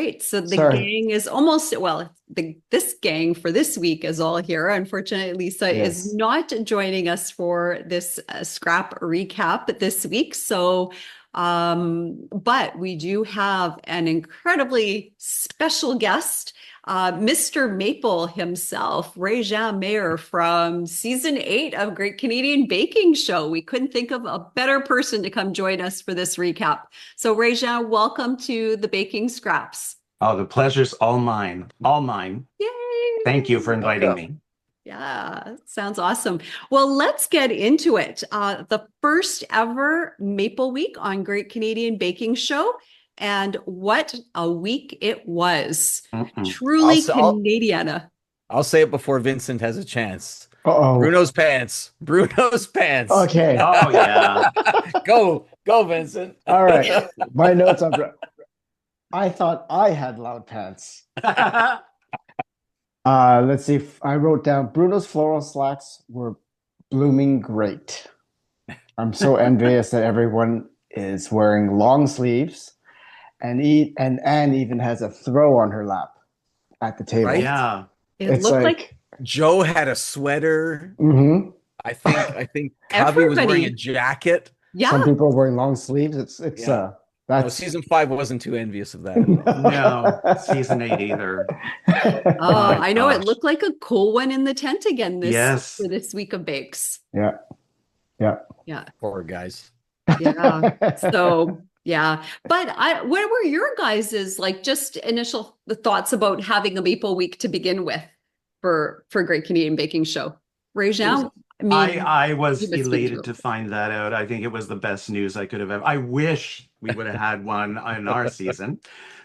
right. So the Sorry. gang is almost, well, this gang for this week is all here. Unfortunately, Lisa is Yes. not joining us for this scrap recap this week. So, but we do have an incredibly special guest, Mr. Maple himself, Rejean Mayer from season 8 of Great Canadian Baking Show. We couldn't think of a better person to come join us for this recap. So, Rejean, welcome to the Baking Scraps. Oh, the pleasure's all mine. All mine. Thank you for Yay! inviting me. Yeah, sounds awesome. Well, let's get into it. The first ever Maple Week on Great Canadian Baking Show. And what a week it was. Mm-mm. Truly Canadiana. I'll say it before Vincent has a chance. Uh-oh. Bruno's pants. Bruno's pants. Okay. Oh, yeah. Go, Vincent. All right. My notes are. I thought I had loud pants. Let's see. I wrote down Bruno's floral slacks were blooming great. I'm so envious that everyone is wearing long sleeves, and Anne even has a throw on her lap at the table. Right? Yeah. It It's looked like Joe had a sweater. Mhm. I think Cubby was wearing a jacket. yeah. Some people are wearing long sleeves. It's Yeah. No, that's season 5 wasn't too envious of that. No, season 8 either. Oh, My I know it gosh. looked like a cool one in the tent again Yes. for this week of bakes. Yeah. Yeah. Poor guys. Yeah. So yeah. But what were your guys's like just initial thoughts about having a Maple Week to begin with for Great Canadian Baking Show? Rejean, I mean, I was you must be elated thrilled. to find that out. I think it was the best news I could have ever. I wish we would have had one in our season,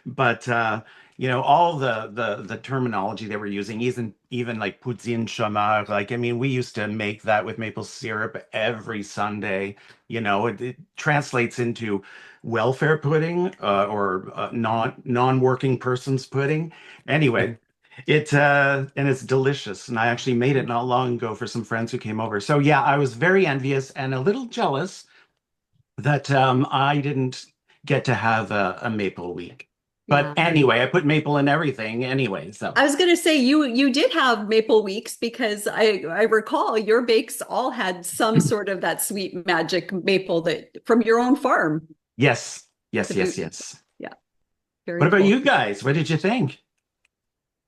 but all the terminology they were using, even like poutine chômeur. Like, I mean, we used to make that with maple syrup every Sunday. It translates into welfare pudding or non-working persons pudding. Anyway. And it's delicious. And I actually made it not long ago for some friends who came over. So yeah, I was very envious and a little jealous that I didn't get to have a maple week. But Yeah. anyway, I put maple in everything anyway. So I was going to say you did have Maple Weeks because I recall your bakes all had some sort of that sweet magic maple that from your own farm. yes. Yeah. Very What about cool. you guys? What did you think?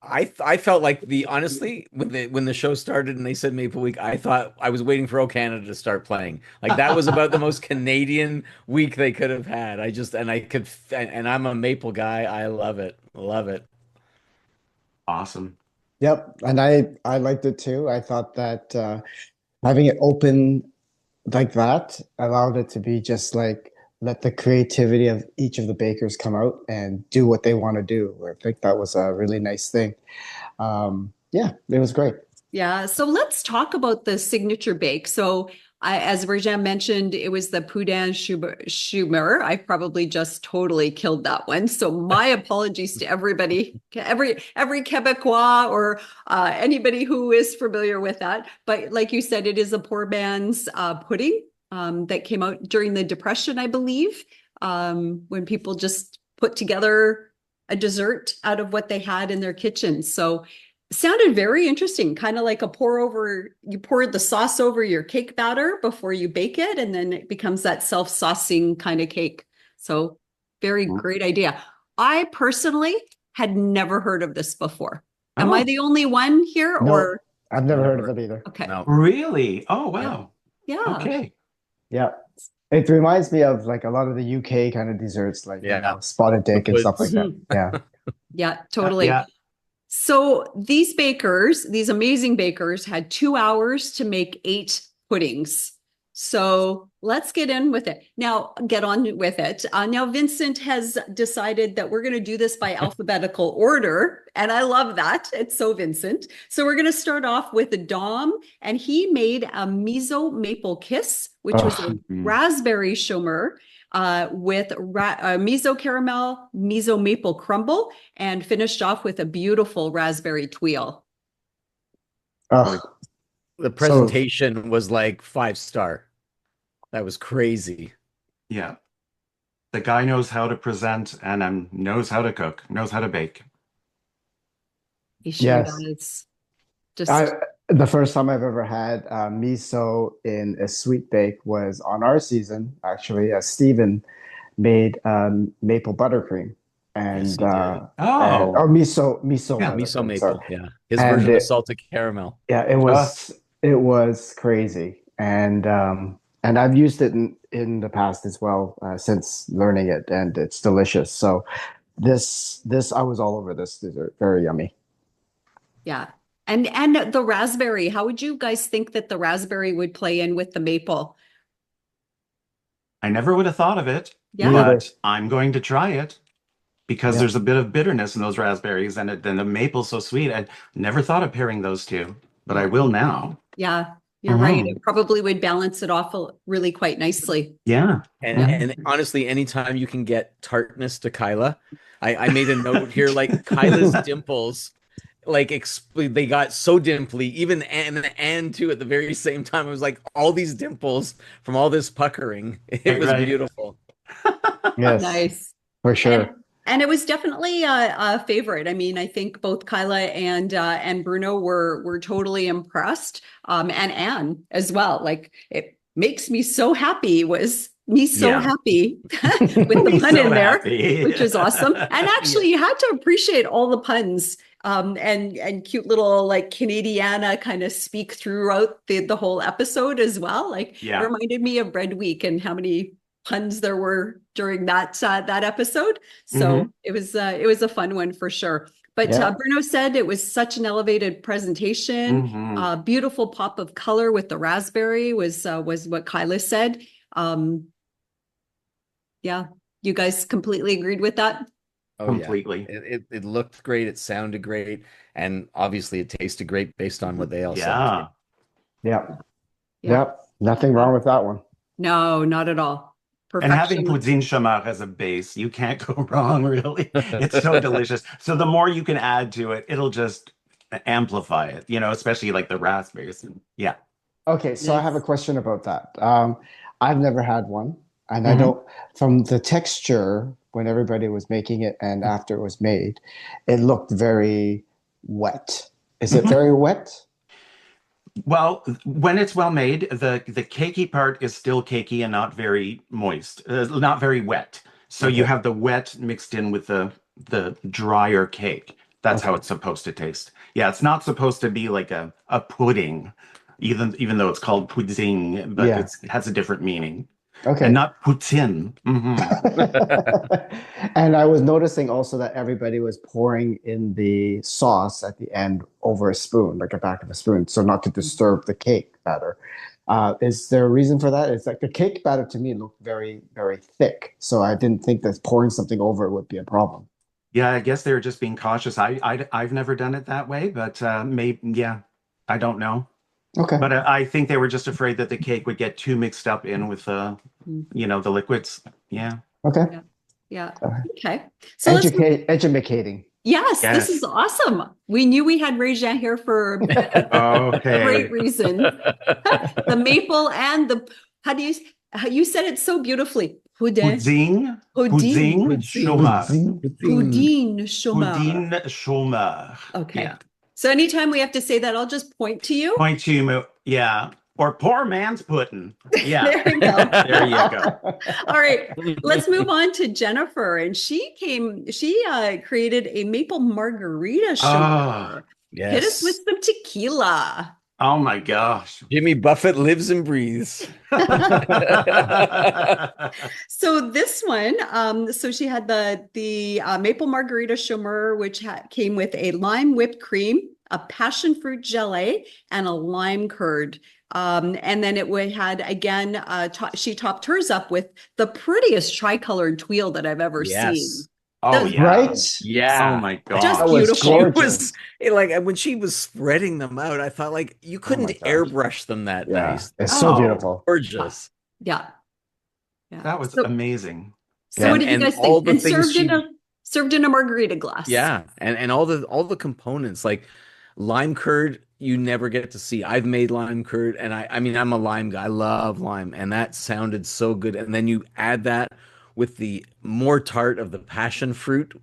I felt like honestly when the show started and they said Maple Week, I thought I was waiting for O Canada to start playing. Like that was about the most Canadian week they could have had. And I'm a Maple guy. I love it. Love it. Awesome. Yep. And I liked it too. I thought that having it open like that allowed it to be just like let the creativity of each of the bakers come out and do what they want to do. I think that was a really nice thing. Yeah, it was great. Yeah. So let's talk about the signature bake. So as Rejean mentioned, it was the Poudin Schumer. I probably just totally killed that one. So my apologies to everybody, every Quebecois or anybody who is familiar with that. But like you said, it is a poor man's pudding that came out during the Depression, I believe, when people just put together a dessert out of what they had in their kitchen. So sounded very interesting, kind of like you pour the sauce over your cake batter before you bake it, and then it becomes that self-saucing kind of cake. So very great idea. I personally had never heard of this before. Am I the only one here? No, Or I've never heard of it either. okay. No. Really? Oh, wow. Yeah. Okay. Yeah. It reminds me of like a lot of the UK kind of desserts, like spotted dick and stuff like that. Yeah. Yeah, totally. Yeah. So these amazing bakers, had 2 hours to make 8 puddings. So let's get on with it. Now, Vincent has decided that we're going to do this by alphabetical order. And I love that. It's so Vincent. So we're going to start off with Dom, and he made a miso maple kiss, which was a raspberry chômeur with miso caramel, miso maple crumble, and finished off with a beautiful raspberry tuile. Oh, The presentation was like 5-star. That was crazy. Yeah. The guy knows how to present and knows how to cook, knows how to bake. He sure Yes. does. I, Just the first time I've ever had miso in a sweet bake was on our season, actually. Stephen made maple buttercream Yes, and he did. Oh, miso Yeah, miso buttercream, sorry. maple. Yeah, his And version of salted caramel. yeah, uh, it was crazy, and I've used it in the past as well since learning it, and it's delicious. So this I was all over this dessert. Very yummy. yeah. And the raspberry, how would you guys think that the raspberry would play in with the maple? I never would have thought of it, Yeah. Me either. but I'm going to try it because Yeah. there's a bit of bitterness in those raspberries and then the maple's so sweet. I never thought of pairing those two, but I will now. Yeah, you're right. Mhm. It probably would balance it off really quite nicely. Yeah. And Yeah. and honestly, anytime you can get tartness to Kyla, I made a note here, like Kyla's dimples, like they got so dimply, even and too at the very same time. It was like all these dimples from all this puckering. It was Right. beautiful. Yes, Nice. for And sure. and it was definitely a favorite. I mean, I think both Kyla and Bruno were totally impressed. And Anne as well. Like it makes me so happy was me so Yeah. happy with the pun So in there, happy. which is awesome. And actually, you had to appreciate all the puns and cute little like Canadiana kind of speak throughout the whole episode as well. Like Yeah. it reminded me of Red Week and how many puns there were during that episode. So it was a fun one for sure. But Yeah. Bruno said it was such an elevated presentation. Mhm. Beautiful pop of color with the raspberry was what Kyla said. Yeah, you guys completely agreed with that? Oh Completely. yeah. It looked great, it sounded great, and obviously it tasted great based on what they all said. Yeah. Yep. Yeah. Yep. Nothing wrong with that one. No, not at all. And having Perfection. poutine chamar as a base, you can't go wrong, really. It's so delicious. So the more you can add to it, it'll just amplify it, especially like the raspberries. Yeah. Okay, so I have a Yes. question about that. I've never had one, and I Mhm. don't, from the texture when everybody was making it and after it was made, it looked very wet. Is it Mhm. very wet? Well, when it's well made, the cakey part is still cakey and not very moist, not very wet. So you Okay. have the wet mixed in with the drier cake. That's how Okay. it's supposed to taste. Yeah, it's not supposed to be like a pudding, even though it's called pudding, but Yeah. it has a different meaning. And Okay. not poutine. And I was noticing also that everybody was pouring in the sauce at the end over a spoon, like a back of a spoon, so not to disturb the cake batter. Is there a reason for that? It's like the cake batter to me looked very, very thick, so I didn't think that pouring something over it would be a problem. Yeah, I guess they were just being cautious. I've never done it that way, but maybe, yeah, I don't know. Okay. But I think they were just afraid that the cake would get too mixed up in with the liquids. Yeah. Okay. Yeah. All right. Okay. So let's Educating. yes, this is Yes. awesome. We knew we had Rejean here for a Okay. great reason. The maple and how you said it so beautifully. Pudding. Pudding, Pudding. pudding, chômage. Pudding chômage. Pudding chômage. Okay. Yeah. So anytime we have to say that, I'll just point to you. Point to you, yeah. Or poor man's pudding. Yeah. There you go. There you go. All right, let's move on to Jennifer. And she created a maple margarita Oh, show. Hit us with some tequila. oh my gosh. Jimmy Buffett lives and breathes. So this one, so she had the maple margarita chômeur, which came with a lime whipped cream, a passion fruit gelée, and a lime curd. And then we had again, she topped hers up with the prettiest tricolored tuile that I've ever seen. Oh yeah. Right? Yeah. Oh my God. Just That was beautiful. It gorgeous. was like when she was spreading them out, I thought like you couldn't gosh. airbrush them that Yeah, nice. it's so Oh. beautiful. Gorgeous. Yeah. Yeah. That was so, amazing. so what did you And guys all think? the And things served in a margarita glass. Yeah, and all the components like lime curd you never get to see. I've made lime curd, and I mean I'm a lime guy. I love lime, and that sounded so good. And then you add that with the more tart of the passion fruit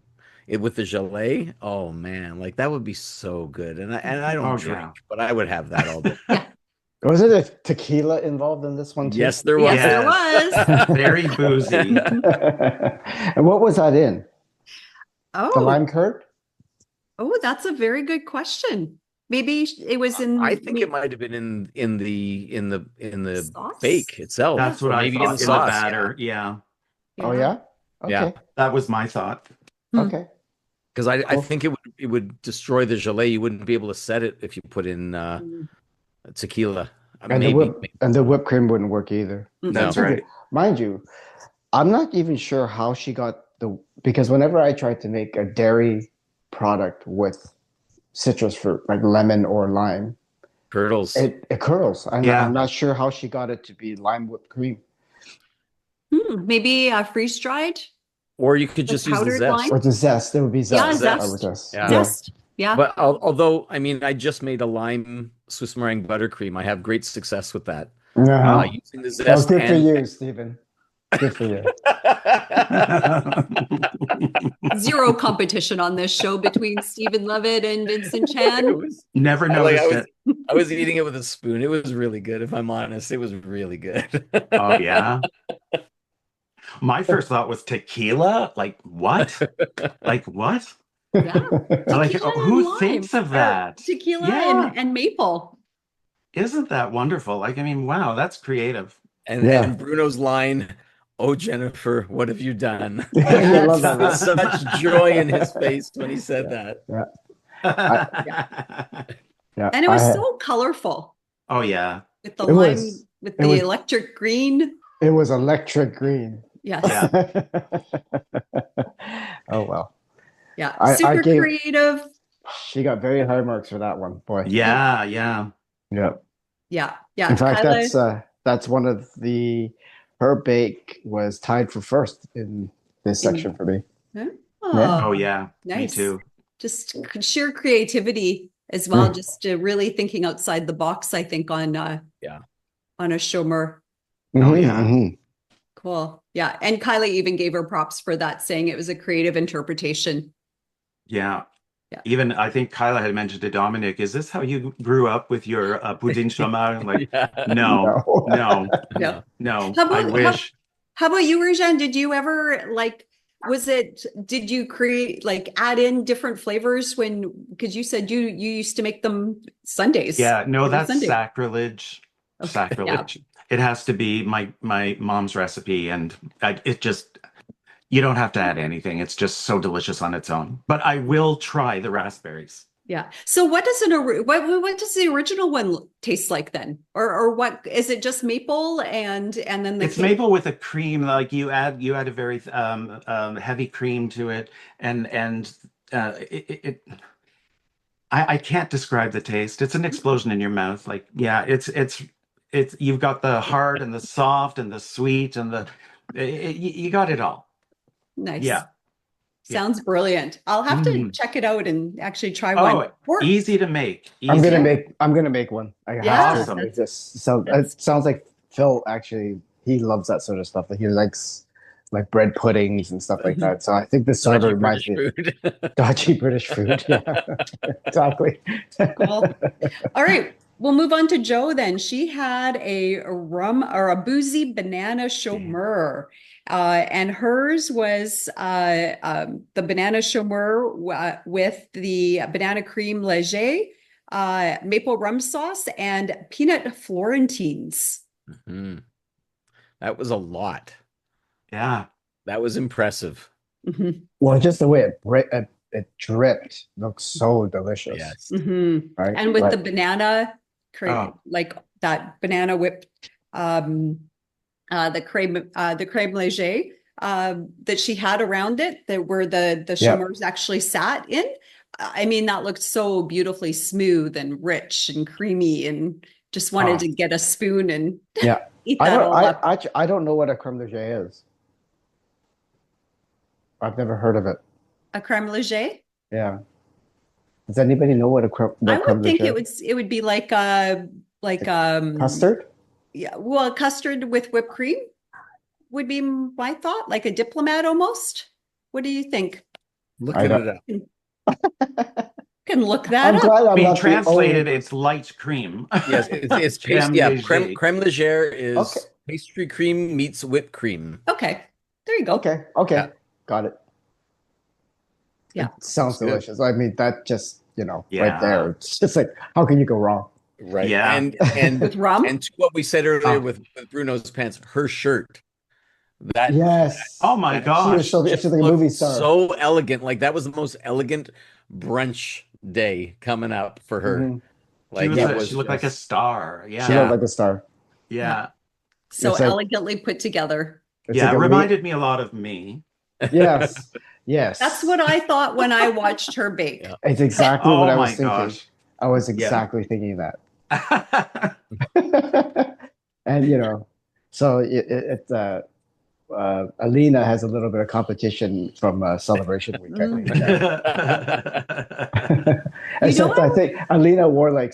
with the gelée. Oh man, like that would be so good. And I don't Oh drink, yeah. but I would have that all day. Yeah. Was it a tequila involved in this one too? Yes, there was. Yes, there was. Very boozy. And what was that in? The Oh, lime curd? oh, that's a very good question. Maybe it was in I think it might have been in the sauce. bake itself. That's what or I maybe thought in in the the sauce. batter. Yeah. Oh yeah? Yeah. Okay. That was my thought. Hmm. Okay. Because I Cool. think it would destroy the gelée. You wouldn't be able to set it if you put in tequila. And the whipped cream wouldn't work either. That's No. right. Mind you, I'm not even sure how she got because whenever I tried to make a dairy product with citrus fruit, like lemon or lime, Curdles. it curdles. Yeah. I'm not sure how she got it to be lime whipped cream. Maybe freeze dried Or you could like just use the powdered zest. lime? Or the zest. There would be zest. Yeah, I zest. would guess. Yeah. Zest. Yeah. But although, I mean, I just made a lime Swiss meringue buttercream. I have great success with that. Uh-huh. Using the That was zest good for and you, Stephen. Good for you. Zero competition on this show between Stephen Levitt and Vincent Chan. Never noticed it. I was eating it with a spoon. It was really good. If I'm honest, it was really good. Oh yeah. My first thought was tequila. Like what? Like what? Yeah. Like Tequila who and lime. thinks of Or that? tequila Yeah. and maple. Isn't that wonderful? Like, I mean, wow, that's creative. And Bruno's line, "Oh Jennifer, what have you done?" I love that. With such joy in his face when he said that. Yeah. And it was so colorful Oh yeah. with the It lime, was- with it the was- electric green. It was electric green. Yes. Oh well. Yeah. I Super gave- creative. She got very high marks for that one, boy. Yeah, yeah. Yeah. Yeah. Yeah. In fact, Kyla- that's one of her bake was tied for first in this section for me. Oh yeah. Nice. Me too. Just sheer creativity as well. Just really thinking outside the box, I think, on a Shomer. Oh, yeah. Mhm. Cool. Yeah. And Kylie even gave her props for that, saying it was a creative interpretation. Yeah. Yeah. Even I think Kyla had mentioned to Dominic, is this how you grew up with your poudine chômage? I'm like, no. Yeah. No. How about- I wish. How about you, Rejean? Did you ever did you create, add in different flavors because you said you used to make them Sundays? Yeah, no, Every that's Sunday. sacrilege. Okay, Sacrilege. It has to be my mom's recipe, and you don't have to add anything. It's just so delicious on its own. But I will try the raspberries. Yeah. So what does what does the original one taste like then? Or what is it, just maple and then the It's maple with a cream. Like you add a very heavy cream to it, and I can't describe the taste. It's an explosion in your mouth. Like, yeah, it's you've got the hard and the soft and the sweet and you got it all. Nice. Yeah. Sounds brilliant. I'll have to check it out and actually try one. Easy to make. I'm Easy. gonna make one. I have Yeah. to. Awesome. It sounds like Phil actually he loves that sort of stuff. He likes like bread puddings and stuff like that. So I think this sort of Dodgy reminds British me food. of dodgy British food. Yeah, exactly. Cool. All right. We'll move on to Jo then. She had a rum or a boozy banana chômeur. And hers was the banana chômeur with the banana cream léger, maple rum sauce, and peanut Florentines. Mhm. That was a lot. Yeah. That was impressive. Mhm. Well, just the way it dripped looks so delicious. Yes. Mhm. Right. And with Right. the banana cream, Oh. like that banana whipped, the creme léger that she had around it, that where the chômeurs actually sat in. I mean, that looked so beautifully smooth and rich and creamy, and just wanted to get a spoon and eat that all up. I don't know what a creme leger is. I've never heard of it. A creme léger? Yeah. Does anybody know what a creme? I would think it would be like custard. yeah, well, custard with whipped cream. would be my thought, like a diplomat almost. What do you think? Looking it up. Can look that I'm up. glad I'm Being not the translated, only. it's light cream. Yes, it's Creme paste. Yeah, légère. creme légère is Okay. pastry cream meets whipped cream. Okay, there you go. Okay, Yeah. got it. Yeah. It sounds Good. delicious. I mean, that just, right Yeah. there. It's just like, how can you go wrong? Right. Yeah. And With rum? and to what we said earlier Oh. with Bruno's pants, her shirt. That Yes. Oh my that She was gosh. so, just she's like a looked movie star. so elegant. Like that was the most elegant brunch day coming up for her. Mhm. Like She looked like a star. She Yeah. looked like a star. Yeah. So It's like- elegantly put together. It's Yeah. like It a reminded me a lot of me. Yes. Yes. That's what I thought when I watched her bake. Yeah. It's exactly what Oh I was my thinking. gosh. I was exactly thinking that. Yeah. And so Alina has a little bit of competition from Celebration Week, I think. Except I think Alina wore like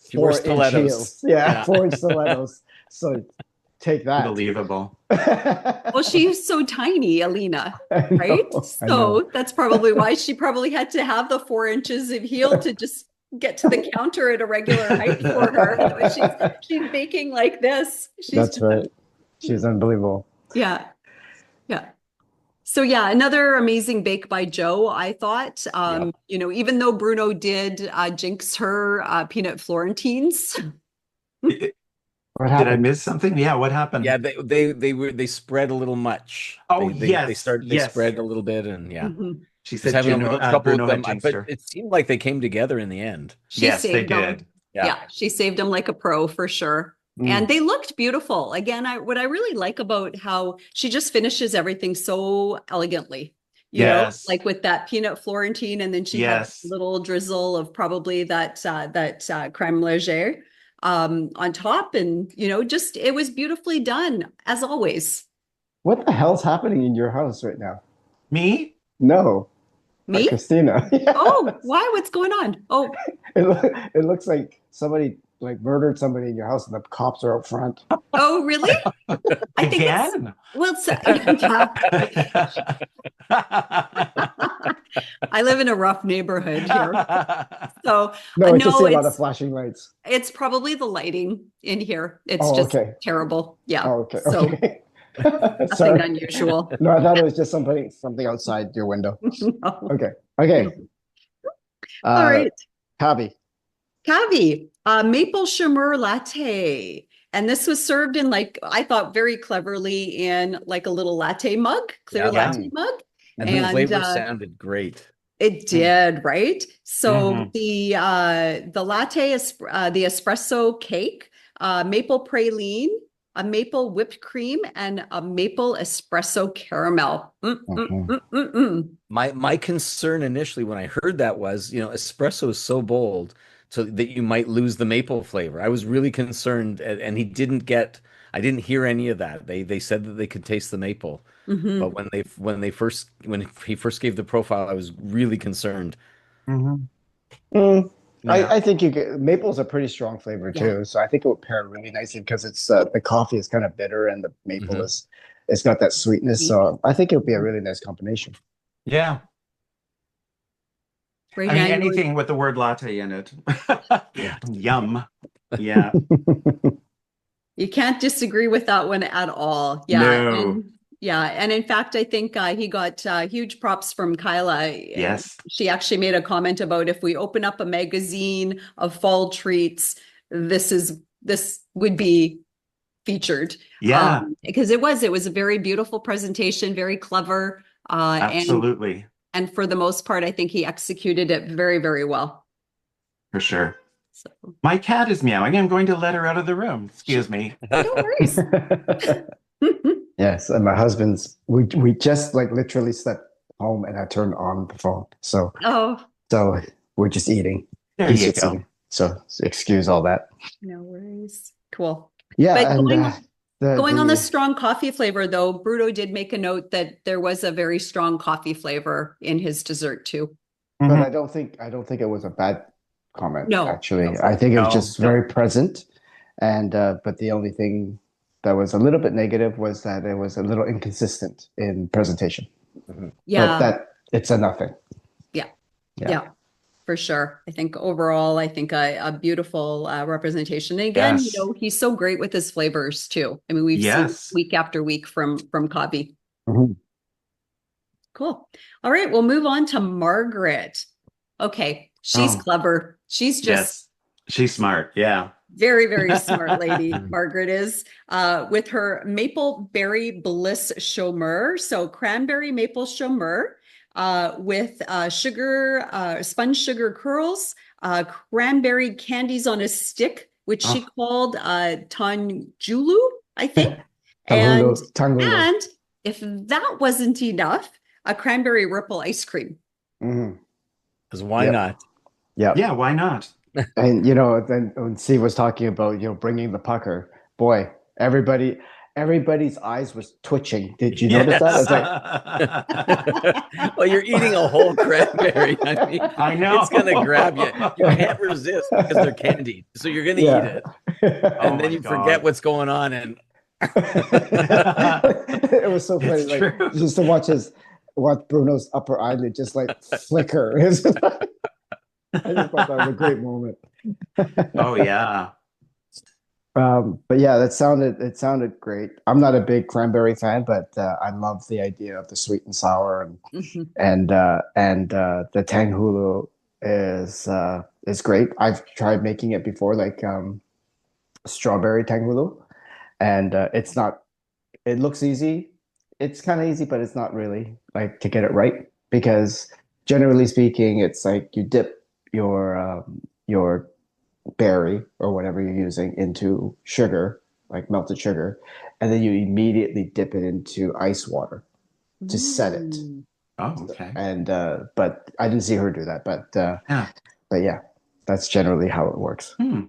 She wore 4-inch stilettos. heels. Yeah, Yeah. 4-inch stilettos. So take that. Unbelievable. Well, she's so tiny, Alina, I know, right? I know. So that's probably why she probably had to have the 4 inches of heel to just get to the counter at a regular height for her. But she's baking like this. That's right. She's unbelievable. Yeah. Yeah. So yeah, another amazing bake by Joe, I thought. Even though Bruno did jinx her peanut Florentines. What Did I happened? miss something? Yeah, what happened? Yeah, they spread a little much. Oh, they yes, they yes. spread a little bit, and yeah, Mhm. She just said having a little trouble Bruno with had them. jinxed But her. it seemed like they came together in the end. She Yes, they saved them. did. Yeah, she saved them like a pro for sure. Mm. And they looked beautiful. Again, what I really like about how she just finishes everything so elegantly. You know, Yes. like with that peanut Florentine, and then she had Yes. a little drizzle of probably that creme légère on top, and just it was beautifully done as always. What the hell's happening in your house right now? Me? No. Me? Christina. Oh, why? What's going on? Oh, It looks like somebody like murdered somebody in your house and the cops are out front. oh, really? I think it's Again? well. I live in a rough neighborhood here, so No, I just see a lot of it's flashing lights. probably the lighting in here. It's Oh, just okay. terrible. Yeah. Oh, okay. So Okay. nothing Sorry. unusual. No, I thought it was just something outside your window. No. Okay. Okay. All right. Tabby. Cavi, maple shumer latte. And this was served in I thought very cleverly in like a little latte mug, clear Yeah. latte mug. And the And, flavor sounded great. It did, right? So Mhm. the latte is the espresso cake, maple praline, a maple whipped cream, and a maple espresso caramel. My concern initially when I heard that was, espresso is so bold so that you might lose the maple flavor. I was really concerned, and I didn't hear any of that. They said that they could taste the maple, Mhm. but when he first gave the profile, I was really concerned. Mhm. Mm, Yeah. I think maple's a pretty strong flavor too, so I think it would pair really nicely because it's the coffee is kind of bitter and the maple it's got that sweetness. So I think it would be a really nice combination. Yeah. Right I mean, now, anything with the word latte in it. Yum. Yeah. you can't disagree with that one at all. Yeah. No. And in fact, I think he got huge props from Kyla. Yes. She actually made a comment about if we open up a magazine of fall treats, this would be featured. Yeah. Because it was a very beautiful presentation, very clever. Absolutely. And for the most part, I think he executed it very, very well. For sure. So My cat is meowing. I'm going to let her out of the room. Excuse me. no worries. Yes, and my husband's we just like literally slept home and I turned on the phone. So we're just eating. There He's you just go. eating. So excuse all that. No worries. Cool. Yeah, But and going on the strong coffee flavor, though, Bruno did make a note that there was a very strong coffee flavor in his dessert too. but Mhm. I don't think it was a bad comment. No. Actually, I think it was No, just no. very present. And but the only thing that was a little bit negative was that it was a little inconsistent in presentation. Mhm. Yeah. But that it's a nothing. Yeah. Yeah. Yeah. For sure. I think overall, I think a beautiful representation. And again, Yes. he's so great with his flavors too. I mean, we've seen Yes. week after week from Kavi. Mhm. Cool. All right, we'll move on to Margaret. Okay, she's Oh. clever. She's just Yes. She's smart. Yeah. very, very smart lady. Margaret is with her maple berry bliss chômeur. So cranberry maple chômeur with sugar, sponge sugar curls, cranberry candies on a stick, which she Oh. called tanjulu, I think. And Tangulu. if that wasn't enough, a cranberry ripple ice cream. Mhm. Because why Yep. not? Yeah. Yeah. Why not? And then when Steve was talking about bringing the pucker, boy, everybody's eyes was twitching. Did you notice that? It's like Well, you're eating a whole cranberry. I mean, I know. it's gonna grab you. You can't resist because they're candied, so you're gonna eat it, Oh and my then you God. forget what's going on. And it was so funny, It's like true. just to watch Bruno's upper eyelid just like flicker. I just thought that was a great moment. Oh yeah. But yeah, it sounded great. I'm not a big cranberry fan, but I love the idea of the sweet and sour Mhm. and the tanghulu is great. I've tried making it before, like strawberry tanghulu, and it looks easy. It's kind of easy, but it's not really, like, to get it right, because generally speaking, it's like you dip your berry or whatever you're using into sugar, like melted sugar, and then you immediately dip it into ice water to set it. Mm. Oh, okay. And but I didn't see her do that. Yeah. But yeah, that's generally how it works. Hmm.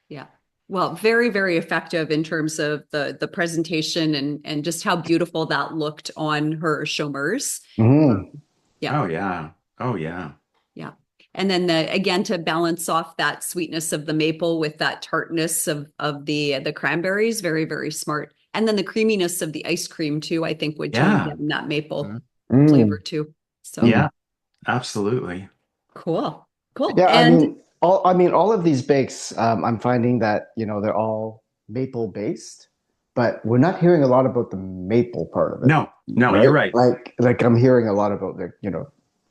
Yeah. Well, very, very effective in terms of the presentation and just how beautiful that looked on her chômeurs. Mhm. Yeah. Oh yeah. Oh yeah. Yeah. And then again, to balance off that sweetness of the maple with that tartness of the cranberries, very, very smart. And then the creaminess of the ice cream too, I think would tone Yeah. down that maple Mm. flavor too. So Yeah. Absolutely. cool. Cool. Yeah, And I mean, all of these bakes, I'm finding that, they're all maple based, but we're not hearing a lot about the maple part of it. No, you're right. Like I'm hearing a lot about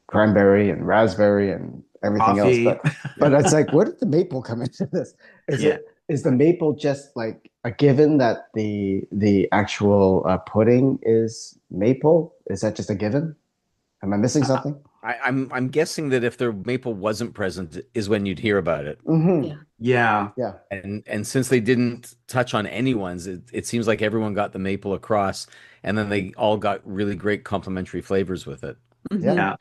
cranberry and raspberry and everything else, Coffee. but it's like, where did the maple come into this? Yeah. Is the maple just like a given that the actual pudding is maple? Is that just a given? Am I missing something? I'm guessing that if the maple wasn't present, is when you'd hear about it. Mm-hmm. Yeah. Yeah. And since they didn't touch on anyone's, it seems like everyone got the maple across, and then they all got really great complementary flavors with it. Yeah. Yeah.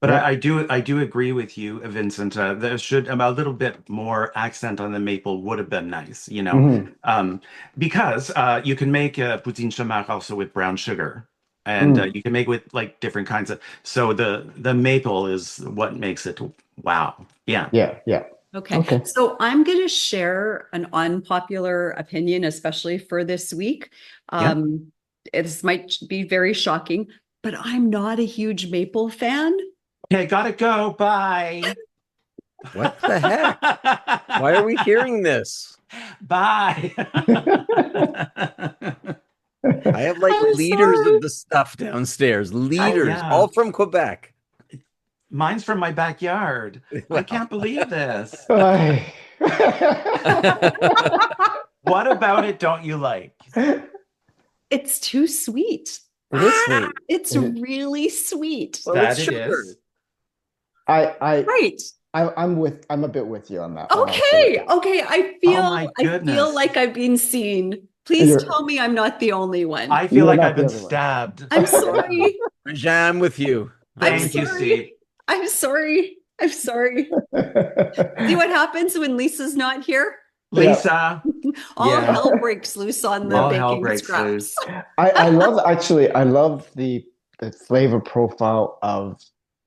But Yeah. I do agree with you, Vincent. There should a little bit more accent on the maple would have been nice, Mhm. because you can make poutine chômeur also with brown sugar, and you can make with like different kinds of. So the maple is what makes it wow. Yeah. Yeah. Yeah. Okay. Okay. So I'm going to share an unpopular opinion, especially for this week. Yeah. This might be very shocking, but I'm not a huge maple fan. Okay, gotta go. Bye. What the heck? Why are we hearing this? Bye. I have like I'm liters sorry. of the stuff downstairs. Liters, yeah. all from Quebec. Mine's from my backyard. I can't believe this. Ay. What about it don't you like? It's too sweet. It is sweet. It's It is. really sweet. Well, That it's it sugar. is. Right. I'm a bit with you on that one, Okay. actually. Okay. Oh my I feel goodness. like I've been seen. Please You're- tell me I'm not the only one. I feel You're like not I've been the other one. stabbed. I'm sorry. Rejean, I'm with you. I'm Thank you, sorry. Steve. I'm sorry. I'm sorry. See what happens when Lisa's not here? Lisa. All Yeah. hell breaks loose on the All hell baking breaks scraps. loose. I love the flavor profile of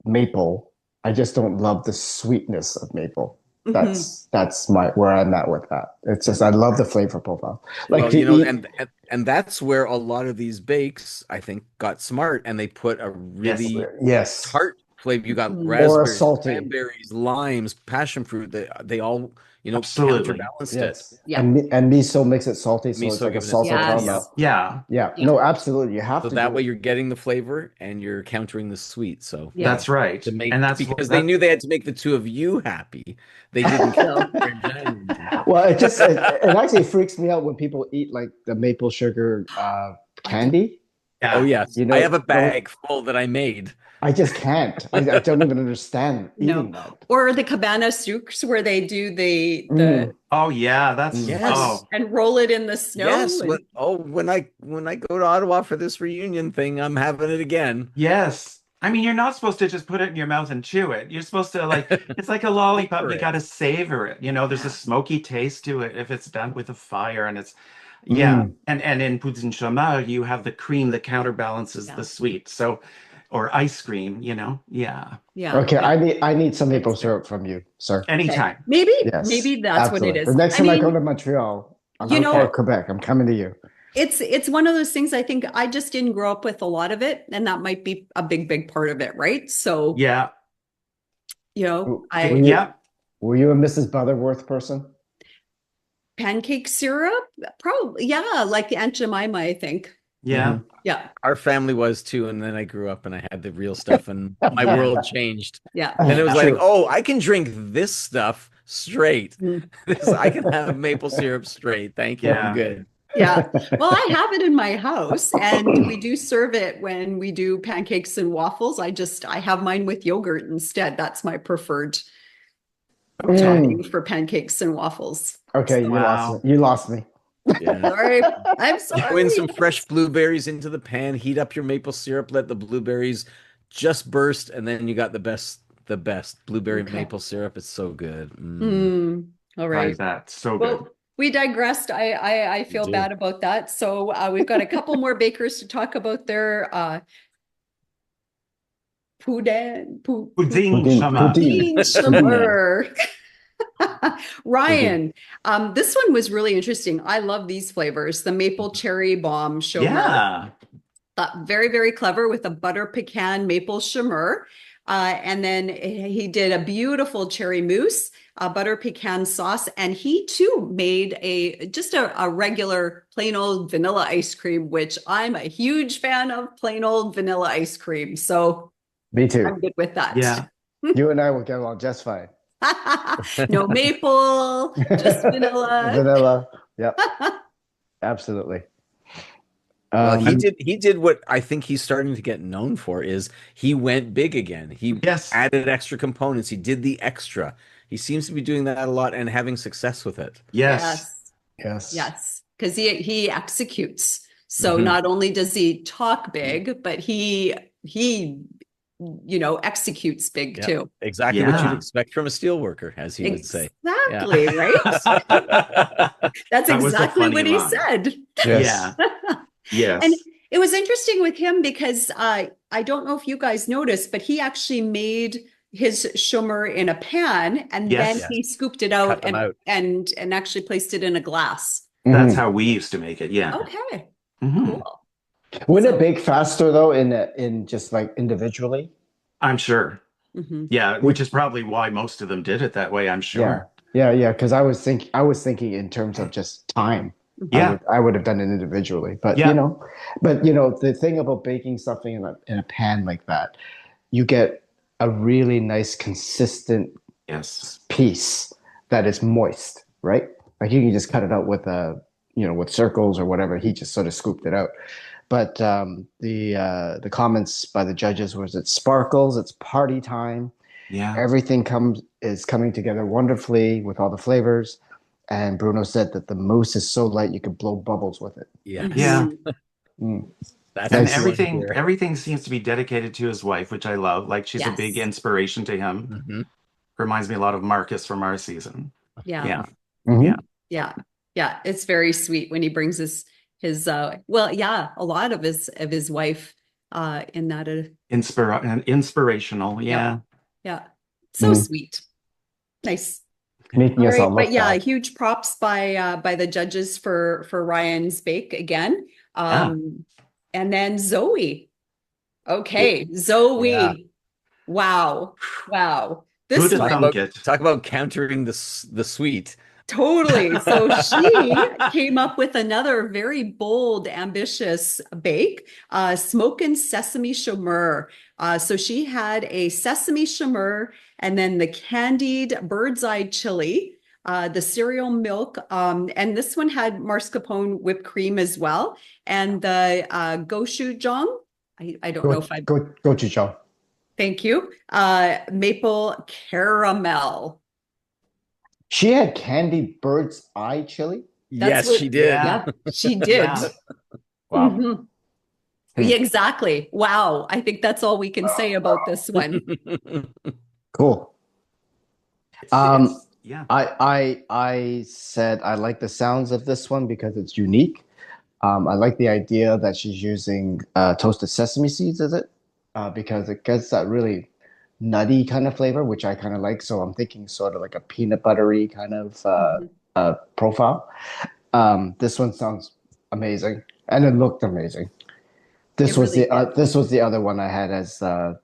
maple. I just don't love the sweetness of maple. That's where I'm at with that. It's just I love the flavor profile. Like Well, to you know, eat, and that's where a lot of these bakes, I think, got smart and they put a Yes. really yes, tart flavor. You got or a raspberries, salty. cranberries, limes, passion fruit. They all, Absolutely. counterbalanced it. Yes, Yeah. and miso makes it salty, so it's Miso like a giving it salsa salty. Yes. caramel. Yeah. Yeah, Yeah. no, absolutely, you have So to that do way it. you're getting the flavor and you're countering the sweet. So Yeah. That's right. to make And that's because they that. knew they had to make the two of you happy. They didn't care So, what Rejean did. Well, it actually freaks me out when people eat like the maple sugar I don't, candy. Oh Yeah. yes, You I know, have a bag full that I made. I just can't. I don't even understand no. eating that. Or the cabana souks where they do the Mm, Oh yeah. That's Yes. and roll it in the snow. Yes. And When I go to Ottawa for this reunion thing, I'm having it again. yes. I mean, you're not supposed to just put it in your mouth and chew it. You're supposed to like, it's like a lollipop. Savor You it. got to savor it. You know, there's a yeah. smoky taste to it if it's done with a fire and it's, yeah. mm. And in poutine chômage, you have the cream that counterbalances Yeah. the sweet. So, or ice cream, you know? Yeah. Yeah. Okay, Yeah. I need some maple It's syrup from you, sir. okay. Anytime. Yes, Maybe that's what it absolutely. The is. next I time I go mean, to Montreal, you or know, Quebec, I'm coming to you. it's one of those things I think I just didn't grow up with a lot of it, and that might be a big part of it, right? So, Yeah. Were I you Yeah. were you a Mrs. Butterworth person? pancake syrup, probably, yeah, like Aunt Jemima, I think. Yeah. Yeah, Our family was too, and then I grew up and I had the real stuff, and my yeah, world changed. yeah. Then it was like, True. oh, I can drink this stuff straight. Mm. This I can have maple syrup straight. Thank you, I'm Yeah. good. Yeah. Well, I have it in my house and we do serve it when we do pancakes and waffles. I have mine with yogurt instead. That's my preferred topping for pancakes and waffles. Okay, So, you lost Wow. me. You lost me. Yeah. sorry. I'm Throw in some sorry. fresh blueberries into the pan, heat up your maple syrup, let the blueberries just burst, and then you got the best blueberry Okay. maple syrup. It's so good. All I right. bet. So good. Well, we digressed. I We feel do. bad about that. So we've got a couple more bakers to talk about their Pudding Poutine, chômage. poutine, Pudding poutine. Shimmer. Ryan, this one was really interesting. I love these flavors. The maple cherry bomb shimmer. Yeah. Very clever with a butter pecan maple shimmer. And then he did a beautiful cherry mousse, a butter pecan sauce, and he too made just a regular plain old vanilla ice cream, which I'm a huge fan of plain old vanilla ice cream. So Me I'm too. good with that. Yeah. You and I will get along just fine. No maple, just vanilla. Vanilla. Yep, absolutely. Well, he did what I think he's starting to get known for is he went big again. He Yes. added extra components. He did the extra. He seems to be doing that a lot and having success with it. Yes. Yes, because he executes. So Mhm. not only does he talk big, but he executes big Yep. too. Exactly what you'd Yeah. expect from a steel worker, as he would say. Exactly, right? That's That was a exactly funny what he line. said. Yes. Yeah. Yes. And it was interesting with him because I don't know if you guys noticed, but he actually made his shumer in a pan and Yes. then he scooped it out Cut them out. and actually placed it in a glass. That's Mhm. how we used to make it. Yeah. Okay, Mhm. cool. Wouldn't So- it bake faster though in just like individually? I'm sure. Mhm. Yeah, which is probably why most of them did it that way, I'm sure. Yeah. Because I was thinking in terms of just time. Yeah. I would have done it individually, but Yeah. the thing about baking something in a pan like that, you get a really nice consistent Yes. piece that is moist, right? Like you can just cut it out with with circles or whatever. He just sort of scooped it out. But the comments by the judges was it sparkles, it's party time. Yeah. Everything is coming together wonderfully with all the flavors. And Bruno said that the mousse is so light you could blow bubbles with it. Yes. Yeah. Mm. That's And Nice. what we want to everything hear. everything seems to be dedicated to his wife, which I love. Like she's a big Yes. inspiration to him. Mhm. Reminds me a lot of Marcus from our season. Yeah. Yeah. Mhm. Yeah. Yeah. It's very sweet when he brings his a lot of his wife in that Inspirational. Yeah. yeah. So Mhm. sweet. Nice. making All us all right, but look yeah, bad. huge props by the judges for Ryan's bake again. Yeah. And then Zoe. Yeah. Okay, Yeah. Zoe. Wow. Wow. This Who'd have Talk one, thunk about it? talk about countering the sweet. totally. So she came up with another very bold, ambitious bake, smoke sesame chameur. So she had a sesame chameur and then the candied bird's eye chili, the cereal milk, and this one had mascarpone whipped cream as well, and the gochujang. I don't know if I, Gochujang. thank you, maple caramel. She had candied bird's eye chili. That's Yes, what, she did. yeah, she did. Yeah. Wow. Mhm. Hmm. Yeah, exactly. Wow. I think that's all we can say about this one. Cool. Yeah. I said I like the sounds of this one because it's unique. I like the idea that she's using toasted sesame seeds, is it? Because it gets that really nutty kind of flavor, which I kind of like. So I'm thinking sort of like a peanut buttery kind of Mhm. profile. This one sounds amazing, and it looked amazing. It really did. This was the other one I had as for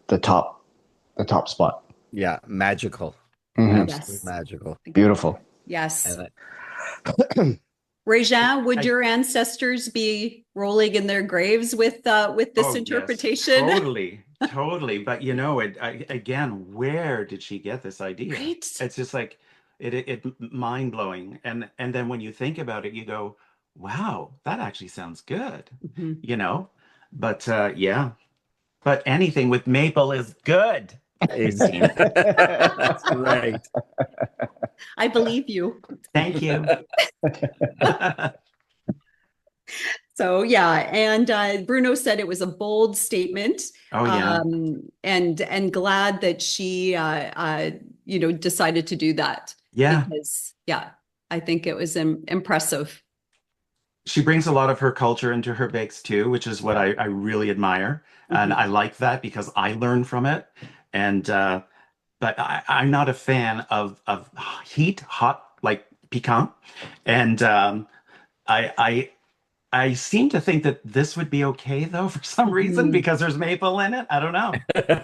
the top spot. Yeah, magical. Mhm. Absolutely Yes. magical. Beautiful. Yes. And Rejean, would I- your ancestors be rolling in their graves with this Oh, yes, interpretation? totally. But again, where did she get this idea? Right? It's just like it mind blowing. And then when you think about it, you go, wow, that actually sounds good, Mhm. you know? But yeah, but anything with maple is good. That's right. I believe you. Thank you. So yeah, and Bruno said it was a bold statement, Oh yeah. and glad that she decided to do that Yeah. because yeah, I think it was impressive. She brings a lot of her culture into her bakes too, which is what I really admire. And Mhm. I like that because I learn from it. And but I'm not a fan of hot, like piquant. And I I seem to think that this would be okay though for some reason Mhm. because there's maple in it. I don't know.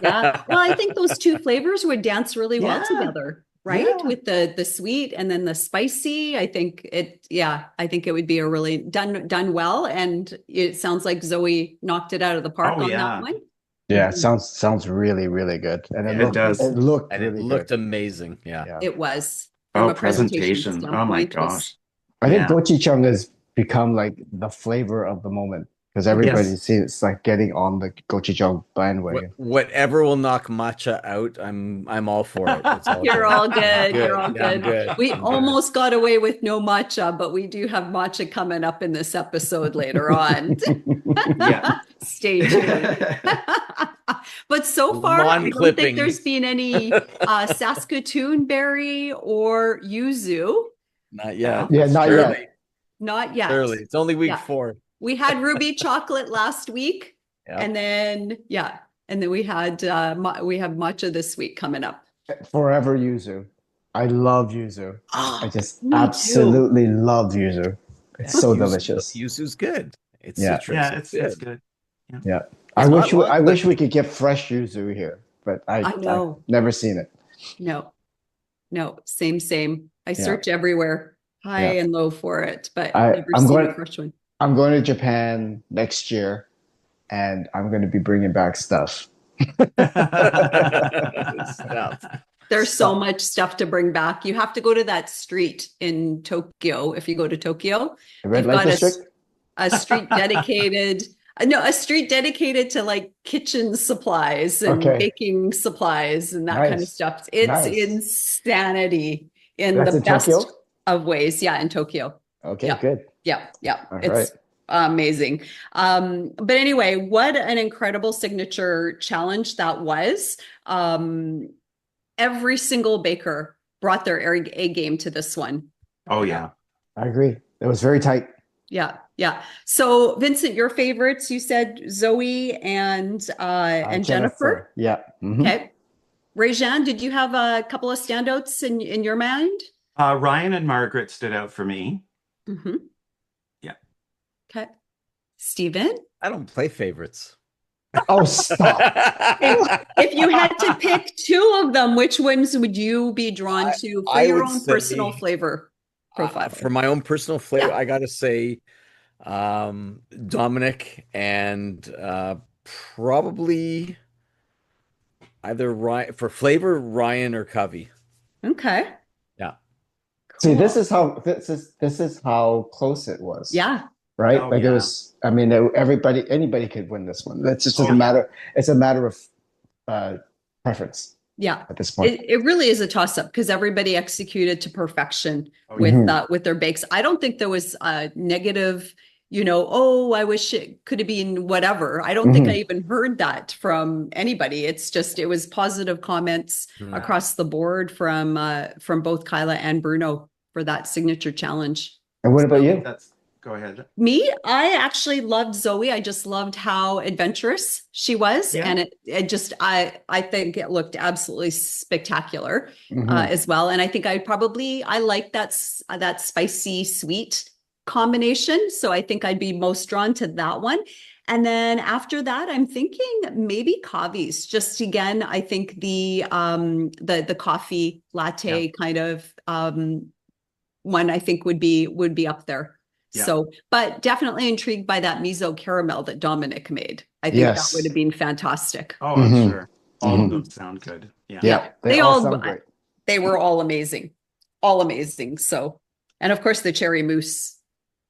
Yeah. Well, I think those two flavors would dance really well Yeah. together, right? Yeah. With the sweet and then the spicy. I think it would be a really done well. And it sounds like Zoe knocked it out of the park Oh on that yeah. one. Yeah, it Mhm. sounds really, really good. And Yeah, It does. it looked and it really looked good. amazing. Yeah. Yeah. It was from Oh, a presentation presentation. Oh my standpoint was gosh. I think Yeah. gochujang has become like the flavor of the moment because everybody Yes. seems like getting on the gochujang bandwagon. Whatever will knock matcha out, I'm all for it. It's all You're good. all I'm good. You're all Yeah, I'm good. good. We I'm good. almost got away with no matcha, but we do have matcha coming up in this episode later on. Yeah. Stay tuned. But so far, Lawn I don't think clippings. there's been any Saskatoon berry or yuzu. Not yet. Yeah, not Surely. yet. Not yet. Surely. It's only week Yeah. 4. We had ruby chocolate last week, Yep. and then we had we have matcha this week coming up. Forever yuzu. I love yuzu. Oh, I just me too. absolutely love yuzu. It's so delicious. Yuzu's good. It's Yeah. citrus. Yeah, It's it's good. good. Yeah. It's not I long, wish we could get fresh yuzu here, but I know. I've never seen it. No, same. I Yeah. search everywhere, high Yeah. and low for it, but I'm never seen going- a fresh one. I'm going to Japan next year and I'm going to be bringing back stuff. Stuff. There's so much stuff to bring back. You have to go to that street in Tokyo. If you go to Tokyo, The Red they've Light got District? a street dedicated. No, a street dedicated to like kitchen supplies and Okay. baking supplies and that kind of Nice. stuff. It's Nice. insanity in That's the in best Tokyo? of ways. Yeah, in Tokyo. Okay, Yeah. good. Yeah. All It's right. amazing. But anyway, what an incredible signature challenge that was. Every single baker brought their A game to this one. Oh yeah. I agree. It was very tight. Yeah. So Vincent, your favorites, you said Zoe and Jennifer. Yeah. Mhm. Okay. Rejean, did you have a couple of standouts in your mind? Ryan and Margaret stood out for me. Mm-hmm. Yeah. Okay. Stephen? I don't play favorites. Oh, stop. If you had to pick two of them, which ones would you be drawn to for I your would own say, personal flavor profile? for my own personal flavor, Yeah. I gotta say Dominic and probably either Ryan for flavor, Ryan or Covey. Okay. Yeah. See, Cool. this is how close it was. Yeah. Right? Oh, Like it yeah. was, I mean, anybody could win this one. That's just Oh, a yeah. matter, it's a matter of preference Yeah. at this point. It really is a toss-up because everybody executed to perfection Oh, with yeah. with their bakes. I don't think there was a negative, oh, I wish it could have been whatever. I don't think I even heard that from anybody. It's just it was positive comments Hmm. across the board from both Kyla and Bruno for that signature challenge. And what about you? Go ahead. Me, I actually loved Zoe. I just loved how adventurous she was. Yeah. And it just, I think it looked absolutely spectacular Mhm. as well. And I think I like that spicy sweet combination. So I think I'd be most drawn to that one. And then after that, I'm thinking maybe Kavi's. Just again, I think the coffee latte kind of one I think would be up there. Yeah. So, but definitely intrigued by that miso caramel that Dominic made. I think Yes. that would have been fantastic. Oh, I'm Mhm. sure. All of Mhm. them sound good. Yeah. Yeah, they all sound great. They were all amazing, all amazing. So, and of course the cherry mousse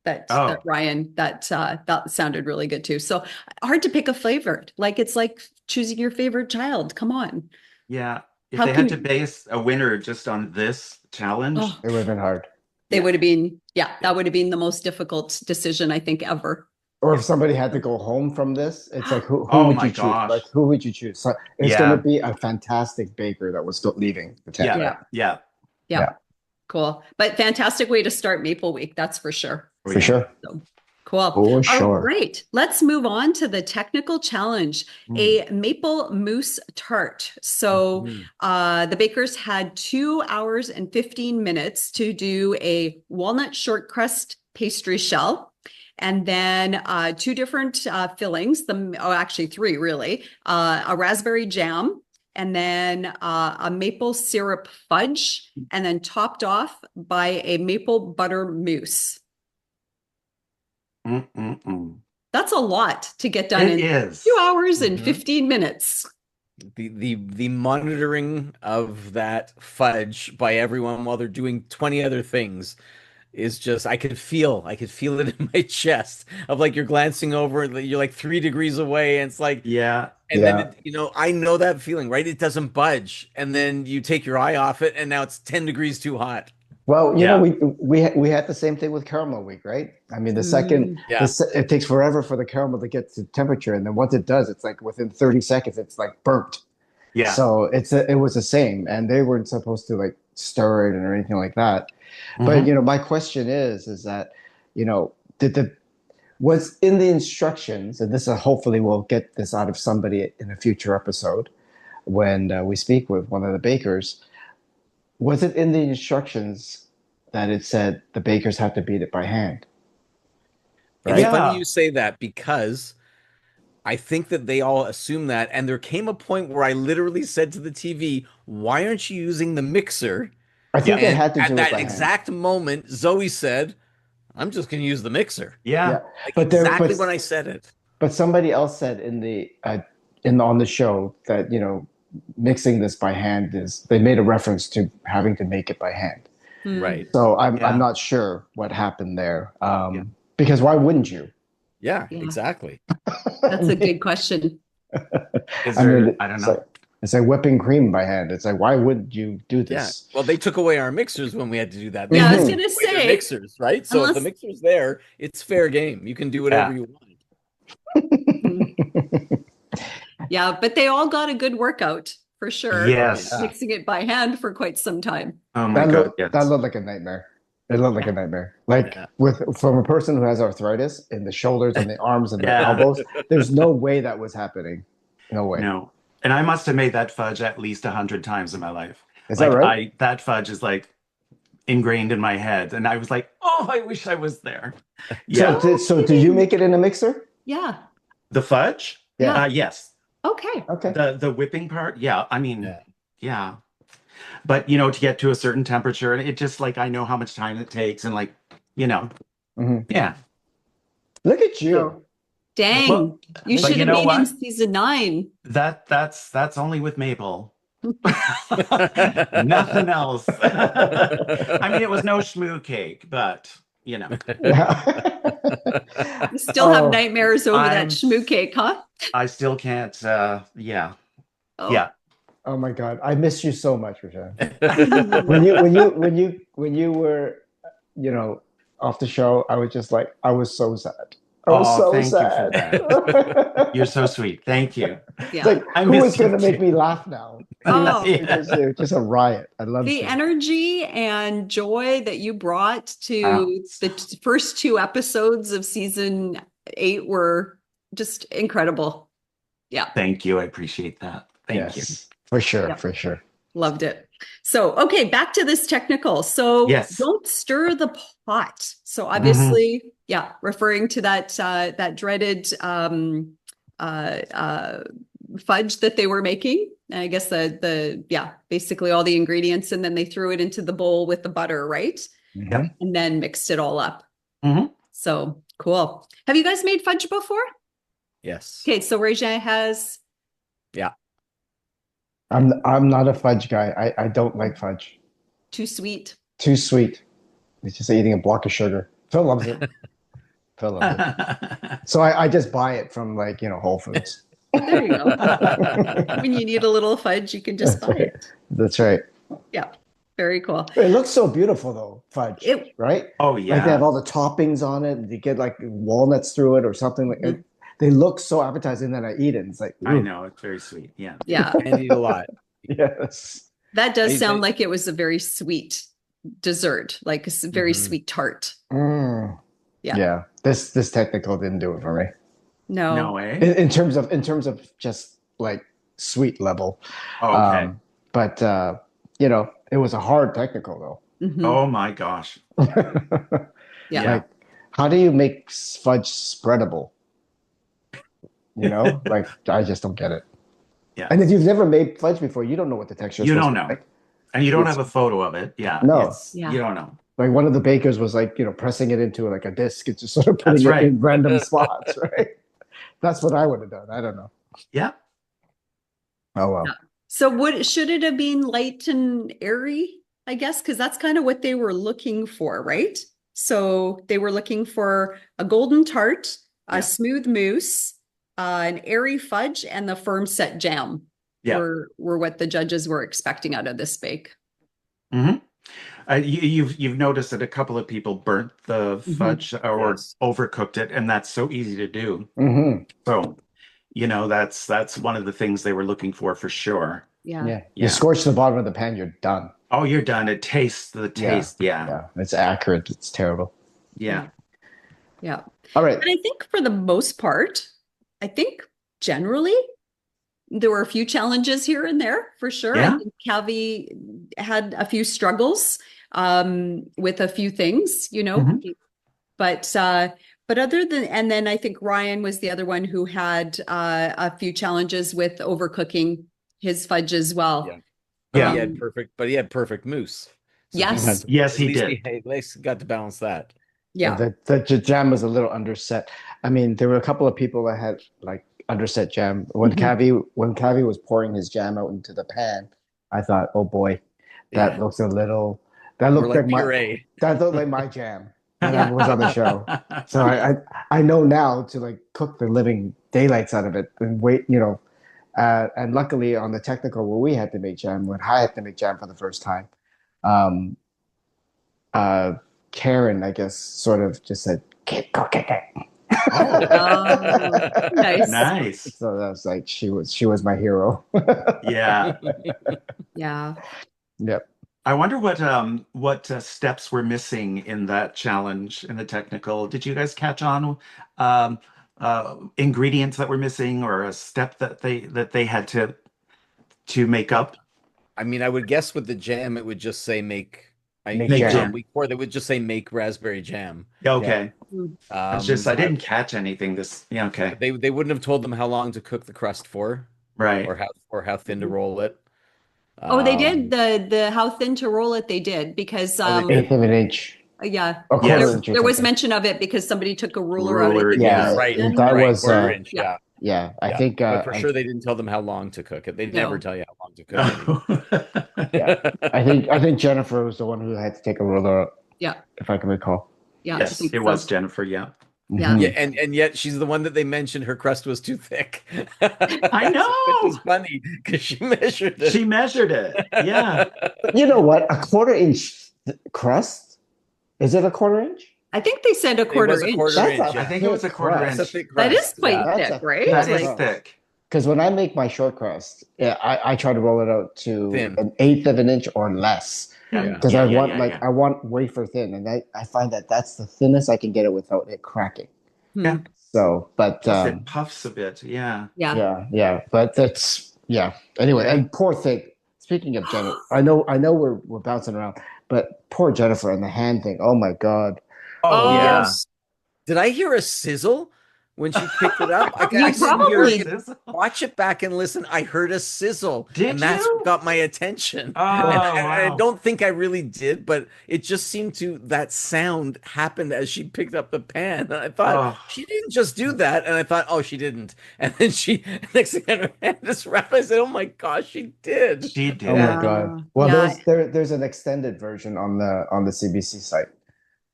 that Ryan that sounded really good too. So hard to pick a favorite. Like it's like choosing your favorite child. Come on. Yeah. If How they can- had to base a winner just on this challenge, Oh, It would have been hard. they would have been, that would have been the most difficult decision I think ever. Or if somebody had to go home from this, it's like who Oh would my you choose? gosh. Like who would you choose? So it's Yeah. going to be a fantastic baker that was still leaving the tent. yeah. Yeah. Cool. But fantastic way to start Maple Week. That's for sure. Oh, For yeah. sure. So, cool. For All sure. right. Let's move on to the technical challenge, a maple mousse tart. So the bakers had 2 hours and 15 minutes to do a walnut short crust pastry shell. And then 2 different fillings, actually 3 really, a raspberry jam, and then a maple syrup fudge, and then topped off by a maple butter mousse. That's a lot to get done It in is. 2 hours and 15 minutes. The monitoring of that fudge by everyone while they're doing 20 other things is just I could feel it in my chest of like you're glancing over and you're like 3 degrees away and it's like Yeah. and then I know that feeling, right? It doesn't budge and then you take your eye off it and now it's 10 degrees too hot. Well, you know, we had the same thing with caramel week, right? I mean, the second it takes forever for the caramel to get to temperature, and then once it does, it's like within 30 seconds, it's like burnt. Yeah. So it was the same, and they weren't supposed to like stir it or anything like that. But my question is that was in the instructions, and this hopefully we'll get this out of somebody in a future episode when we speak with one of the bakers. Was it in the instructions that it said the bakers have to beat it by hand? Right? It's funny you say that because I think that they all assume that. And there came a point where I literally said to the TV, why aren't you using the mixer? I think they had to do it at that by exact hand. moment, Zoe said, I'm just going to use the mixer. Yeah. Like But exactly when I said it. But somebody else said on the show that, mixing this by hand they made a reference to having to make it by hand. Right. So I'm not sure what happened there. Because why wouldn't you? Yeah, exactly. That's a good question. I don't know. It's like whipping cream by hand. It's like, why would you do this? Yeah. Well, they took away our mixers when we had to do that. Yeah, I was going to say. Mixers, right? So if the mixer's there, it's fair game. You can do whatever you want. Yeah, but they all got a good workout for sure. Yes. Mixing it by hand for quite some time. Oh my God. That looked like a nightmare. It looked like a nightmare. Like from a person who has arthritis in the shoulders and the arms and the elbows, there's no way that was happening. No way. No. And I must have made that fudge at least 100 times in my life. Is that Like right? that fudge is like ingrained in my head, and I was like, oh, I wish I was there. So, Yeah, did you make it in a mixer? Yeah. the fudge. Yeah. Yes, Okay. Okay. the whipping part. Yeah, I mean, Yeah. yeah. But to get to a certain temperature, and it just like I know how much time it takes, and like you know, Mhm. yeah. Look at you. So, dang, Well, you but should you have know been in what? season 9. That's only with Maple. Nothing else. I mean, it was no schmoo cake, but Yeah. You still have Oh, nightmares over that I'm shmoo cake, huh? I still can't. Yeah, Oh. yeah. oh my God. I miss you so much, Rejean. Oh, When you were, you know, off the show, I was just like, I was so sad. I was Oh, so thank you for sad. that. You're so sweet. Thank you. It's yeah. like, I who is miss you going to make too. me laugh now? Oh, Yeah. It was just a riot. I loved the you. energy and joy that you brought Oh, to the first 2 episodes of season 8 were just incredible. Yeah. thank you. I appreciate that. Thank you. Yes, for sure, Yeah. for sure. Loved it. So, okay, back to this technical. So, Yes. don't stir the pot. So, Mhm. obviously, yeah, referring to that dreaded fudge that they were making. I guess basically all the ingredients, and then they threw it into the bowl with the butter, right? Mhm. And then mixed it all up. Mhm. So cool. Have you guys made fudge before? Yes. Okay, so Rejean has. Yeah. I'm not a fudge guy. I don't like fudge. Too sweet. Too sweet. It's just eating a block of sugar. Phil loves it. Phil loves it. So I just buy it from like, Whole Foods. There you go. When you need a little fudge, you can just buy it. That's right. Yeah, very cool. It looks so beautiful though, fudge, It- right? Oh Like they have yeah. all the toppings on it. You get like walnuts through it or something like it. They look so appetizing that I eat it. It's like, I ooh, know it's very sweet. Yeah. Yeah, And eat a lot. yes. that does I- sound like it was a very sweet dessert, like a very Mhm. sweet tart. Mm. Yeah. Yeah. This technical didn't do it for me. No. No way. In terms of just like sweet level. Oh, okay. But it was a hard technical though. Mhm. Oh my gosh. Yeah. Yeah. Like, how do you make fudge spreadable? Like I just don't get it. Yeah. And if you've never made fudge before, you don't know what the texture is You supposed don't to know. be like. And you don't It's- have a photo of it. Yeah. No. Yeah. You don't know. Like one of the bakers was like, pressing it into like a disc and just sort of That's putting it right. in random spots, right? That's what I would have done. I don't know. Yeah. Oh well. Yeah. So should it have been light and airy, I guess? Because that's kind of what they were looking for, right? So they were looking for a golden tart, a Yeah. smooth mousse, an airy fudge, and the firm set jam Yeah. were what the judges were expecting out of this bake. Hmm. You've noticed that a couple of people burnt the Mhm. fudge or Yes. overcooked it, and that's so easy to do. Mm-hmm. So, that's one of the things they were looking for sure. Yeah. Yeah. You Yeah. scorch the bottom of the pan, you're done. Oh, you're done. It tastes the taste. Yeah. Yeah. It's accurate. It's terrible. Yeah. Yeah. All right. But I think for the most part, I think generally there were a few challenges here and there for sure. I Yeah. think Calvi had a few struggles with a few things, Mhm. but other than, and then I think Ryan was the other one who had a few challenges with overcooking his fudge as well. Yeah. Yeah. But he had perfect mousse. Yes. Yes, he at least did. at least got to balance that. Yeah. The jam was a little underset. I mean, there were a couple of people that had like underset jam. When Cavi was pouring his jam out into the pan, I thought, oh boy, that Yeah. looks a little. That More looked like like my. puree. That looked like my jam when Yeah. I was on the show. So I know now to like cook the living daylights out of it and wait, and luckily on the technical where we had to make jam, when I had to make jam for the first time, Karen, I guess, sort of just said, keep cooking it. Oh, nice. Nice. So that was like she was my hero. Yeah. Yeah. Yep. I wonder what steps were missing in that challenge in the technical. Did you guys catch on ingredients that were missing or a step that they had to to make up? I mean, I would guess with the jam, it would just say make. Make jam. Week 4, they would just say make raspberry jam. Yeah, okay. Mm. It's just I didn't catch anything this. Yeah, okay. They wouldn't have told them how long to cook the crust for, Right. or how thin to roll it. Oh, they did the how thin to roll it. They did because Eighth of an inch. yeah, Or Yes. quarter inch or there was something. mention of it because somebody took a ruler out. Ruler, I think Yeah, right. that Right, was quarter inch. yeah. yeah. I Yeah. think But for sure they didn't tell them how long to cook it. They'd never No. tell you how long to cook it. yeah. I think Jennifer was the one who had to take a ruler out, Yeah, if I can recall. yeah. I Yes, think it so. was Jennifer. Yeah. Yeah. Mhm. Yeah, and yet she's the one that they mentioned her crust was too thick. I know. Which is funny because she measured it. She measured it. Yeah. You know what? A quarter inch crust? Is it a quarter inch? I think they said a quarter was a inch. quarter That's inch. a I think it was a quarter crust. That's a inch. thick That crust. is quite Yeah. That's thick, a right? That thick is Like, thick. Because when I make my short crust, yeah, I try to roll it out to Thin. an eighth of an inch or less. Yeah. Because Yeah, I yeah, want yeah, yeah. I want wafer thin, and I find that that's the thinnest I can get it without it cracking. Yeah. So, but Plus it puffs a bit. Yeah. yeah, but that's Anyway, Yeah. and poor thing. Speaking of Jennifer, I know we're bouncing around, but poor Jennifer and the hand thing. Oh my God. Oh, Oh, yeah. Yes. Did I hear a sizzle when she picked it up? I You I couldn't hear probably- it. Watch it back and listen. I heard a sizzle. Did and that's you? what got my attention. Oh, And I wow. don't think I really did, but it just seemed that sound happened as she picked up the pan. And I thought, Oh. she didn't just do that. And I thought, oh, she didn't. And then next thing her hand just wrapped. I said, oh my gosh, she did. She did. Oh my God. Well, Yeah. there's an extended version on the CBC site.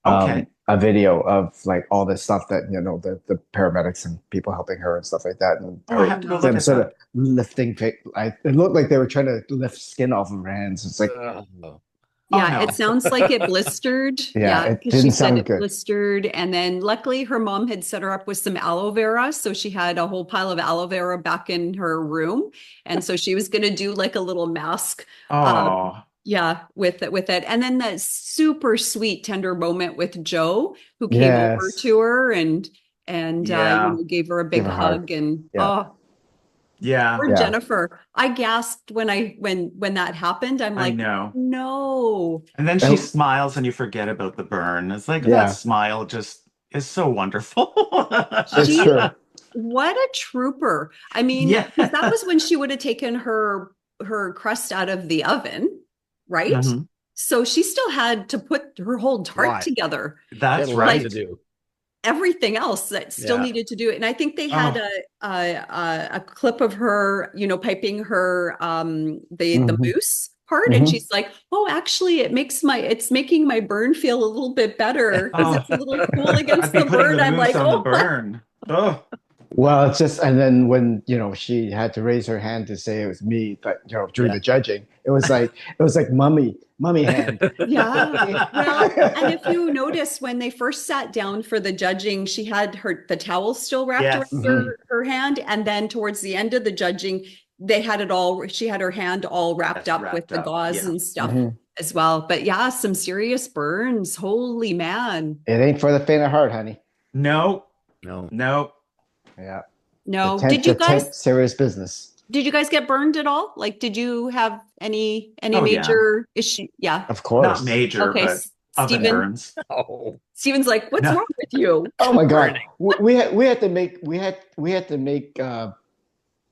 Okay. A video of like all this stuff that the paramedics and people helping her and stuff like that, and Oh, I have to go look them at sort that. of lifting. It looked like they were trying to lift skin off of her hands. It's like, Ugh. Yeah, no. it sounds like it blistered. Yeah, it 'cause didn't she said sound it good. blistered. And then luckily her mom had set her up with some aloe vera. So she had a whole pile of aloe vera back in her room. And so she was going to do like a little mask. Oh. Yeah, with it. And then that super sweet, tender moment with Joe, who came over Yes. to her and Yeah. gave her a big Give her a hug. hug. And Yeah. Yeah. poor Yeah. Jennifer. I gasped when that happened. I'm I like, know. no. And then Oh. she smiles and you forget about the burn. It's like Yeah. that smile just is so wonderful. It's She- true. What a trooper. I mean, Yeah. 'cause that was when she would have taken her crust out of the oven, right? Mhm. So she still had to put her whole tart Right. together. That's Had a lot right. to do. Everything else that still Yeah. needed to do it. And I think they had a clip of her, piping her the Mhm. mousse part. And Mhm. she's like, oh, actually it's making my burn feel a little bit better because it's a little cool against I'd be the putting burn. the I'm mousse like, on the oh, burn. Oh. Well, it's just, and then when she had to raise her hand to say it was me, but during the judging, it was like mummy hand. yeah. Well, and if you notice when they first sat down for the judging, she had the towel still wrapped Yes. around her hand. And then towards the end of the judging, she had her hand all wrapped Yes, up with wrapped the up, gauze yeah. and stuff Mhm. as well. But yeah, some serious burns. Holy man. It ain't for the faint of heart, honey. No. No. No. Yeah. No. The tent, serious business. Did you guys get burned at all? Like, did you have any Oh, yeah. major issue? Yeah. Of course. Not major, Okay. but oven Steven, burns. Oh. Steven's like, what's No. wrong with you? Oh my God. Burning. We had to make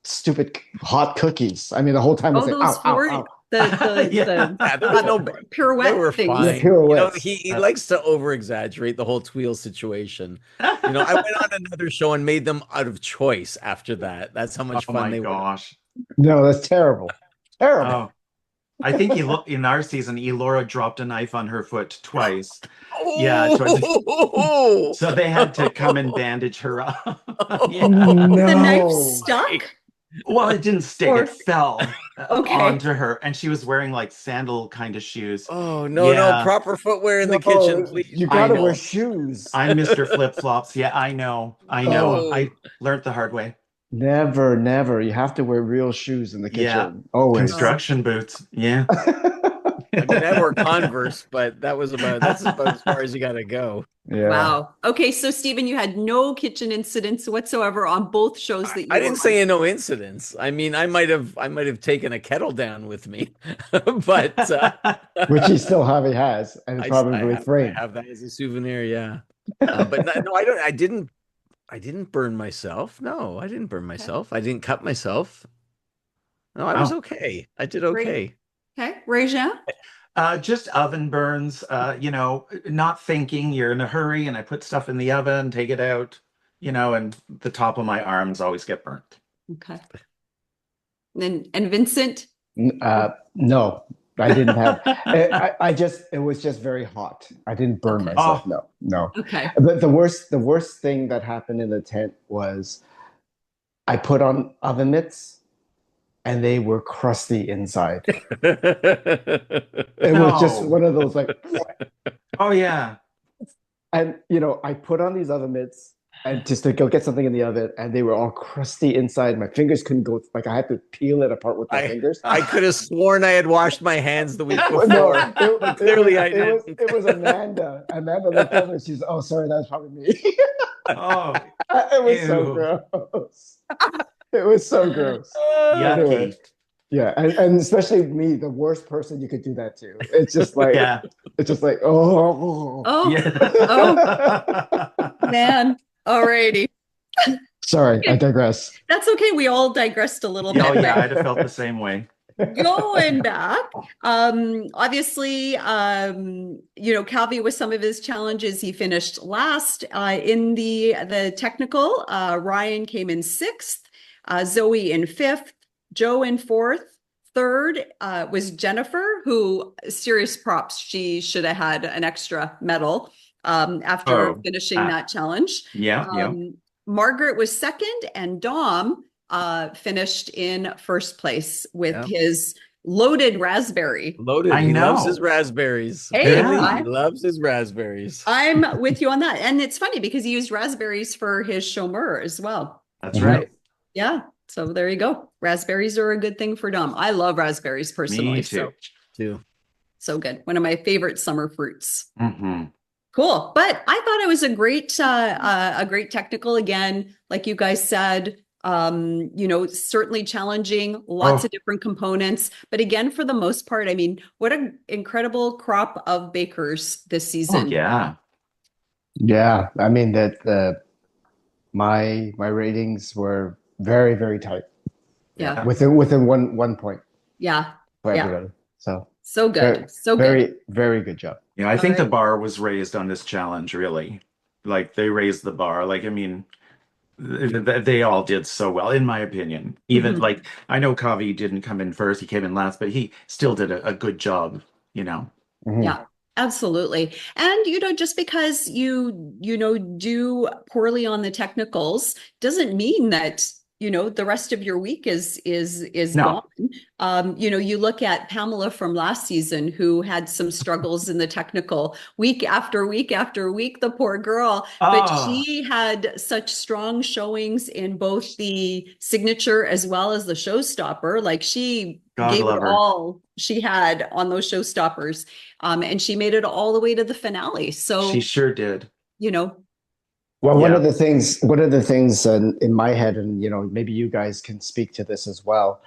stupid hot cookies. I mean, the whole time I Oh, was like, those ow, ow, floor, ow. the Yeah, there was no pirouette They were things. fine. Yeah, pirouettes. He likes to over exaggerate the whole Tweel situation. I went on another show and made them out of choice after that. That's how much Oh fun my they were. gosh. No, that's terrible. Terrible. Oh. I think in our season, Elora dropped a knife on her foot twice. Yeah, so they had to come and bandage her up. Yeah. No. The knife stuck. Well, it didn't stick; Or- it fell Okay. onto her, and she was wearing like sandal kind of shoes. Oh no, Yeah. no proper footwear in the No, kitchen, please. You I gotta know. wear shoes. I'm Mr. Flip Flops. Yeah, I know. Oh. I learned the hard way. Never. You have to wear real shoes in the kitchen. Yeah. Always. Construction boots. Yeah. I mean, I wore Converse, but that's about as far as you gotta go. Yeah. Wow. Okay, so Stephen, you had no kitchen incidents whatsoever on both shows that I you were didn't on. say no incidents. I mean, I might have taken a kettle down with me, but Which he still have, he has, and it's I probably have framed. that as a souvenir. Yeah, but no, I don't. I didn't burn myself. No, I didn't burn Okay. myself. I didn't cut myself. No, I was Oh, okay. I did Great. okay. Okay. Rejean? just oven burns, not thinking you're in a hurry and I put stuff in the oven, take it out, and the top of my arms always get burnt. Okay. And Vincent? No, I didn't have. It was just very hot. I didn't burn Okay. myself. Oh, No, no. Okay. But the worst thing that happened in the tent was I put on oven mitts and they were crusty inside. It was just no. one of those like, Oh, yeah. and I put on these oven mitts and just to go get something in the oven, and they were all crusty inside. My fingers couldn't go, like I had to peel it apart with my I fingers. I could have sworn I had washed my hands the week But no, before, but clearly I didn't. it was Amanda. Amanda looked over and she's, oh, sorry, that's probably me. Oh, It was so ew. gross. It was so gross. Anyway, Yucky. yeah, and especially me, the worst person you could do that to. It's just like, Yeah. oh. Oh, Yeah. man. Alrighty. Sorry, I digress. That's okay. We all digressed a little Oh, bit. yeah, I'd have felt the same way. Going back, obviously, Calvi with some of his challenges, he finished last in the technical. Ryan came in sixth, Zoe in fifth, Joe in fourth. Third was Jennifer, who, serious props, she should have had an extra medal after finishing that challenge. Yeah. Margaret was second, and Dom finished in first place with his loaded raspberry. Loaded. I He loves know. his raspberries. Hey, Apparently, he loves his raspberries. I'm with you on that. And it's funny because he used raspberries for his chômeur as well. That's right. Yeah. So there you go. Raspberries are a good thing for Dom. I love raspberries personally. Me too. So good. One of my favorite summer fruits. Mm-hmm. Cool. But I thought it was a great technical. Again, like you guys said, certainly challenging, lots of different components. But again, for the most part, I mean, what an incredible crop of bakers this season. Oh, yeah. Yeah, I mean that my ratings were very, very tight. Yeah. Within one point Yeah. for everybody. So good. Very, very good job. Yeah, I think the bar was raised on this challenge, really. Like, they raised the bar. Like, I mean, they all did so well, in my opinion. Even like, I know Kavi didn't come in first, he came in last, but he still did a good job, Mhm. Yeah, absolutely. And, just because you do poorly on the technicals doesn't mean that, the rest of your week is No. gone. You look at Pamela from last season, who had some struggles in the technical week after week after week, the poor girl, but she had such strong showings in both the signature as well as the showstopper. Like, she gave it all she had on those showstoppers. And she made it all the way to the finale. So she sure did. Well, Yeah. one of the things in my head, and maybe you guys can speak to this as well,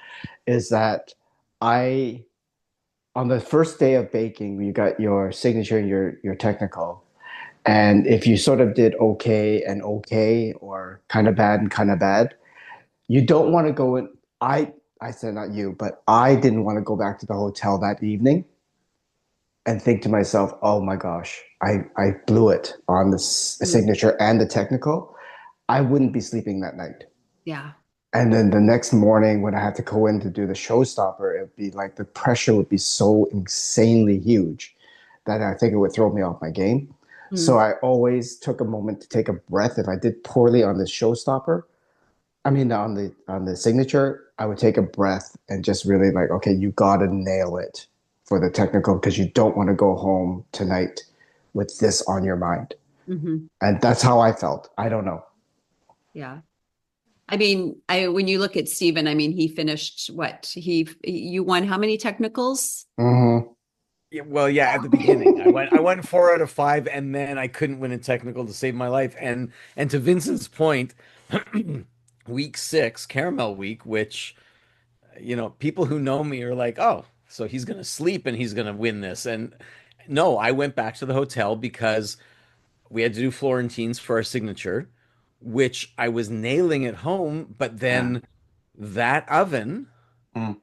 is that on the first day of baking, you got your signature and your technical, and if you sort of did okay and okay, or kind of bad and kind of bad, you don't want to go in. I said, not you, but I didn't want to go back to the hotel that evening and think to myself, oh my gosh, I blew it on the signature and the technical. I wouldn't be sleeping that night. Yeah. And then the next morning when I had to go in to do the showstopper, it'd be like the pressure would be so insanely huge that I think it would throw me off my game. So I always took a moment to take a breath. If I did poorly on the showstopper, I mean on the signature, I would take a breath and just really like, okay, you gotta nail it for the technical, because you don't want to go home tonight with this on your mind. And that's how I felt. I don't know. Yeah. I mean, when you look at Stephen, I mean, he finished you won how many technicals? Yeah, well, yeah, at the beginning, I went 4 out of 5, and then I couldn't win a technical to save my life. And to Vincent's point, week 6, Caramel Week, which people who know me are like, oh, so he's gonna sleep and he's gonna win this. And no, I went back to the hotel because we had to do Florentines for our signature, which I was nailing at home, but Yeah. then that oven, Mm.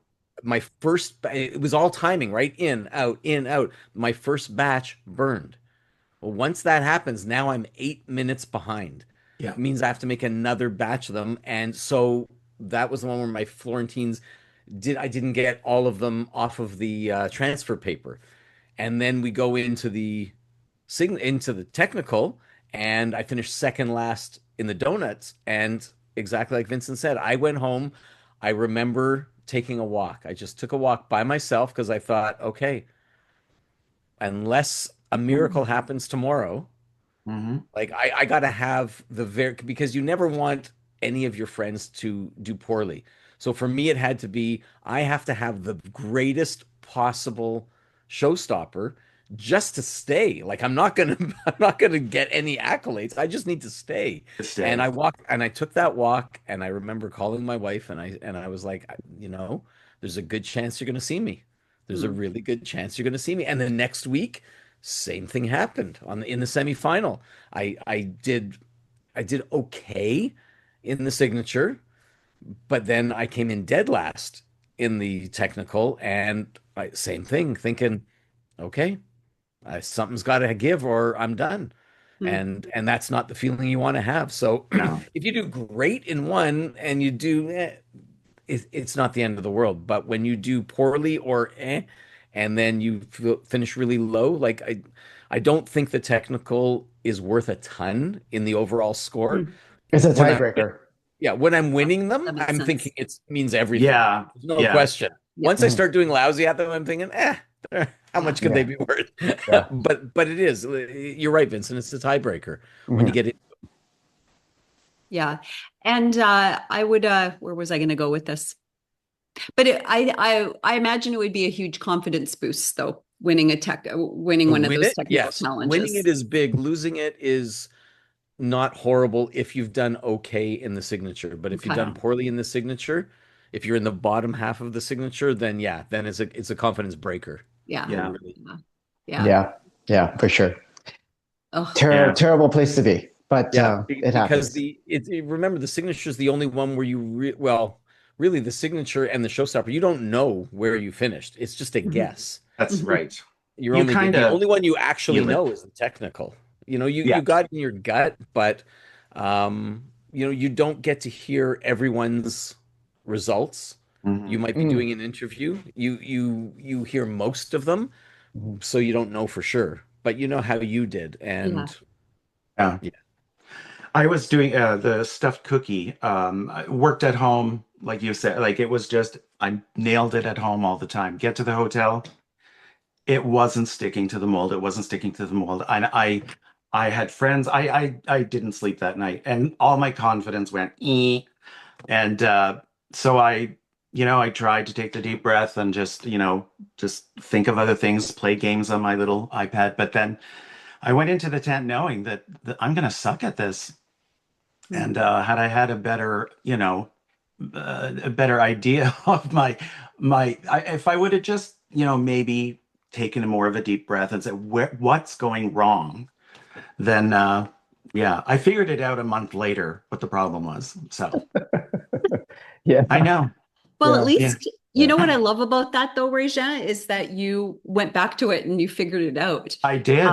it was all timing, right? In, out, in, out. My first batch burned. Well, once that happens, now I'm 8 minutes behind. Yeah. It means I have to make another batch of them. And so that was the one where my Florentines I didn't get all of them off of the transfer paper. And then we go into the technical, and I finished second last in the donuts. And exactly like Vincent said, I went home. I remember taking a walk. I just took a walk by myself because I thought, okay, unless a miracle happens tomorrow, Hmm. like I gotta have because you never want any of your friends to do poorly. So for me, it had to be I have to have the greatest possible showstopper just to stay. Like I'm not gonna get any accolades. I just need to stay. And Stay. I took that walk, and I remember calling my wife, and I was like, there's a good chance you're gonna see me. There's a Hmm. really good chance you're gonna see me. And the next week, same thing happened in the semifinal. I did okay in the signature, but then I came in dead last in the technical, and same thing, thinking, okay, something's got to give or I'm done. Hmm. And that's not the feeling you want to have. So No. if you do great in one and you do it's not the end of the world. But when you do poorly or and then you finish really low, like I don't think the technical is worth a ton in the overall score. Hmm. It's a When I tiebreaker. Yeah, when I'm winning them, That makes I'm thinking sense. it means everything. Yeah. There's no Yeah. question. Yeah. Once I Mhm. start doing lousy at them, I'm thinking, how Yeah. much could they Yeah, be worth? yeah. But it is. You're right, Vincent. It's a tiebreaker when you Mhm. get it. Yeah. And I would where was I going to go with this? But I imagine it would be a huge confidence boost though, winning To one of win those it, technical yes. Winning challenges. it is big. Losing it is not horrible if you've done okay in the signature. But if you've Okay. done Yeah. poorly in the signature, if you're in the bottom half of the signature, then yeah, then it's a confidence breaker. Yeah. It Yeah. really. Yeah. Yeah. Yeah, yeah, for sure. Oh, Yeah. Terrible place to be, but Yeah, it because happens. remember the signature is the only one where really the signature and the showstopper, you don't know where you finished. It's just a mhm, guess. That's mhm. right. You're You only kind the of only one you actually feel it. know is the technical. You Yeah. got in your gut, but you don't get to hear everyone's results. You Hmm. might be Mm. doing an interview. You hear most of them, Mhm. so you don't know for sure, but you know how you did, Yeah. and Yeah. yeah. I was doing the stuffed cookie. I worked at home, like you said, like it was just, I nailed it at home all the time. Get to the hotel, it wasn't sticking to the mold. It wasn't sticking to the mold. I had friends. I didn't sleep that night, and all my confidence went. And so I tried to take the deep breath and just think of other things, play games on my little iPad. But then I went into the tent knowing that I'm gonna suck at this. And Mm. had I had a better idea of if I would have just, maybe taken more of a deep breath and said, what's going wrong? Then, yeah, I figured it out a month later what the problem was. So Yeah, I know. Well, at yeah, Yeah, least you yeah. know what I love about that though, Rejean, is that you went back to it and you figured it out. I did.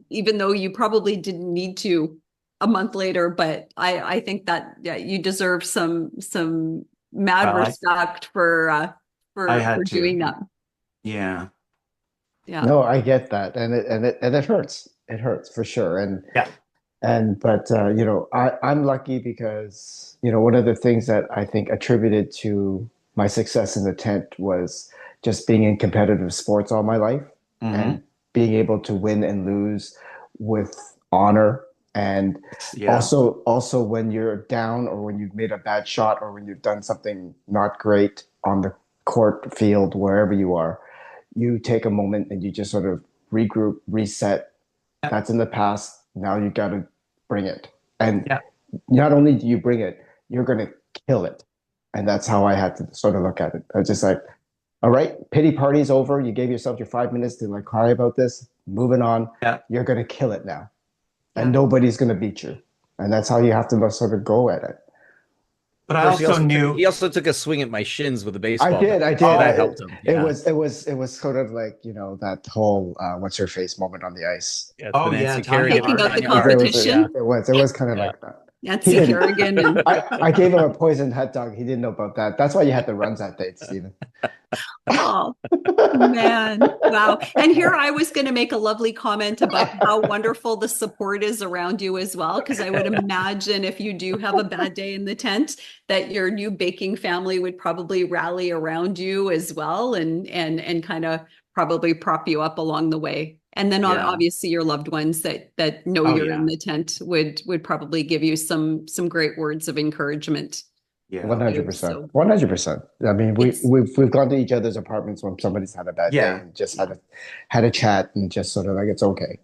Even though you probably didn't need to a month later, but I think that yeah, you deserve some mad Well, respect for I for had to. doing that. Yeah. Yeah. No, I get that, and it hurts. It hurts for sure. Yeah. But I'm lucky because one of the things that I think attributed to my success in the tent was just being in competitive sports all my life Hmm. and being able to win and lose with honor. And Yeah. also when you're down or when you've made a bad shot or when you've done something not great on the court field, wherever you are, you take a moment and you just sort of regroup, reset. That's in the past. Now you got to bring it. And Yeah. not only do you bring it, you're going to kill it. And that's how I had to sort of look at it. I was just like, all right, pity party's over. You gave yourself your 5 minutes to like cry about this. Moving on. Yeah. You're going to kill it now. Yeah. And nobody's going to beat you. And that's how you have to sort of go at it. But I also knew he also took a swing at my shins with a baseball. I did. Oh, that helped him. It was sort of like, you know, that whole what's her face moment on the ice. Yeah, Oh, yeah, taking out the It competition. was kind of like that. Nancy Kerrigan. And I gave him a poisoned hot dog. He didn't know about that. That's why you had the runs that day, Stephen. oh man, wow. And here I was going to make a lovely comment about how wonderful the support is around you as well, because I would imagine if you do have a bad day in the tent, that your new baking family would probably rally around you as well, and kind of probably prop you up along the way. And then obviously your loved ones that know you're in the tent would probably give you some great words of encouragement. Yeah, 100%. 100%. I mean, we've gone to each other's apartments when somebody's had a bad day and just had a chat and just sort of like, it's okay.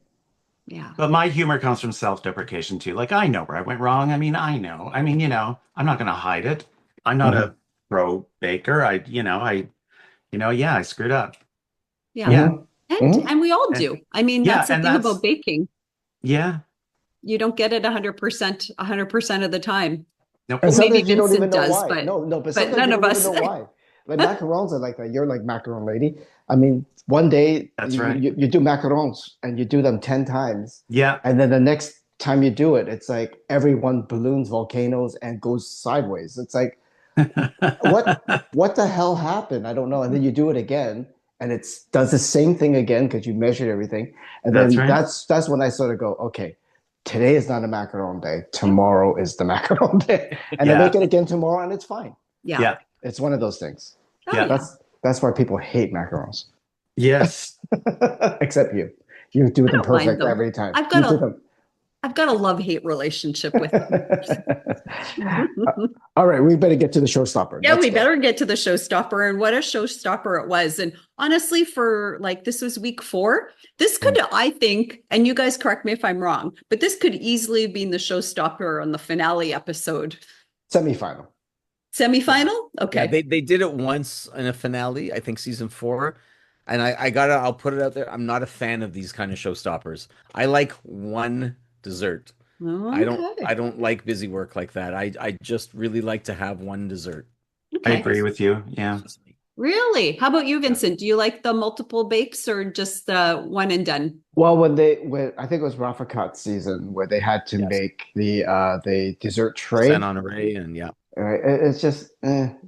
Yeah. But my humor comes from self-deprecation too. Like, I know where I went wrong. I mean, know. I mean, you know, I'm not going to hide it. I'm not a pro baker. I screwed up. Yeah. Yeah. And we all do. I mean, that's the thing about baking. Yeah. You don't get it 100% of the time. Nope. And Well, maybe sometimes you don't Vincent even know does, why. but but none sometimes you of don't us. even know why. Like macarons are like that. You're like macaron lady. I mean, one day you do macarons and you do them 10 times. Yeah. And then the next time you do it, it's like everyone balloons volcanoes and goes sideways. It's like, what the hell happened? I don't know. And then you do it again and it does the same thing again because you measured everything. And then that's when I sort of go, okay, today is not a macaron day. Tomorrow is the macaron day. And I make it again tomorrow and it's fine. Yeah. It's one of those things. Yeah. That's why people hate macarons. Yes. Except you. You do them perfect every time. I've got a love-hate relationship with them. All right, we better get to the showstopper. Yeah, we better get to the showstopper, and what a showstopper it was. And honestly, for like, this was week 4. This could, I think, and you guys correct me if I'm wrong, but this could easily have been the showstopper on the finale episode. Semifinal? Okay. Yeah, they did it once in a finale, I think season 4. And I'll put it out there. I'm not a fan of these kind of showstoppers. I like one dessert. Okay. I don't like busy work like that. I just really like to have one dessert. Okay. I agree with you. Yeah. Really? How about you, Vincent? Do you like the multiple bakes or just the one and done? Well, when I think it was Rafa Cut season where they had to make the dessert tray. San Honoré and it's just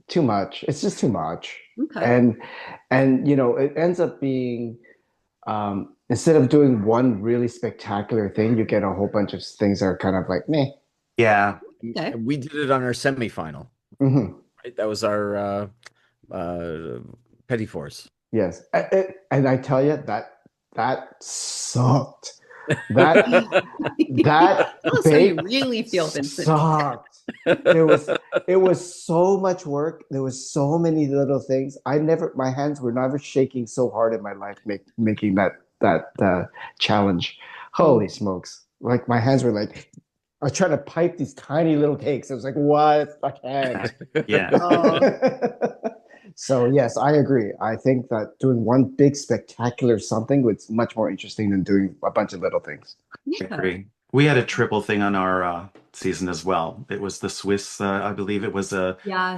too much. It's just too much. Okay. And you know, it ends up being instead of doing one really spectacular thing, you get a whole bunch of things that are kind of like meh. Yeah. Okay. We did it on our semifinal. Mm-hmm. Right? That was our Petit Force. Yes. And I tell you that sucked. That Tell us how you really feel, Vincent. Sucked. It was so much work. There was so many little things. My hands were never shaking so hard in my life making that challenge. Holy smokes. Like my hands were like, I was trying to pipe these tiny little cakes. I was like, what? I can't. Yeah. So yes, I agree. I think that doing one big spectacular something was much more interesting than doing a bunch of little things. Yeah. I agree. We had a triple thing on our season as well. It was the Swiss, I believe it was a I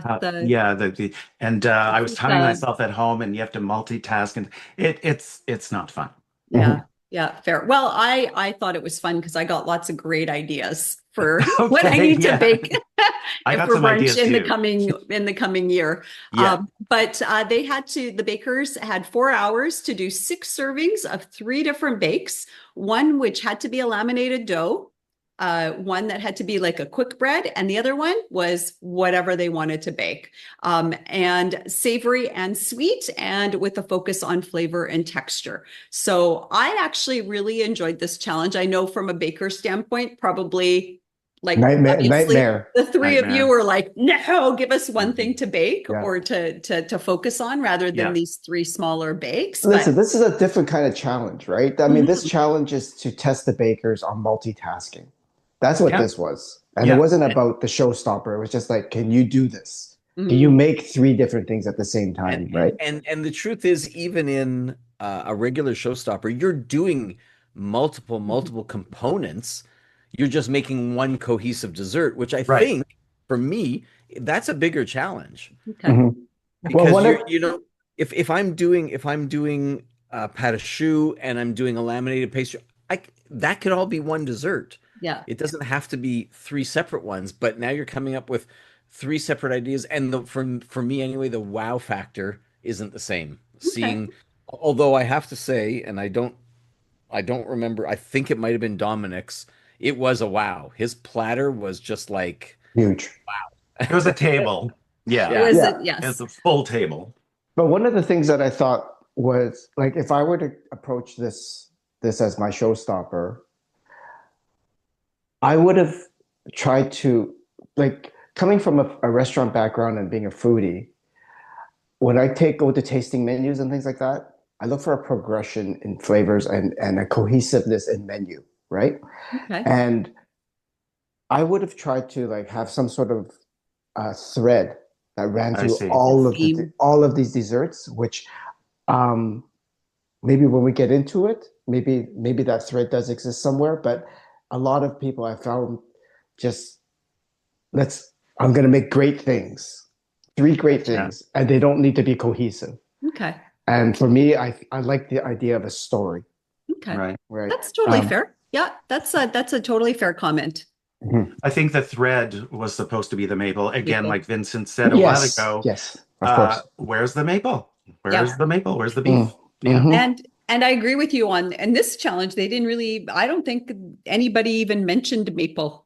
was timing myself at home, and you have to multitask, and it's not fun. Yeah. Yeah, fair. Well, I thought it was fun because I got lots of great ideas for what I need to bake I got for some brunch ideas in too. the coming year. Yeah. But the bakers had 4 hours to do 6 servings of 3 different bakes. One which had to be a laminated dough, one that had to be like a quick bread, and the other one was whatever they wanted to bake, and savory and sweet, and with a focus on flavor and texture. So I actually really enjoyed this challenge. I know from a baker standpoint, probably Like Nightmare, obviously nightmare. the three of you Nightmare. were like, no, give us one thing to bake Yeah. or to focus on rather than Yeah. these three smaller bakes. Listen, But this is a different kind of challenge, right? I mean, this Mhm. challenge is to test the bakers on multitasking. That's what Yeah. this was. And it Yeah. wasn't about the showstopper. It was just like, can you do this? Can you Mhm. make three different things at the same time, right? And the truth is, even in a regular showstopper, you're doing multiple components. You're just making one cohesive dessert, which I Right. think for me, that's a bigger challenge Okay. Mhm. Well, because one of if I'm doing pâte à choux and I'm doing a laminated pastry, that could all be one dessert. Yeah. It doesn't have to be three separate ones, but now you're coming up with three separate ideas, and for me anyway, the wow factor isn't the same. Okay. Seeing, although I have to say, and I don't remember. I think it might have been Dominic's. It was a wow. His platter was just like, huge. It was a table. Yeah. It Yeah. was Yeah. It's yes. a full table. But one of the things that I thought was like, if I were to approach this as my showstopper, I would have tried to, like, coming from a restaurant background and being a foodie, when I go to tasting menus and things like that, I look for a progression in flavors and a cohesiveness in menu, right? Okay. And I would have tried to like have some sort of thread that ran I through see. Theme. all of these desserts, which um, maybe when we get into it, maybe that thread does exist somewhere. But a lot of people I found just I'm going to make great things, three great Yeah. things, and they don't need to be cohesive. Okay. And for me, I like the idea of a story, Okay. Right. right? That's totally fair. Yeah, that's a totally fair comment. Mhm. I think the thread was supposed to be the maple. Again, Maple. like Vincent said a while ago, Yes, of course. where's the maple? Where's Yeah. the maple? Where's the beef? Mm. Yeah. Mhm. And I agree with you on this challenge. They didn't really, I don't think anybody even mentioned maple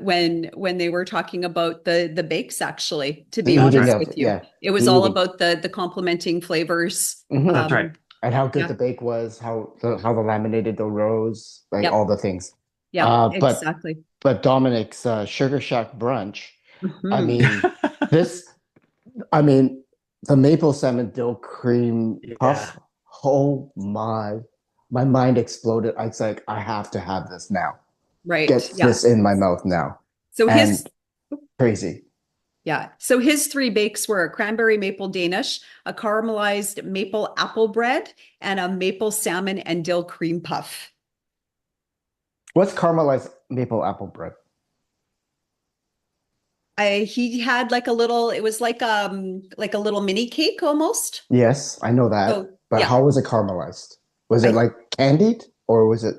when they were talking about the bakes, actually, to The be eating honest of with you. yeah, It was the all eating. about the complementing flavors. Mhm. That's right. And how good Yeah. the bake was, how the laminated dough rose, like Yep. all the things. Yep, But exactly. Dominic's Sugar Shack brunch, I Mhm. mean, this, I mean, the maple salmon dill cream Yeah. puff. Oh my mind exploded. I was like, I have to have this now. Right. Get Yeah. this in my mouth now. So And crazy. yeah. So his three bakes were a cranberry maple Danish, a caramelized maple apple bread, and a maple salmon and dill cream puff. What's caramelized maple apple bread? He had like a little, it was like a little mini cake almost. Yes, I know that. So But yeah. how was it caramelized? Was it I- like candied or was it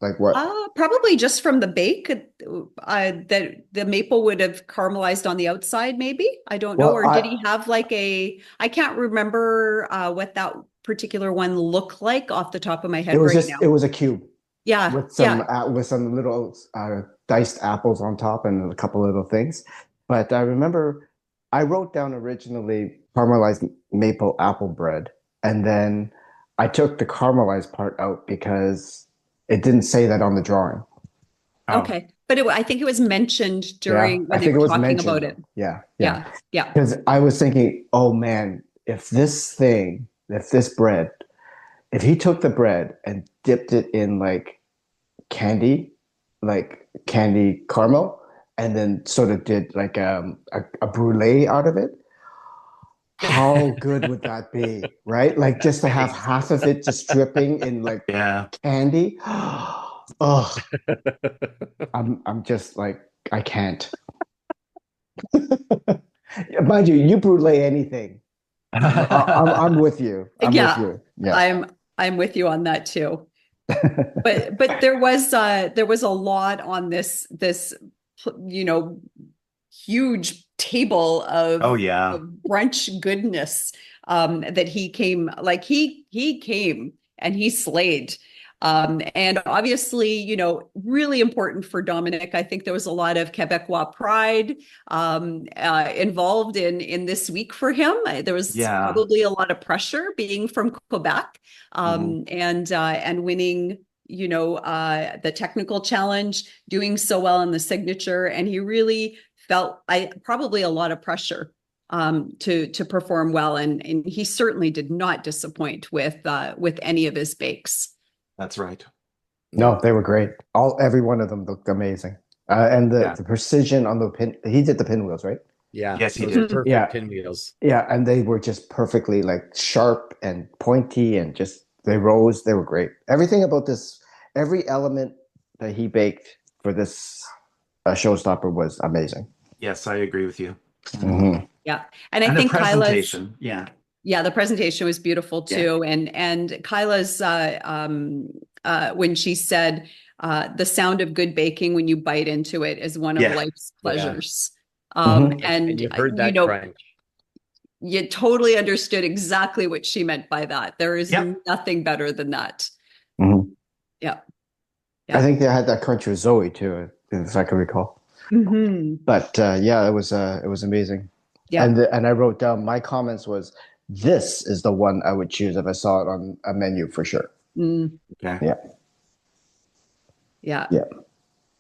like what? Probably just from the bake, that the maple would have caramelized on the outside, maybe. I don't know. Well, Or did he have like I can't remember what that particular one looked like off the top of my head right now. It was a cube Yeah, with yeah. some little diced apples on top and a couple little things. But I remember I wrote down originally caramelized maple apple bread, and then I took the caramelized part out because it didn't say that on the drawing. Oh, Okay. But I think it was mentioned Yeah, during I when they think it were was talking mentioned. about it. Yeah, Yeah, yeah. Because I was thinking, oh man, if this bread, if he took the bread and dipped it in like candy caramel, and then sort of did like a brulee out of it, how good would that be, right? Like just to have half of it just dripping in like yeah. candy. Oh, I'm just like I can't. Mind you, you brulee anything. I'm with you. I'm with Yeah. you. Yeah. I'm with you on that too. But there was a lot on this huge table Oh of yeah. brunch goodness that he came and he slayed. And obviously, really important for Dominic. I think there was a lot of Quebecois pride involved in this week for him. There was Yeah. probably a lot of pressure being from Quebec and winning, the technical challenge, doing so well in the signature, and he really felt probably a lot of pressure to perform well, and he certainly did not disappoint with any of his bakes. That's right. No, they were great. Every one of them looked amazing. And the precision on the pin, he did the pinwheels, right? Yeah. Yes, he those did. are perfect Yeah. pinwheels. Yeah, and they were just perfectly like sharp and pointy and just they rose. They were great. Everything about this, every element that he baked for this showstopper was amazing. Yes, I agree with you. Mm-hmm. Yeah, and I And think the Kyla's presentation. Yeah. the presentation was beautiful too, and Kyla's when she said the sound of good baking when you bite into it is one of life's pleasures. And you heard that crunch. You totally understood exactly what she meant by that. There is nothing better than that. Mm-hmm. Yeah. I think they had that crunch with Zoe too, if I can recall. Mm-hmm. But it was amazing. Yeah. And I wrote down my comments was this is the one I would choose if I saw it on a menu for sure. Mm. Okay. Yeah. Yeah.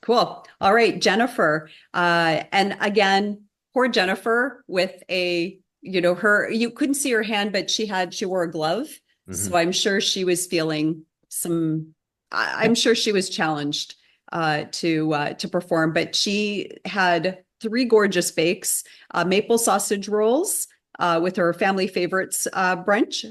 Cool. All right, Jennifer. And again, poor Jennifer with you couldn't see her hand, but she wore a glove. Mm-hmm. So I'm sure she was feeling I'm sure she was challenged to perform, but she had 3 gorgeous bakes, maple sausage rolls with her family favorites brunch.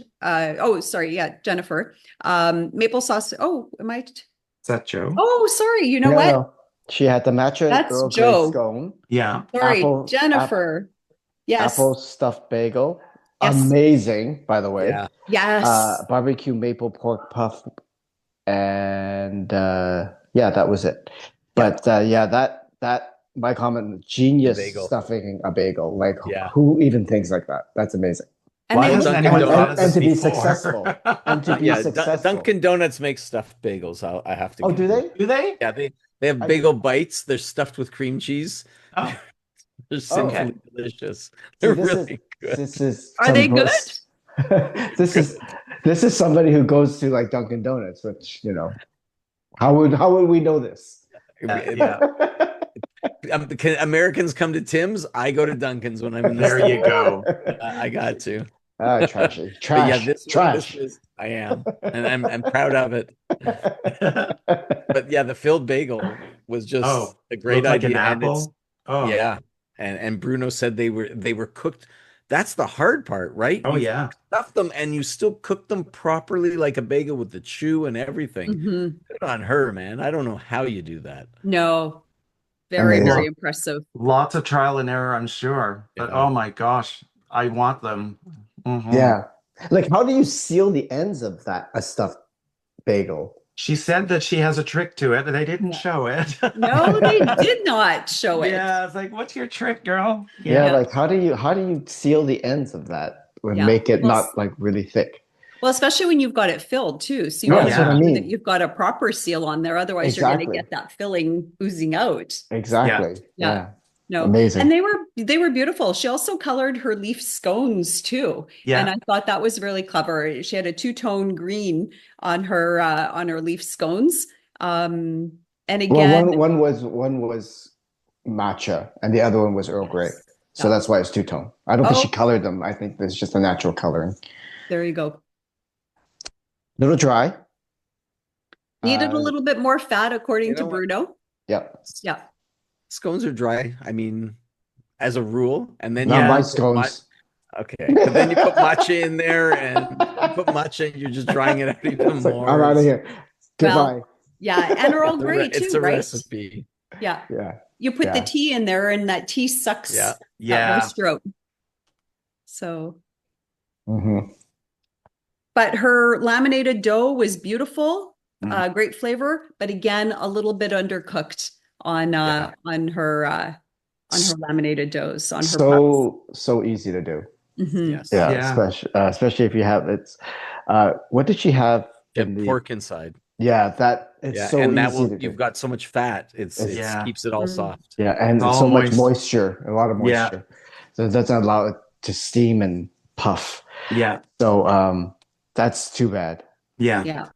Jennifer. Maple sausage. Oh, am I? Is that Joe? Oh, sorry. You know what? No. She had the matcha Earl Grey scone. Yeah. Sorry, Jennifer. Yes. Apple stuffed bagel. Yes. Amazing, by the way. Yeah. Yes. Barbecue maple pork puff. And that was it. But that my comment, genius stuffing a bagel. Like who even thinks like that? That's amazing. And why hasn't anyone thought of this to be before? Successful. And to be successful. Dunkin' Donuts makes stuffed bagels. I have to. Oh, do they? Do they? Yeah, they have bagel bites. They're stuffed with cream cheese. Oh, they're simply delicious. They're really good. Are they good? This is somebody who goes to like Dunkin' Donuts, which how would we know this? Americans come to Tim's. I go to Dunkin's when I'm in there. You go. I got to. Trashy. Trash. Trash. I am, and I'm proud of it. But the filled bagel was just a great idea. Like an apple. And Bruno said they were cooked. That's the hard part, right? Oh, you stuff them and you still cook them properly like a bagel with the chew and everything. Mm-hmm. Good on her, man. I don't know how you do that. No. Very, very impressive. Lots of trial and error, I'm sure. But oh my gosh, I want them. Mm-hmm. Yeah. Like, how do you seal the ends of a stuffed bagel? She said that she has a trick to it, and they didn't show it. No, they did not show it. Yeah, it's like, what's your trick, girl? Yeah, like how do you seal the ends of that and make it not like really thick? Well, especially when you've got it filled too. So you want to make sure that you've got a proper seal on there. Otherwise, you're going to get that filling oozing out. Exactly. Yeah. No, amazing. And they were beautiful. She also colored her leaf scones too. Yeah. And I thought that was really clever. She had a 2-tone green on her leaf scones. And again, one was matcha and the other one was Earl Grey. So that's why it's 2-tone. I don't think she colored them. I think there's just a natural coloring. There you go. Little dry. Needed a little bit more fat, according to Bruno. Yep. Yeah. Scones are dry. I mean, as a rule, and then not my scones. Okay, but then you put matcha in there, and you put matcha, and you're just drying it out even more. I'm out of here. Goodbye. Well, yeah, and Earl Grey too, it's a right? recipe. Yeah. Yeah. You put the tea in there, and that tea sucks that moisture out. So. Mm-hmm. But her laminated dough was beautiful, great flavor, but again, a little bit undercooked on her laminated doughs. So easy to do. Mm-hmm. Yes. Yeah. Especially if you have what did she have? Pork inside. Yeah, that it's so and easy to do. You've got so much fat. It keeps it all soft. Yeah, and so much moisture, a lot of moisture. So it doesn't allow it to steam and puff. Yeah. So that's too bad. Yeah.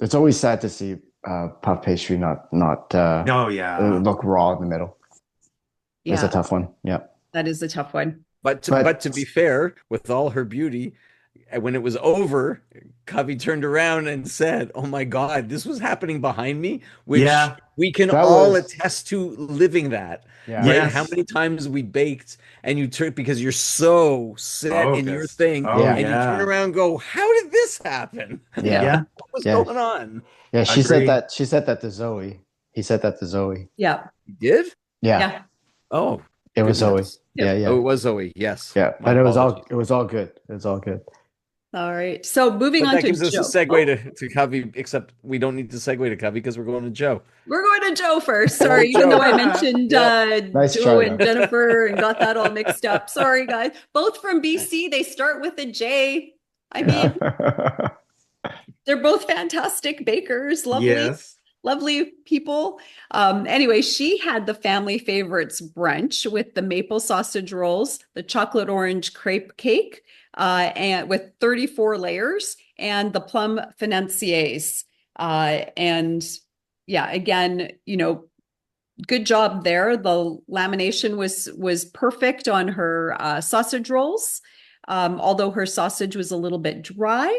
It's always sad to see puff pastry not Oh yeah. look raw in the middle. It's a Yeah, tough one. Yeah. that is a tough one. But But to be fair, with all her beauty, when it was over, Covey turned around and said, "Oh my God, this was happening behind me," which Yeah. we can that all was attest to living that, yeah. right? How Yes. many times we baked and you turn because you're so set in your Focused. thing, Oh Yeah. and you turn yeah. around and go, "How did this happen? Yeah. Yeah. What was Yeah. going on?" Yeah. Agree. She said that to Zoe. He said that to Zoe. Yeah, You did? Yeah. yeah, Oh, It was Zoe. goodness. Yeah, yep. Oh, yeah. it was Zoe. Yes. Yeah. My But apologies. it was all good. It was all good. All right. So moving But on that to gives us a Joe. segue to Covey, except we don't need to segue to Covey because we're going to Joe. We're going to Joe first. Going Sorry, to even Joe. though I mentioned Yep. Nice Joe try and though. Jennifer and got that all mixed up. Sorry, guys. Both from BC. They start with a J. I mean, Yeah. they're both fantastic bakers, Yes. lovely people. Anyway, she had the family favorites brunch with the maple sausage rolls, the chocolate orange crepe cake, and with 34 layers, and the plum financiers. And yeah, again, good job there. The lamination was perfect on her sausage rolls, although her sausage was a little bit dry,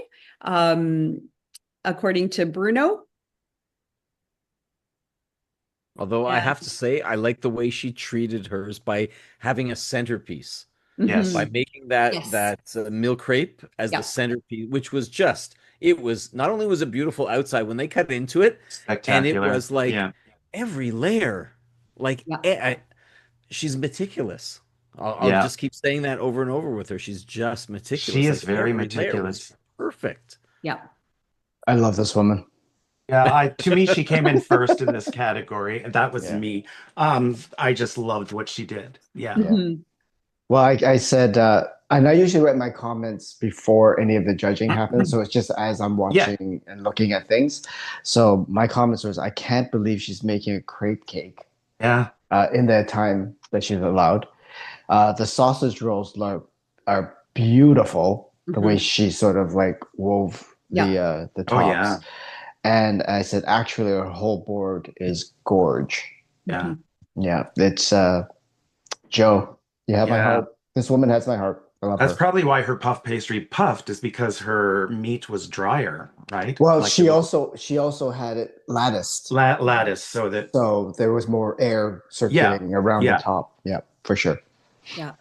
according to Bruno. Although I Yeah. have to say, I like the way she treated hers by having a centerpiece, Yes. by Mhm. making that Yes. milk crepe as the Yeah. centerpiece, which was just, it was not only was it beautiful outside when they cut into it, and it Spectacular. was like Yeah. every layer, like Yeah. she's meticulous. I'll Yeah. just keep saying that over and over with her. She's just meticulous. She is Like very every layer was meticulous. perfect. Yeah. I love this woman. Yeah, to me, she came in first in this category, and that was Yeah. me. I just loved what she did. Yeah. Yeah. Mhm. Well, I said, and I usually write my comments before any of the judging happens. So it's just as I'm Yeah. watching and looking at things. So my comments was, I can't believe she's making a crepe cake Yeah. in the time that she's allowed. The sausage rolls are beautiful, the way Mhm. she sort of like wove the Oh, tops. yeah. And I said, actually, her whole board is gorge. Yeah. Mhm. Yeah, it's Joe. You have my Yeah. heart. This woman has my heart. I love That's her. probably why her puff pastry puffed, is because her meat was drier, right? Well, Like it was she also had it latticed, lattice, so that so there was more air yeah, circulating around the yeah, top. Yeah, for sure. Yeah.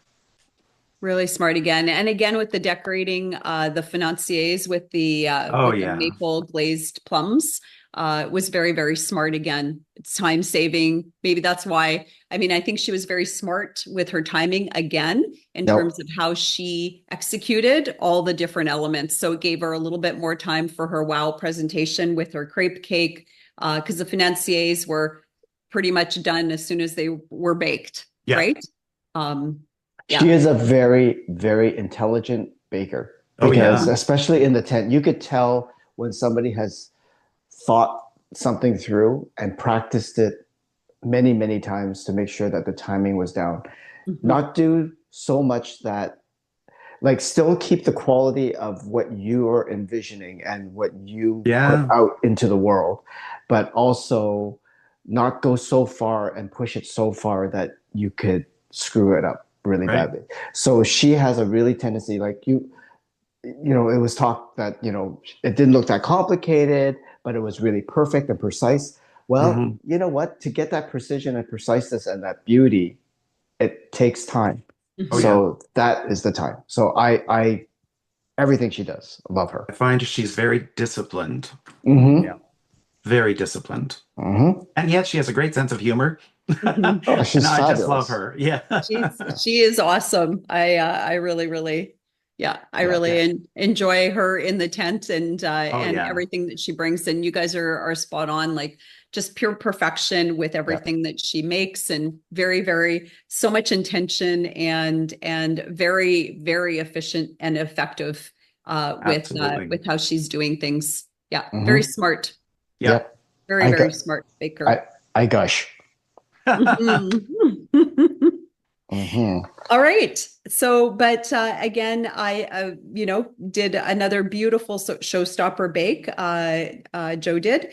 Really smart again. And again with the decorating, the financiers oh with the yeah, maple glazed plums was very, very smart again. It's time saving. Maybe that's why. I mean, I think she was very smart with her timing again in terms Nope. of how she executed all the different elements. So it gave her a little bit more time for her wow presentation with her crepe cake, because the financiers were pretty much done as soon as they were baked, yeah. right? She Yeah. is a very, very intelligent baker Oh because, yeah, especially in the tent, you could tell when somebody has thought something through and practiced it many, many times to make sure that the timing was down. Mhm. Not do so much that, like, still keep the quality of what you are envisioning and what you put yeah, out into the world, but also not go so far and push it so far that you could screw it up really right. badly. So she has a really tendency, like it was talked that, it didn't look that complicated, but it was really perfect and precise. Well, Hmm. you know what? To get that precision and preciseness and that beauty, it takes time. Oh Mhm. yeah. So that is the time. So I everything she does, I love her. I find she's very disciplined, Mm-hmm. Yeah. very disciplined, Mm-hmm. and yet she has a great sense of humor. Mhm. Oh, And she's I just love fabulous. her. Yeah. She is awesome. I really really I Yeah. really Yeah. enjoy her in the tent and Oh yeah. everything that she brings. And you guys are spot on, like just pure perfection with Yeah. everything that she makes, and very very so much intention and very very efficient and effective Absolutely. with how she's doing things. Yeah, very Mm-hmm. smart, Yeah. Yep. very I very got smart I baker. I gush. Mhm. Mhm. All right. So, but again, I, did another beautiful showstopper bake. Joe did.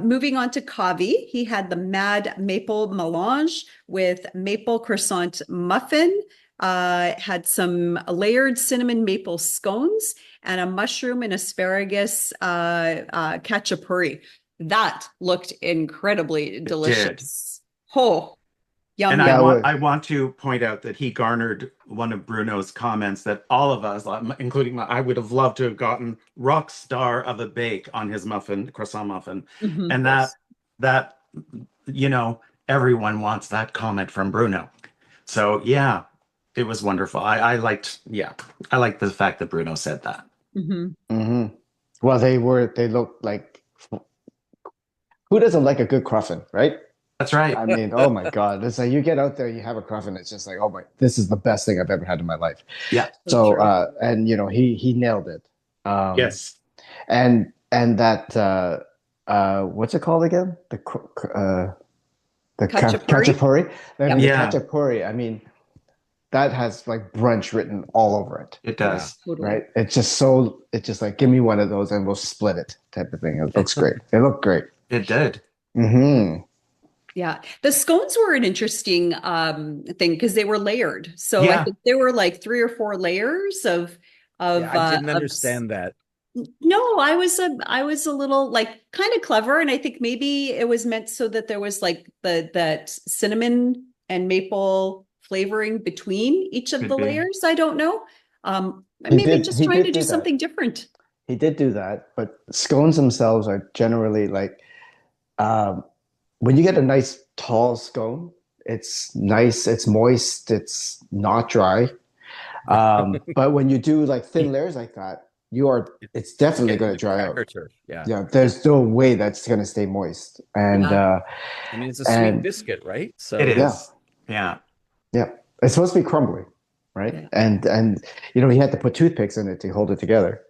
Moving on to Kavi, he had the Mad Maple Melange with maple croissant muffin. Had some layered cinnamon maple scones and a mushroom and asparagus cachapuri. That looked incredibly It did. delicious. Oh, yum, And That yum. was I want to point out that he garnered one of Bruno's comments that all of us, including I would have loved to have gotten rock star of a bake on his muffin, croissant muffin. Mhm. And that you know, everyone wants that comment from Bruno. So yeah, it was wonderful. I liked the fact that Bruno said that. Mhm. Mhm. Well, they looked like, who doesn't like a good cruffin, right? That's right. I mean, oh my God. It's like you get out there, you have a cruffin, it's just like, oh my, this is the best thing I've ever had in my life. Yeah. So So, true. and he nailed it. Yes. And that, what's it called again? The Khachapuri? khachapuri. I mean, the Yeah, khachapuri, I mean, that has like brunch written all over it, it Yeah. does. Totally. right? It's just like, give me one of those and we'll split it type of thing. It looks great. It looked great. It did. Hmm. Yeah. The scones were an interesting thing because they were layered. So I Yeah. think there were like 3 or 4 layers Yeah, I didn't of understand that. no, I was a little like kind of clever, and I think maybe it was meant so that there was like that cinnamon and maple flavoring between each of Could the be. layers. I don't know. Maybe just He trying to did do do that. something different. He did do that, but scones themselves are generally like, um, when you get a nice tall scone, it's nice, it's moist, it's not dry. But when you do like thin layers like that, it's It's definitely getting going to the dry cracker out. turf. Yeah. Yeah, there's no way that's going to stay moist. Yeah. I mean, it's a sweet And biscuit, right? It So yeah, is. Yeah. yeah, it's supposed to be crumbly, right? Yeah. And he had to put toothpicks in it to hold it together.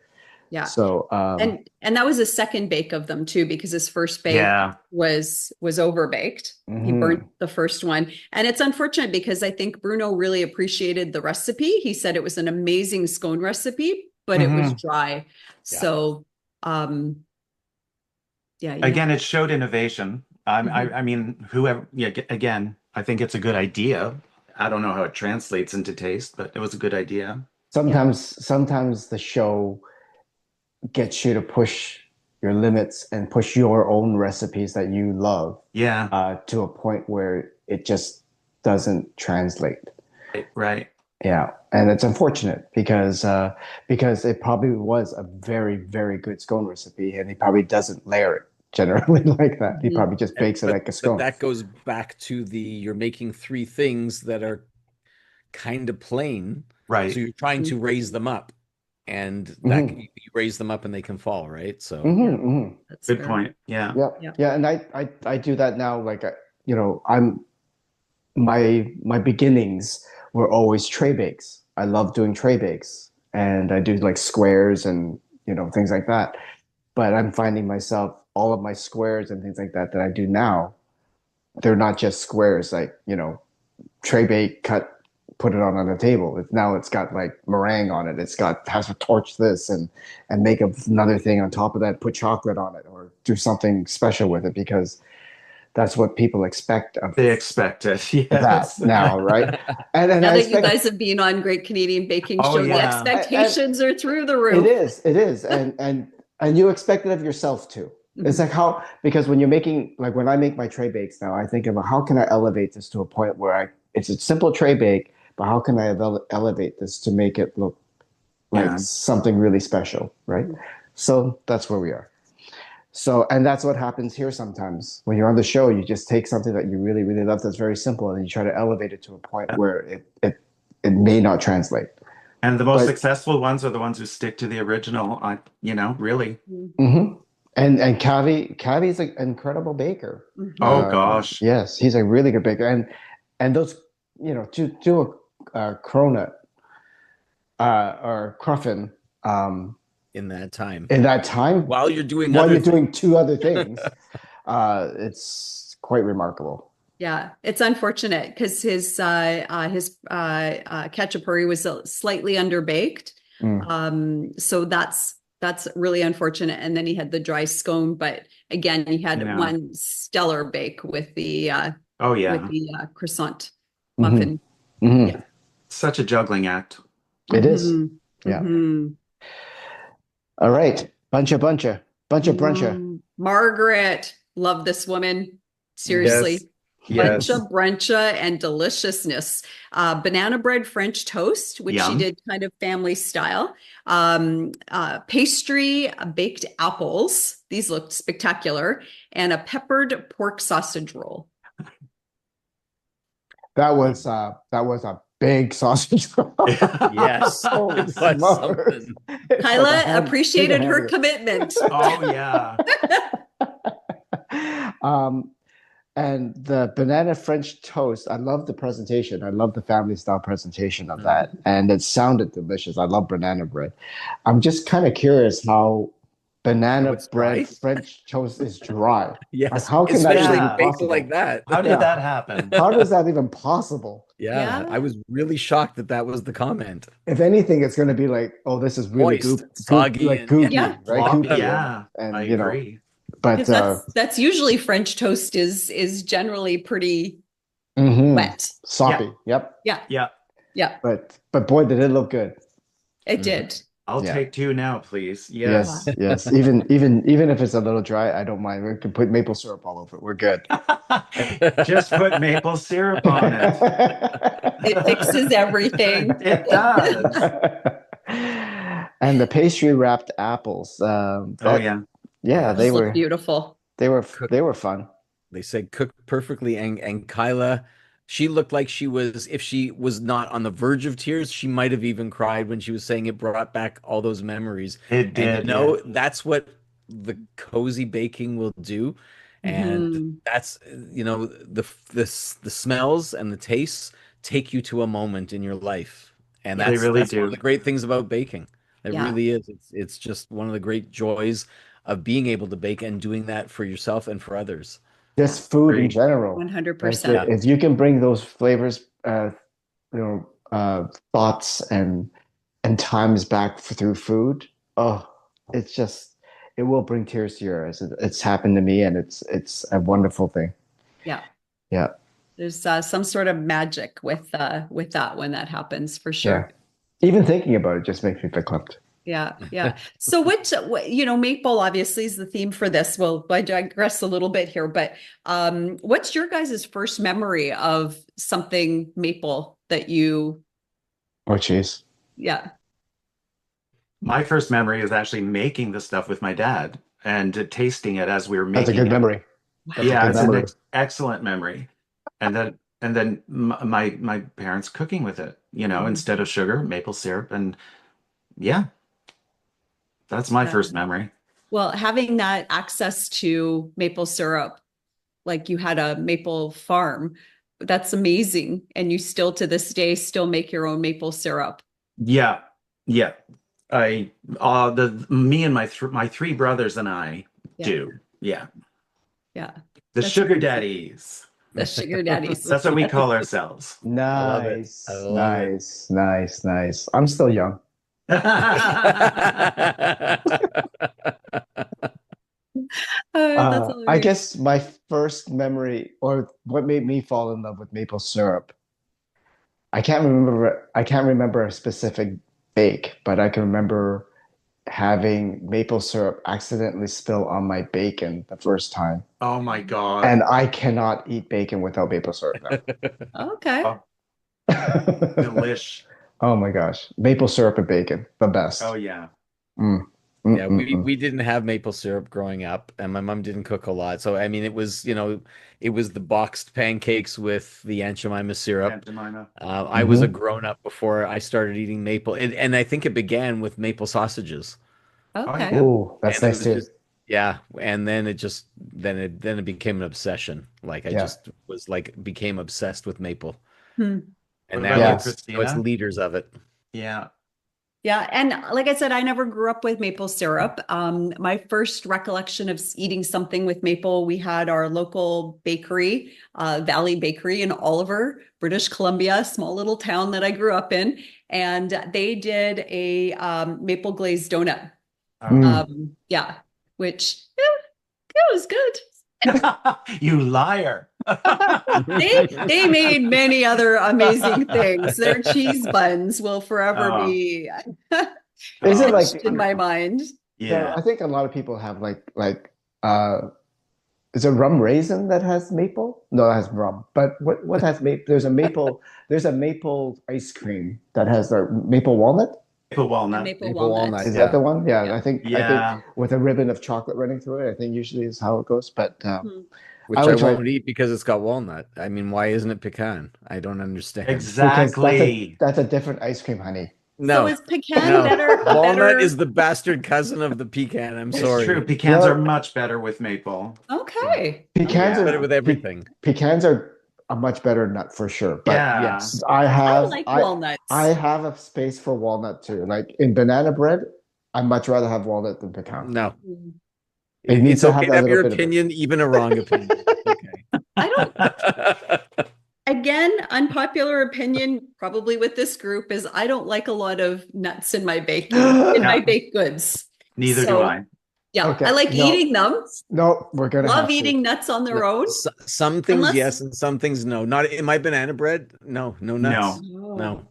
Yeah. So And that was a second bake of them too, because his first bake Yeah. was over baked. He burnt mhm. the first one. And it's unfortunate because I think Bruno really appreciated the recipe. He said it was an amazing scone recipe, but it was Hmm. dry. yeah. So um yeah, you have Again, it showed innovation. Mhm. I mean, whoever, yeah, again, I think it's a good idea. I don't know how it translates into taste, but it was a good idea. Yeah. Sometimes the show gets you to push your limits and push your own recipes that you love, Yeah. to a point where it just doesn't translate. Right. Yeah, and it's unfortunate because it probably was a very, very good scone recipe, and he probably doesn't layer it generally like that. He Mhm. probably just bakes it like a But scone. that goes back to you're making 3 things that are kind of plain. So Right. you're trying to raise them up, and that Hmm. you raise them up and they can fall, right? So Hmm. Yeah, Hmm. that's Good fair. point. Yeah. Yeah, Yeah. yeah, and I do that now. Like, I'm my beginnings were always tray bakes. I love doing tray bakes, and I do like squares and things like that. But I'm finding myself, all of my squares and things like that I do now, they're not just squares, like tray bake, cut, put it on the table. Now it's got like meringue on it. It's got has to torch this and make another thing on top of that, put chocolate on it, or do something special with it, because that's what people expect of They expect it. that Yes. now, right? And Now I that you expect guys have been on Great Canadian Baking Oh, Show, the yeah. and expectations are through the it roof. is, and you expect it of yourself too. It's Mhm. like how, because when you're making, like when I make my tray bakes now, I think about how can I elevate this to a point where it's a simple tray bake, but how can I elevate this to make it look like Yeah. something really special, right? Mhm. So that's where we are. So, and that's what happens here sometimes. When you're on the show, you just take something that you really, really love that's very simple, and you try to elevate it to a point where it may not translate. And the most But successful ones are the ones who stick to the original. Really. mhm. And Cavi is an incredible baker. Mhm. Oh gosh. Yes, he's a really good baker, and those, to do a cronut, or cruffin, in that time, in that time while you're doing while other you're things. doing 2 other things, it's quite remarkable. Yeah, it's unfortunate because his cacciapuri was slightly underbaked. Mm. So that's really unfortunate. And then he had the dry scone, but again, he had Yeah. one stellar bake with the Oh yeah. croissant Mhm. muffin. Mhm. Yeah. Such a juggling act. It is. Mhm. Yeah. Mhm. All right. Buncha. Margaret, love this woman. Yes. Seriously. Yes. Buncha, bruncha, and deliciousness. Banana bread French toast, which she Yum. did kind of family style. Pastry, baked apples. These looked spectacular. And a peppered pork sausage roll. That was a big sausage roll. Yes, Holy it was smokes. something. It's like a Kyla bigger appreciated her hamburger. commitment. Oh yeah. Um, and the banana French toast, I love the presentation. I love the family style presentation of that. And it sounded delicious. I love banana bread. I'm just kind of curious how banana it's bread dry? French toast is dry. Like, Yes, how can that especially even Yeah. be baked possible? like that. How did Yeah. that happen? How does that even possible? Yeah, I Yeah. was really shocked that that was the comment. If anything, it's going to be like, oh, this is really Moist, soggy, like and goopy, Yeah. right? Floppy, Goopy, yeah. I and agree. but Because that's usually French toast is generally pretty wet. soppy. Yep. Yeah. Yeah. Yeah. But boy, did it look good. It Mhm. did. I'll Yeah. take two now, please. Yes. Yes. Even if it's a little dry, I don't mind. We can put maple syrup all over it. We're good. Just put maple syrup on it. It fixes everything. It does. And the pastry wrapped apples. Oh yeah. Yeah, Those look beautiful. they Cook- were fun. They said cooked perfectly, and Kyla, she looked like she was, if she was not on the verge of tears, she might have even cried when she was saying it brought back all those memories. It And did, yeah. that's what the cozy baking will do. And Mhm. that's, the smells and the tastes take you to a moment in your life. And Yeah. They really that's one of do. the great things about baking. It Yeah. really is. It's just one of the great joys of being able to bake and doing that for yourself and for others. Just food in Great. general. Like 100%. if you can bring those flavors, thoughts and times back through food. Oh, it's just it will bring tears to your eyes. It's happened to me, and it's a wonderful thing. Yeah. Yeah. There's some sort of magic with that when that happens for Yeah. sure. Even thinking about it just makes me feel clumped. Yeah, yeah. So maple obviously is the theme for this. Well, I digress a little bit here, but what's your guys' first memory of something maple that you, Oh, jeez. yeah. My first memory is actually making the stuff with my dad and tasting it as we were That's a making good it. memory. That's a Yeah, good it's an memory. excellent memory. And then my parents cooking with it, instead of sugar, maple syrup, and yeah, that's my Yeah. first memory. Well, having that access to maple syrup, like you had a maple farm, that's amazing. And you still to this day still make your own maple syrup. Yeah, yeah. I the me and my three brothers and I Yeah. do. Yeah, Yeah. the That's sugar amazing. daddies. The sugar daddies. That's what we call ourselves. love it. I Nice, love it. nice. I'm still young. That's I hilarious. guess my first memory, or what made me fall in love with maple syrup, I can't remember a specific bake, but I can remember having maple syrup accidentally spill on my bacon the first time. Oh my God. And I cannot eat bacon without maple syrup Okay. Oh, now. delish. Oh my gosh. Maple syrup and bacon, the best. Oh yeah. Mm. Yeah, we didn't have maple syrup growing up, and my mom didn't cook a lot. So I mean, it was the boxed pancakes with the Aunt Jemima syrup. Aunt Jemima. I was a grown up before I started eating maple, and I think it began with maple sausages. Okay. yeah. Oh, that's And it nice was too. just yeah, and then it became an obsession. Like I Yeah. just was like became obsessed with maple, Hmm. and What now about you, Yeah. it's Christina? liters of it. Yeah. Yeah, and like I said, I never grew up with maple syrup. My first recollection of eating something with maple, we had our local bakery, Valley Bakery in Oliver, British Columbia, small little town that I grew up in, and they did a maple glazed donut. Mm. Yeah, which it was good. You liar. They made many other amazing things. Their cheese buns will forever Oh, be Is it oh, like etched in my mind. so? yeah. I think a lot of people have uh, is it rum raisin that has maple? No, that has rum. But what has maple? There's a maple ice cream that has the maple walnut. Maple A walnut. maple Maple walnut. walnut, Is that yeah. the one? Yeah, Yeah. I think Yeah. with a ribbon of chocolate running through it. I think usually is how it goes. But Hmm. Which I I would try won't eat because it's got walnut. I mean, why isn't it pecan? I don't understand. because Exactly. that's a different ice cream, honey. So No, is pecan no. better a Walnut better? is the bastard cousin of the pecan. I'm It's true. sorry. Pecans are Well, much better with maple. Okay. pecans Okay. Yeah. Better with everything. pecans are a much better nut for sure. But Yeah. Yes. I I have like I walnuts. have a space for walnut too. Like in banana bread, I much rather have walnut than pecan. No. Mm. It needs It's to okay have to that have little your bit of it. opinion, even a wrong opinion. It's I don't, okay. again, unpopular opinion, probably with this group, is I don't like a lot of nuts in my baking, in my Yeah. baked goods. Neither do So I. yeah, I Okay, like eating them. no, we're gonna Love have to. eating nuts on No, their own, some things unless yes, and some things no. Not in my banana bread. No, no nuts. No. No,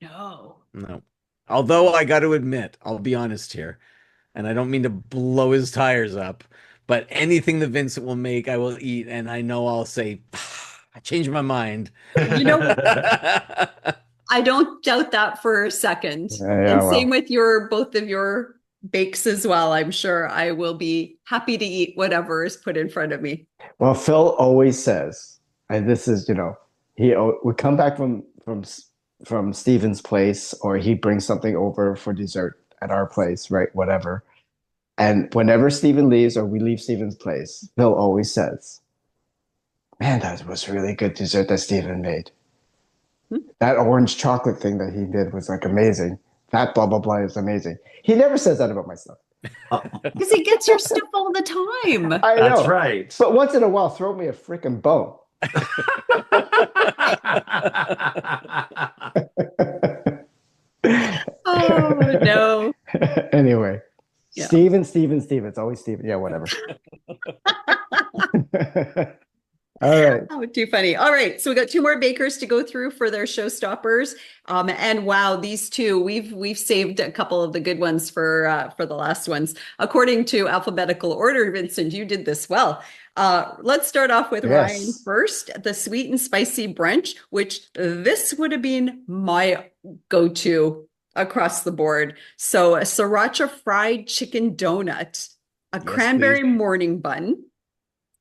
no, no. no. Although I got to admit, I'll be honest here, and I don't mean to blow his tires up, but anything that Vincent will make, I will eat, and I know I'll say, I changed my mind. You know, I don't doubt that for a second. Yeah, And same well, with your both of your bakes as well. I'm sure I will be happy to eat whatever is put in front of me. well, Phil always says, and this is, he would come back from Stephen's place, or he brings something over for dessert at our place, right? Whatever. And whenever Stephen leaves or we leave Stephen's place, Phil always says, "Man, that was really good dessert that Stephen made. That orange chocolate thing that he did was like amazing. That blah blah blah is amazing." He never says that about my stuff. Because he gets your stuff all the time. I That's know, right. but once in a while, throw me a freaking bone. Oh no. Anyway, Yeah. Steven. It's always Steven. Yeah, whatever. All right. Oh, too funny. All right. So we got two more bakers to go through for their showstoppers. And wow, these two, we've saved a couple of the good ones for the last ones. According to alphabetical order, Vincent, you did this well. Let's start off with Ryan Yes. first, the sweet and spicy brunch, which this would have been my go-to across the board. So a sriracha fried chicken donut, a Yes, cranberry please. morning bun,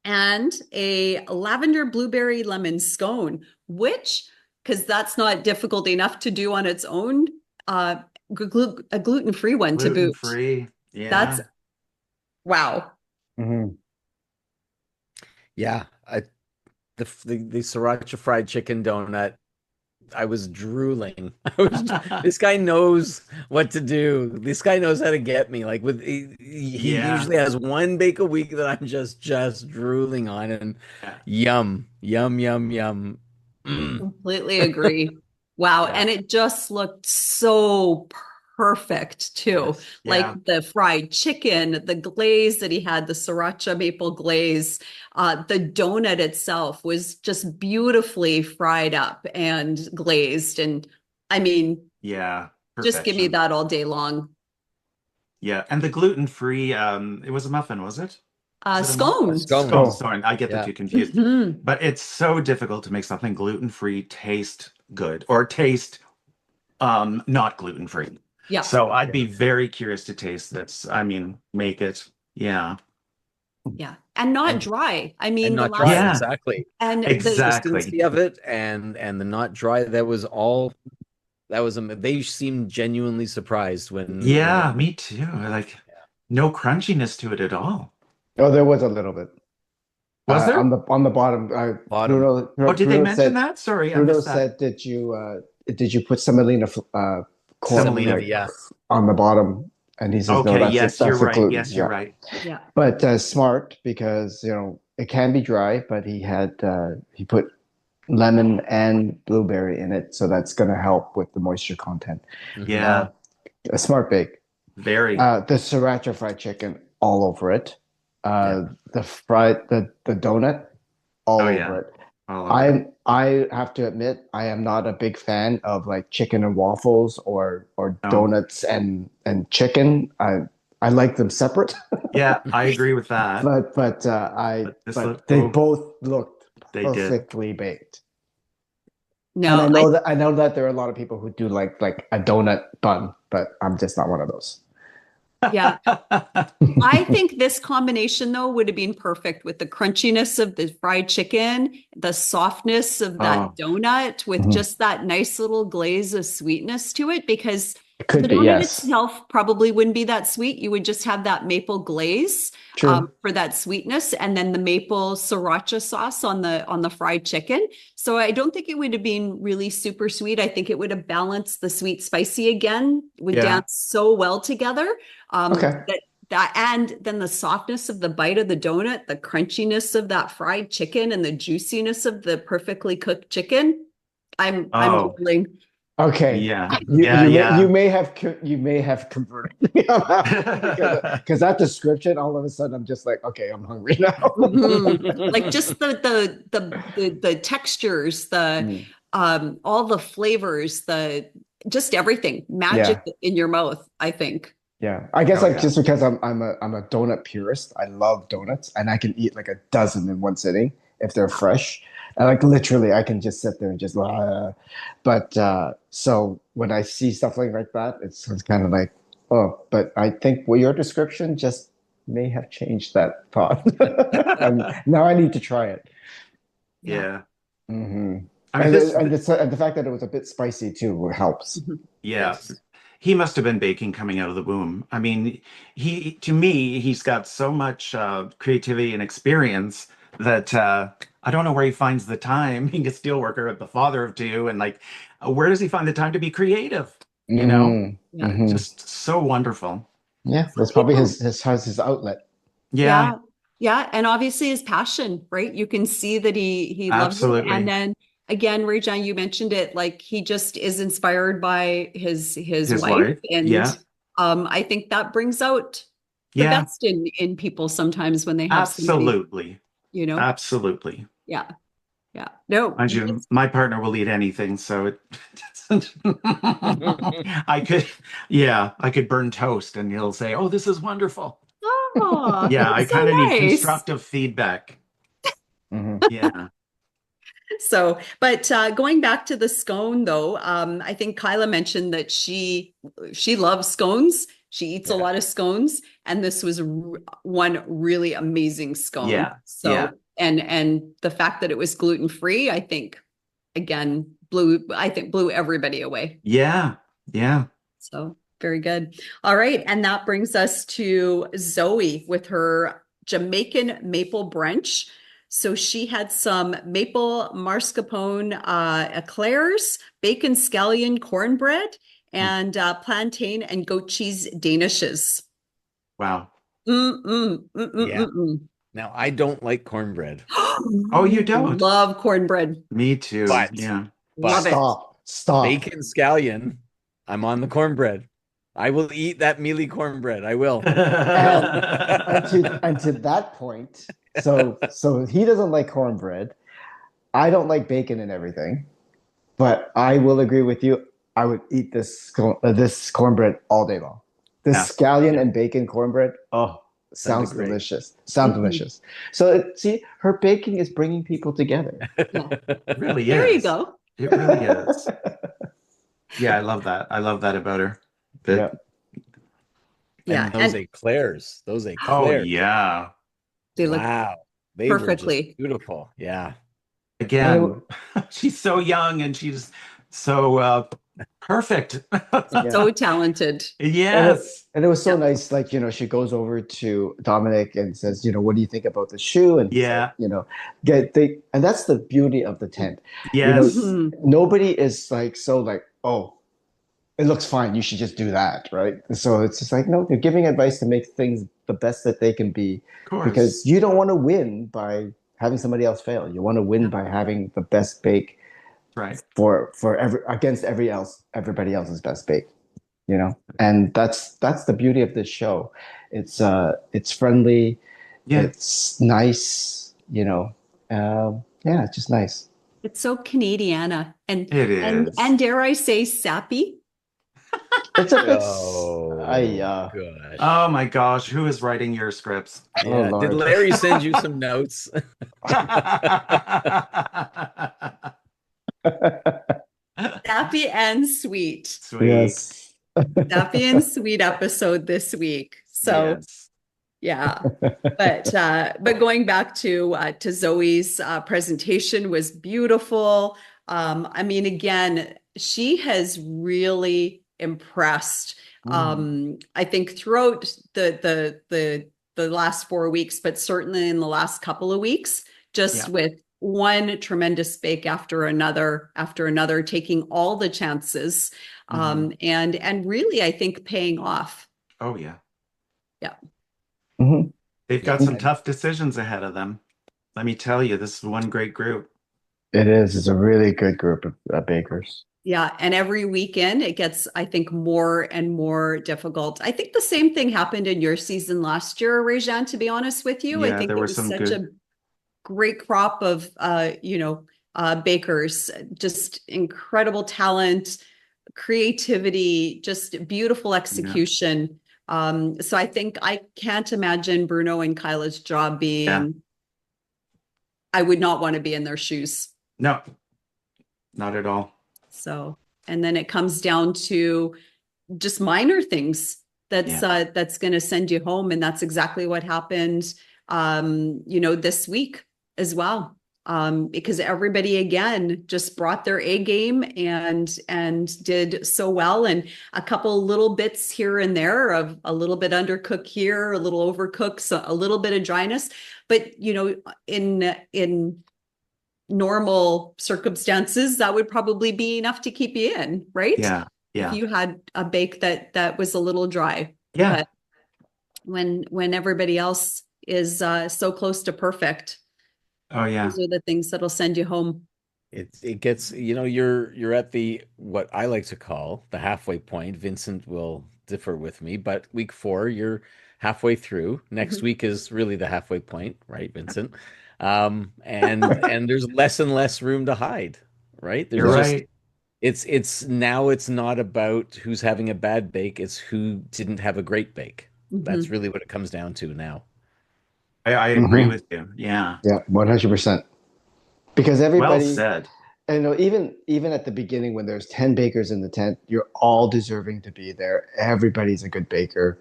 and a lavender blueberry lemon scone, which, because that's not difficult enough to do on its own, a gluten-free one to Gluten boot. free. Yeah. That's wow. Mhm. Yeah, the sriracha fried chicken donut. I was drooling. This guy knows what to do. This guy knows how to get me. Like he Yeah. usually has one bake a week that I'm just drooling on, and Yeah. yum, yum. Mm. Completely agree. Wow. Yeah. And it just looked so perfect too. Yes. Like Yeah. the fried chicken, the glaze that he had, the sriracha maple glaze, the donut itself was just beautifully fried up and glazed. And I mean, Yeah. just give me Perfection. that all day long. Yeah. And the gluten free, it was a muffin, was it? Was it a muffin? Scone. Scone. Oh, sorry. I get the Yeah. two confused. Mhm. But it's so difficult to make something gluten free taste good or taste not gluten free. Yeah. So I'd be very curious to taste this. I mean, make it. Yeah. Yeah. And not And- dry. I And mean, the not dry, Yeah. exactly. and The Exactly. consistency of it and the not dry, that was all. That was they seemed genuinely surprised when Yeah, me too. Like no crunchiness to it at all. Oh, there was a little bit. Was there? On the bottom? Bottom. Oh, did they Bruno mention that? Sorry, I Bruno missed that. said, did you put semolina Semolina, like, yeah. on the bottom, and he says, "No, Okay, that's yes, you're the right. gluten." Yes, you're Yeah. right. Yeah. But smart, because it can be dry, but he put lemon and blueberry in it, so that's going to help with the moisture content. Yeah, A smart bake. very. The sriracha fried chicken all over it. Yeah. The donut all Oh, over yeah. it. All over. I have to admit, I am not a big fan of like chicken and waffles or No. donuts and chicken. I like them separate, Yeah, I agree with that. But this but look, they oh, both looked they did. perfectly baked. And No, I know that there are a lot of people who do like a donut bun, but I'm just not one of those. yeah. I think this combination though would have been perfect with the crunchiness of the fried chicken, the softness of that Oh, donut with Mhm. just that nice little glaze of sweetness to it, because It could the be, donut yes. itself probably wouldn't be that sweet. You would just have that maple glaze True. for that sweetness, and then the maple sriracha sauce on the fried chicken. So I don't think it would have been really super sweet. I think it would have balanced the sweet spicy again. It would yeah. dance so well together. Okay. That and then the softness of the bite of the donut, the crunchiness of that fried chicken, and the juiciness of the perfectly cooked chicken. I'm Oh, drooling. Okay. yeah. Yeah, yeah. You may have converted me on that one, because that description, all of a sudden I'm just like, okay, I'm hungry now. Mhm. Like just the textures, Mm. all the flavors, the just everything magic Yeah. in your mouth, I think. Yeah. I guess Oh, like yeah. just because I'm a donut purist. I love donuts, and I can eat like a dozen in one sitting if they're fresh. And like literally I can just sit there and just but so when I see stuff like that, it's kind of like, oh, but I think your description just may have changed that thought. And now I need to try it. Yeah. Yeah. Hmm. I mean, this, And the fact that it was a bit spicy too helps. Mhm. yeah. Yes. He must have been baking coming out of the womb. I mean, to me, he's got so much creativity and experience that I don't know where he finds the time. Being a steelworker, the father of two, and like, where does he find the time to be creative? You know, Hmm. Yeah. Hmm. just so wonderful. Yeah, For that's probably people. his outlet. Yeah, Yeah. Yeah. And obviously his passion, right? You can see that he loves it. And absolutely. then again, Rejean, you mentioned it, like he just is inspired by his His wife. wife. And Yeah, I think that brings out the yeah, best in people sometimes when they have somebody, absolutely, you know? absolutely. Yeah. Yeah. No, Mind you, my partner will eat anything, so it doesn't. I could, yeah, I could burn toast, and he'll say, "Oh, this is wonderful." oh, Yeah, I that's so kind of need nice. constructive feedback. Hmm. Yeah, So, but going back to the scone though, I think Kyla mentioned that she loves scones. She eats a Yeah. lot of scones, and this was one really amazing scone. yeah, yeah, So, and the fact that it was gluten free, I think, again, blew everybody away. yeah, yeah. So very good. All right, and that brings us to Zoe with her Jamaican maple brunch. So she had some maple mascarpone eclairs, bacon scallion cornbread, Mm, and plantain and goat cheese danishes. wow. Mm, mm, mm, mm, Yeah. mm, mm. Now, I don't like cornbread, Oh, you don't? Love cornbread. Me too. but Yeah. Love but it. Stop. bacon scallion, I'm on the cornbread. I will eat that mealy cornbread. I will. And to that point, so he doesn't like cornbread. I don't like bacon and everything, but I will agree with you. I would eat this cornbread all day long. This Yeah, scallion yeah. and bacon cornbread. Oh, Sounded sounds great. delicious. Sounds Mhm. delicious. So see, her baking is bringing people together. Yeah. It really There you is. go. It really is. Yeah, I love that. I love that about her. Yeah. That, Yeah. And those And eclairs, oh those eclairs. yeah. they look Wow. They were just perfectly. beautiful. Yeah. And Again, she's so young and she's so perfect. yeah. So talented. Yes. And it was so Yeah. nice, like, she goes over to Dominic and says, what do you think about the shoe? And he's like, Yeah. and that's the beauty of the tent. Yes. Mhm. Nobody is like, so like, oh, it looks fine. You should just do that, right? So it's just like, no, they're giving advice to make things the best that they can be, Of course. because you don't want to win by having somebody else fail. You want to win Yeah. by having the best bake Right. for against everybody else's best bake, you know. And that's the beauty of this show. It's friendly, Yeah. it's nice, you know. Yeah, it's just nice. It's so Canadiana It and is. dare I say sappy? It's a bit. Oh, I gosh. Oh my gosh, who is writing your scripts? Oh Yeah. Did Lord. Larry send you some notes? Sappy and sweet. Sweet. Yes. Sappy and sweet episode this week. So Yes. yeah. But going back to Zoe's presentation was beautiful. I mean, again, she has really impressed. I think throughout the last 4 weeks, but certainly in the last couple of weeks, just Yeah. with one tremendous bake after another, taking all the chances, and really, I think paying off. Oh yeah. Yeah. Mhm. They've got Yeah. some tough decisions ahead of them. Let me tell you, this is one great group. It is. It's a really good group of bakers. Yeah, and every weekend it gets, I think, more and more difficult. I think the same thing happened in your season last year, Rejean, to be honest with you. I Yeah, think there it were was some such a good. great crop of bakers, just incredible talent, creativity, just beautiful Yeah. execution. So I think I can't imagine Bruno and Kyla's job being, I would not want to be in their shoes. No, not at all. So, and then it comes down to just minor things that's going to send you home, and that's exactly what happened this week as well, because everybody again just brought their A game and did so well, and a couple little bits here and there of a little bit undercooked here, a little overcooked, so a little bit of dryness, but in normal circumstances, that would probably be enough to keep you in, right? Yeah. If Yeah. you had a bake that was a little dry. Yeah. But when everybody else is so close to perfect, Oh yeah. those are the things that'll send you home. It gets, you're at the, what I like to call the halfway point. Vincent will differ with me, but week 4, you're halfway through. Next week is really the halfway point, right, Vincent? And there's less and less room to hide, right? There's You're just right. it's now it's not about who's having a bad bake, it's who didn't have a great bake. That's really what it comes down to now. I agree with you. Yeah. Yeah, 100%. Because Well everybody, said. and even at the beginning when there's 10 bakers in the tent, you're all deserving to be there. Everybody's a good baker.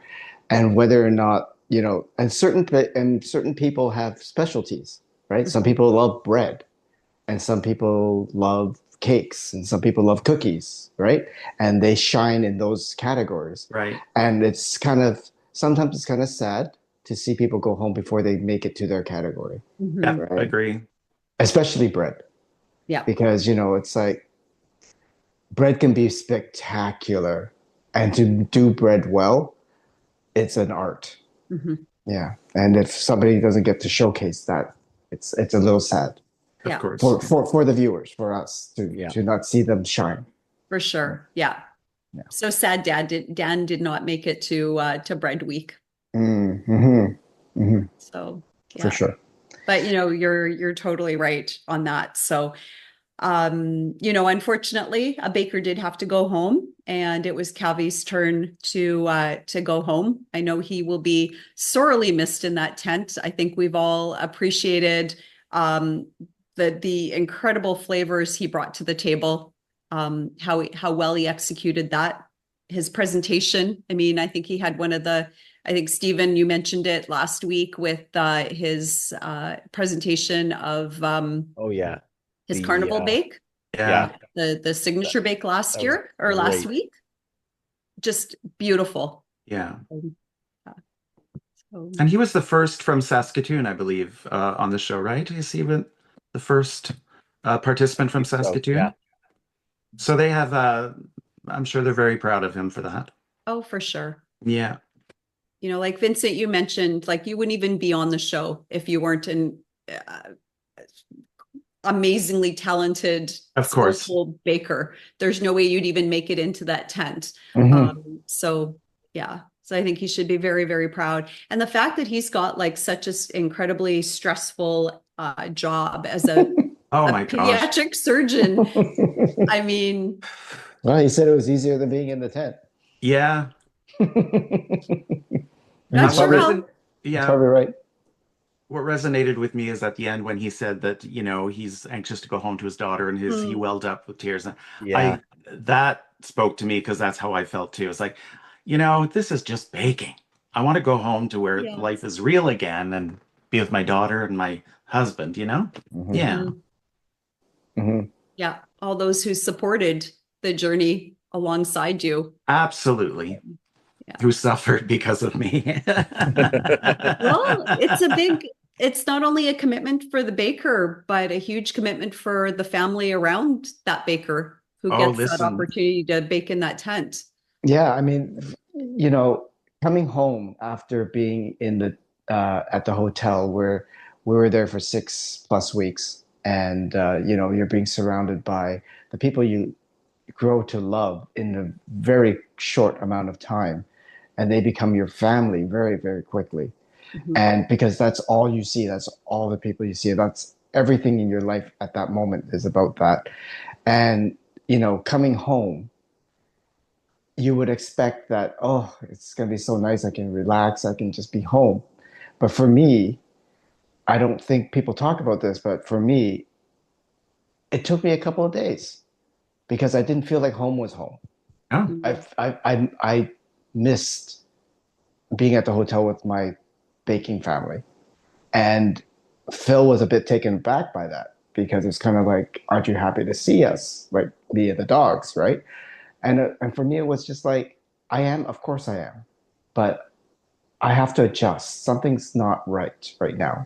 And whether or not, and certain people have specialties, right? Some people love bread, and some people love cakes, and some people love cookies, right? And they shine in those categories. Right. And sometimes it's kind of sad to see people go home before they make it to their category, Yeah, right? agree. Especially bread. Yeah. Because, it's like bread can be spectacular, and to do bread well, it's an art. Yeah. And if somebody doesn't get to showcase that, it's a little sad Of course. for the viewers, for us to not see them shine. For sure. Yeah. Yeah. So sad Dan did not make it to bread week. So yeah. For sure. But you're totally right on that. So unfortunately, a baker did have to go home, and it was Cavi's turn to go home. I know he will be sorely missed in that tent. I think we've all appreciated the incredible flavors he brought to the table, how well he executed that. His presentation. I mean, I think he had I think Stephen, you mentioned it last week with his presentation of Oh yeah. his carnival bake, Yeah. the signature bake last was year or last great. week. Just beautiful. Yeah. So, And he was the first from Saskatoon, I believe, on the show, right? Is he the first participant from Saskatoon? Yeah. So they have I'm sure they're very proud of him for that. Oh, for sure. Yeah, You know, like Vincent, you mentioned, like you wouldn't even be on the show if you weren't an uh, amazingly talented, of course. skillful baker. There's no way you'd even make it into that tent. So yeah, so I think he should be very, very proud. And the fact that he's got like such an incredibly stressful job as Oh a my gosh. pediatric surgeon. I mean, Well, he said it was easier than being in the tent. Yeah. not He's sure probably, how. he's Yeah. probably right. What resonated with me is at the end when he said that, he's anxious to go home to his daughter and he welled up with tears. And Yeah. that spoke to me because that's how I felt too. It's like, this is just baking. I want to go home to where Yeah. life is real again and be with my daughter and my husband, Yeah. Yeah, all those who supported the journey alongside you. Absolutely. Yeah. Who suffered because of me. Well, it's not only a commitment for the baker, but a huge commitment for the family around that baker who gets that listen. opportunity to bake in that tent. Yeah, I mean, coming home after being in the at the hotel where we were there for 6+ weeks, and you're being surrounded by the people you grow to love in a very short amount of time, and they become your family very, very quickly. And because that's all you see, that's all the people you see, that's everything in your life at that moment is about that. And coming home, you would expect that, oh, it's going to be so nice. I can relax. I can just be home. But for me, I don't think people talk about this, but for me, it took me a couple of days because I didn't feel like home was home. Oh. I missed being at the hotel with my baking family. And Phil was a bit taken back by that because it's kind of like, aren't you happy to see us? Like me and the dogs, right? And for me, it was just like, I am, of course I am, but I have to adjust. Something's not right now.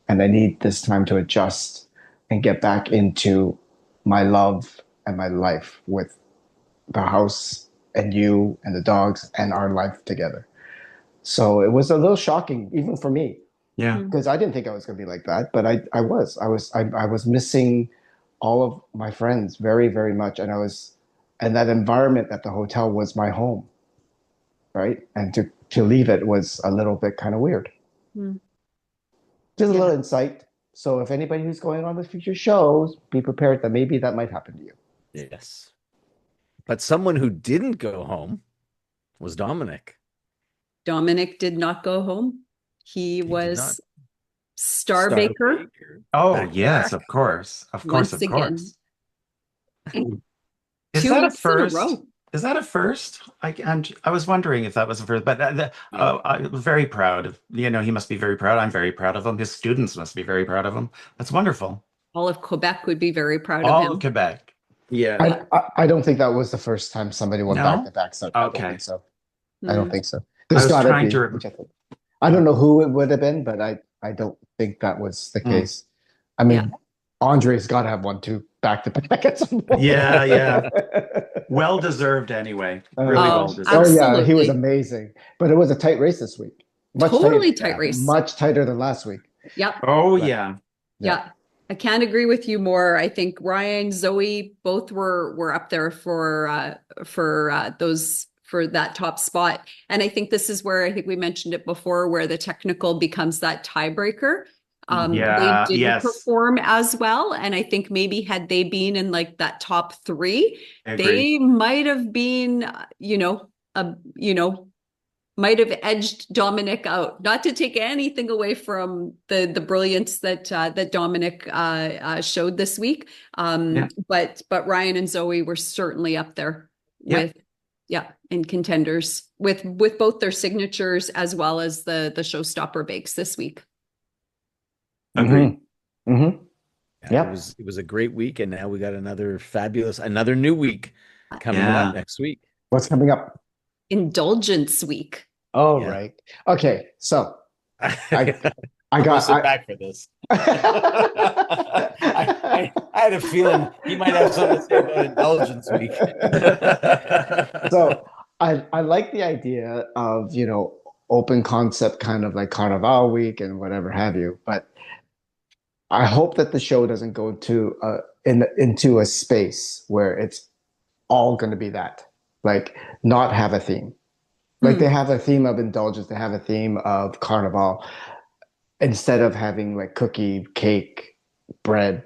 And I need this time to adjust and get back into my love and my life with the house and you and the dogs and our life together. So it was a little shocking, even for me, Yeah. because I didn't think I was going to be like that, but I was missing all of my friends very, very much. And that environment at the hotel was my home, right? And to leave it was a little bit kind of weird. Just a little insight. So if anybody who's going on the future shows, be prepared that maybe that might happen to you. Yes. But someone who didn't go home was Dominic. Dominic did not go home. He was Star Baker. Oh, Back to yes, back. of course. Of course, Once of course. Is 2 that a weeks in a first? row. Is that a first? I was wondering if that was a first, but I'm very proud of, he must be very proud. I'm very proud of him. His students must be very proud of him. That's wonderful. All of Quebec would be very proud of All him. of Quebec. Yeah. I don't think that was the first time somebody went No? back to back. So I don't Okay. think so. I don't think so. I There's was got to trying be. to. I don't know who it would have been, but I don't think that was the case. I mean, Andre's got to have one too, back to back at some point. Yeah. Well deserved anyway. Really well deserved. Oh yeah, he was Absolutely. amazing. But it was a tight race this week. Totally tight race. Much tighter than last week. Yep. Oh, Right. yeah. I can't agree with you more. I think Ryan, Zoe, both were up there for that top spot. And I think this is where I think we mentioned it before, where the technical becomes that tiebreaker. Yeah, They didn't yes. perform as well. And I think maybe had they been in like that top 3, I agree. they might have been, might have edged Dominic out. Not to take anything away from the brilliance that Dominic showed this week. But Ryan and Zoe were certainly up there with in contenders with both their signatures as well as the showstopper bakes this week. Agreed. Yeah, It was a great week, and now we got another new week coming up next week. What's coming up? Indulgence week. Oh, right. Okay, so I I'm gonna got sit back for this. I had a feeling he might have something to say about Indulgence Week. So I like the idea of, open concept kind of like Carnival week and whatever have you, but I hope that the show doesn't go into a space where it's all going to be that, like not have a theme. Like they have a theme of indulgence, they have a theme of Carnival, instead of having like cookie, cake, bread,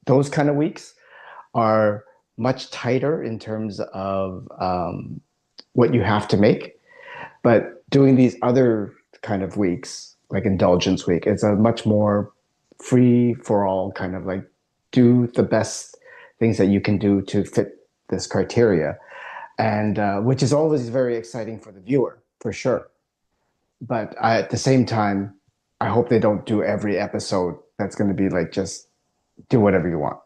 those kind of weeks are much tighter in terms of what you have to make. But doing these other kind of weeks, like Indulgence Week, it's a much more free for all kind of like do the best things that you can do to fit this criteria. And which is always very exciting for the viewer, for sure. But at the same time, I hope they don't do every episode that's going to be like just do whatever you want.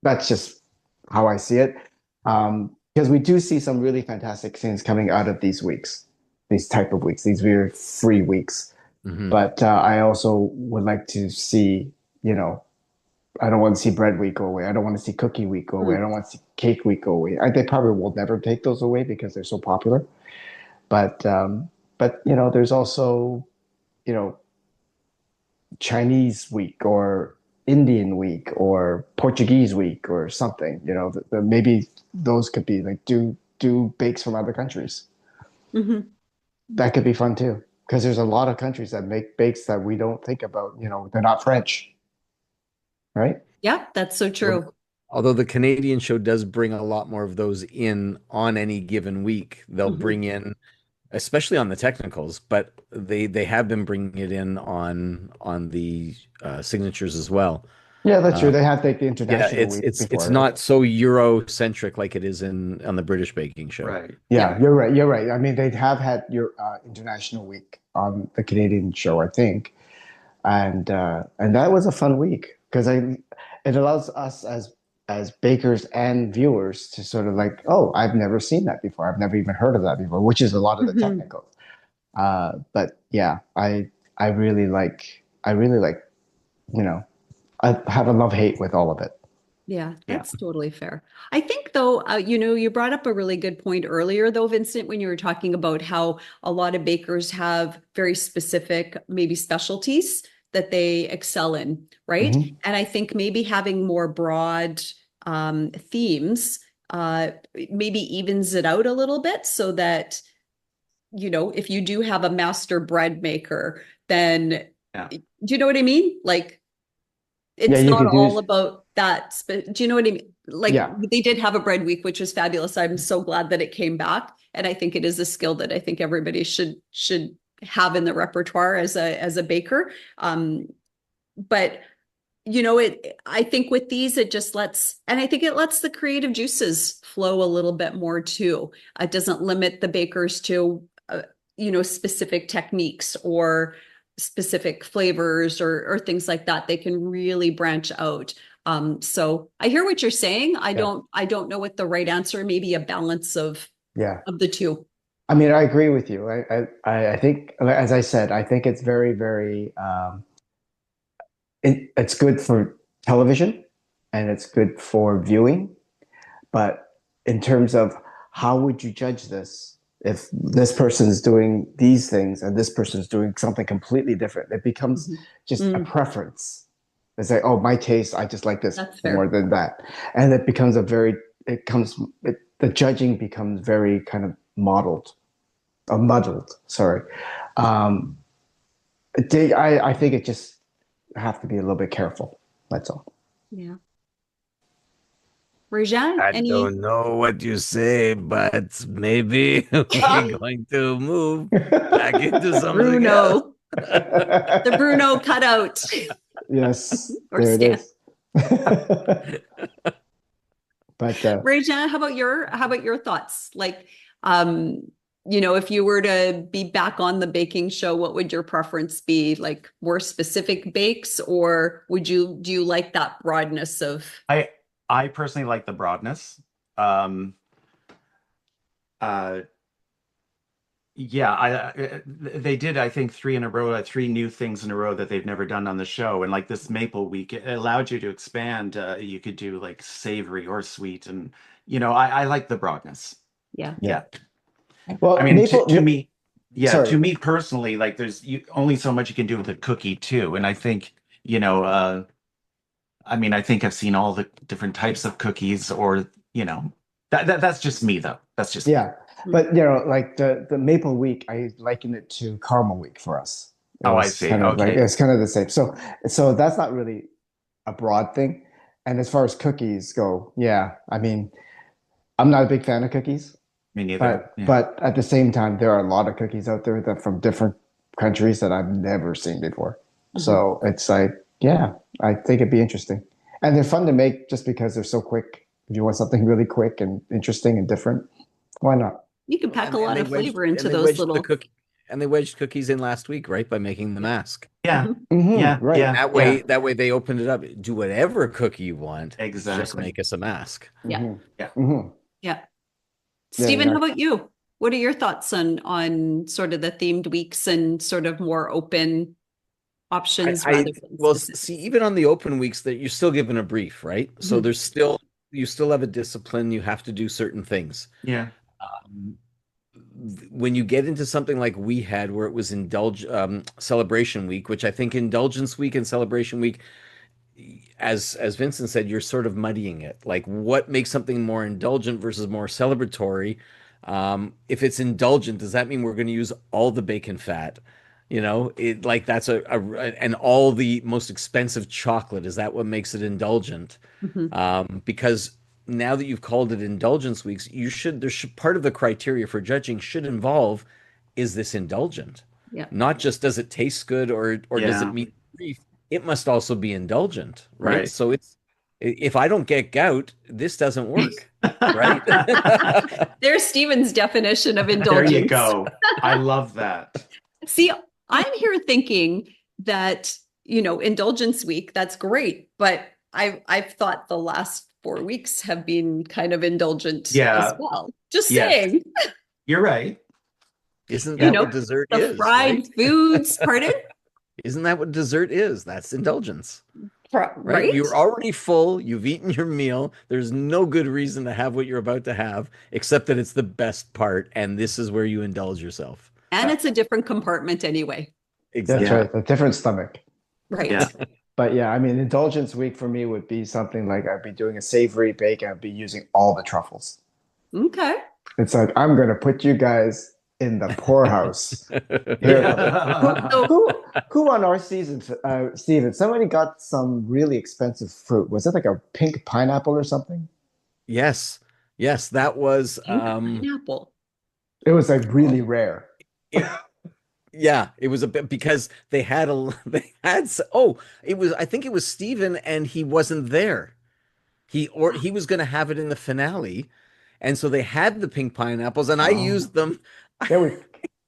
That's just how I see it. Because we do see some really fantastic things coming out of these weeks, these type of weeks, these very free weeks. But I also would like to see, I don't want to see bread week go away. I don't want to see cookie week go away. I don't want to see cake week go away. They probably will never take those away because they're so popular. But there's also, Chinese week or Indian week or Portuguese week or something. Maybe those could be like do bakes from other countries. That could be fun too, because there's a lot of countries that make bakes that we don't think about. They're not French, right? Yeah, that's so true. Although the Canadian show does bring a lot more of those in on any given week. They'll bring in, especially on the technicals, but they have been bringing it in on the signatures as well. Yeah, that's true. They have like the international week it's before, not so Euro-centric like it is on the British baking show. Right. Yeah, you're right. You're right. I mean, they have had your international week on the Canadian show, I think, and that was a fun week because it allows us as bakers and viewers to sort of like, oh, I've never seen that before. I've never even heard of that before, which is a lot of the technicals. But yeah, I really like, I have a love-hate with all of it. Yeah, that's totally fair. I think though, you brought up a really good point earlier though, Vincent, when you were talking about how a lot of bakers have very specific, maybe specialties that they excel in, right? And I think maybe having more broad themes maybe evens it out a little bit so that, if you do have a master bread maker, then do you know what I mean? Like, it's not all about that. Do you know what I mean? Like they did have a bread week, which was fabulous. I'm so glad that it came back. And I think it is a skill that I think everybody should have in the repertoire as a baker. But I think with these, it just I think it lets the creative juices flow a little bit more too. It doesn't limit the bakers to, specific techniques or specific flavors or things like that. They can really branch out. So I hear what you're saying. I don't know what the right answer, maybe a balance of the two. I mean, I agree with you. I think, as I said, I think it's very, very, it's good for television and it's good for viewing. But in terms of how would you judge this? If this person's doing these things and this person's doing something completely different, it becomes just a preference. It's like, oh, my taste, I just like this more than that. And it becomes the judging becomes very kind of muddled, sorry. I think it just have to be a little bit careful. That's all. Yeah. Rejean, I don't know what you say, but maybe we're going to move back into something else. The Bruno cutout. Yes, or there Stan. it is. But Rejean, how about your thoughts? Like, if you were to be back on the baking show, what would your preference be? Like more specific bakes, or do you like that broadness of? I personally like the broadness. Yeah, they did, I think, three in a row, 3 new things in a row that they've never done on the show. And like this Maple Week, it allowed you to expand. You could do like savory or sweet, and I like the broadness. Yeah. Yeah. Yeah, I Well, mean, to me, yeah, sorry. to me personally, like only so much you can do with a cookie too. And I think, I mean, I think I've seen all the different types of cookies, or that's just me though. That's just me. Yeah. But like the Maple Week, I liken it to Caramel Week for us. It Oh, I was see. kind of like Okay. it's kind of the same. So that's not really a broad thing. And as far as cookies go, yeah, I mean, I'm not a big fan of cookies, Me neither. but Yeah. but at the same time, there are a lot of cookies out there that from different countries that I've never seen before. Mhm. So it's like, yeah, I think it'd be interesting. And they're fun to make just because they're so quick. If you want something really quick and interesting and different, why not? You can pack a lot they of wedged flavor into and they those wedged the little. cookie and they wedged cookies in last week, right? By making the mask. Yeah. Mhm. Hmm, Yeah. right. Yeah. That Yeah. way they opened it up. Do whatever cookie you want. Just Exactly. make us a mask. Yeah. Hmm. Yeah. Hmm. Yeah. Yeah, Stephen, how about you? What are your thoughts on sort of the themed weeks and sort of more open options rather than Well, specific? see, even on the open weeks that you're still given a brief, right? So Mhm. you still have a discipline. You have to do certain things. Yeah. Um, when you get into something like we had, where it was celebration week, which I think indulgence week and celebration week, as Vincent said, you're sort of muddying it. Like, what makes something more indulgent versus more celebratory? If it's indulgent, does that mean we're going to use all the bacon fat? It like that's and all the most expensive chocolate. Is that what makes it indulgent? Mhm. Because now that you've called it indulgence weeks, there should part of the criteria for judging should involve, is this indulgent? Yeah. Not just does it taste good or does it Yeah. meet the brief? It must also be indulgent, right? Right. So if I don't get gout, this doesn't work, right? There's Stephen's definition of There you indulgence. go. I love that. See, I'm here thinking that, indulgence week, that's great, but I've thought the last 4 weeks have been kind of indulgent as Yeah. well. Just Yes. saying, You're right. Isn't you that Yeah. know, what dessert the is, fried right? foods, pardon? Isn't that what dessert is? That's indulgence, right? Right? You're already full, you've eaten your meal. There's no good reason to have what you're about to have, except that it's the best part, and this is where you indulge yourself. And it's a different compartment anyway. That's Yeah. Exactly. right. A different stomach. Right. Yeah. But yeah, I mean, indulgence week for me would be something like I'd be doing a savory bake and I'd be using all the truffles. Okay. It's like, I'm going to put you guys in the poorhouse. Here. Yeah. Who on our season, Steven, somebody got some really expensive fruit. Was it like a pink pineapple or something? Yes. Yes, that was Pink pineapple. It was like really rare. yeah, it was a bit because I think it was Steven and he wasn't there. He was going to have it in the finale. And so they had the pink pineapples and I used them. There we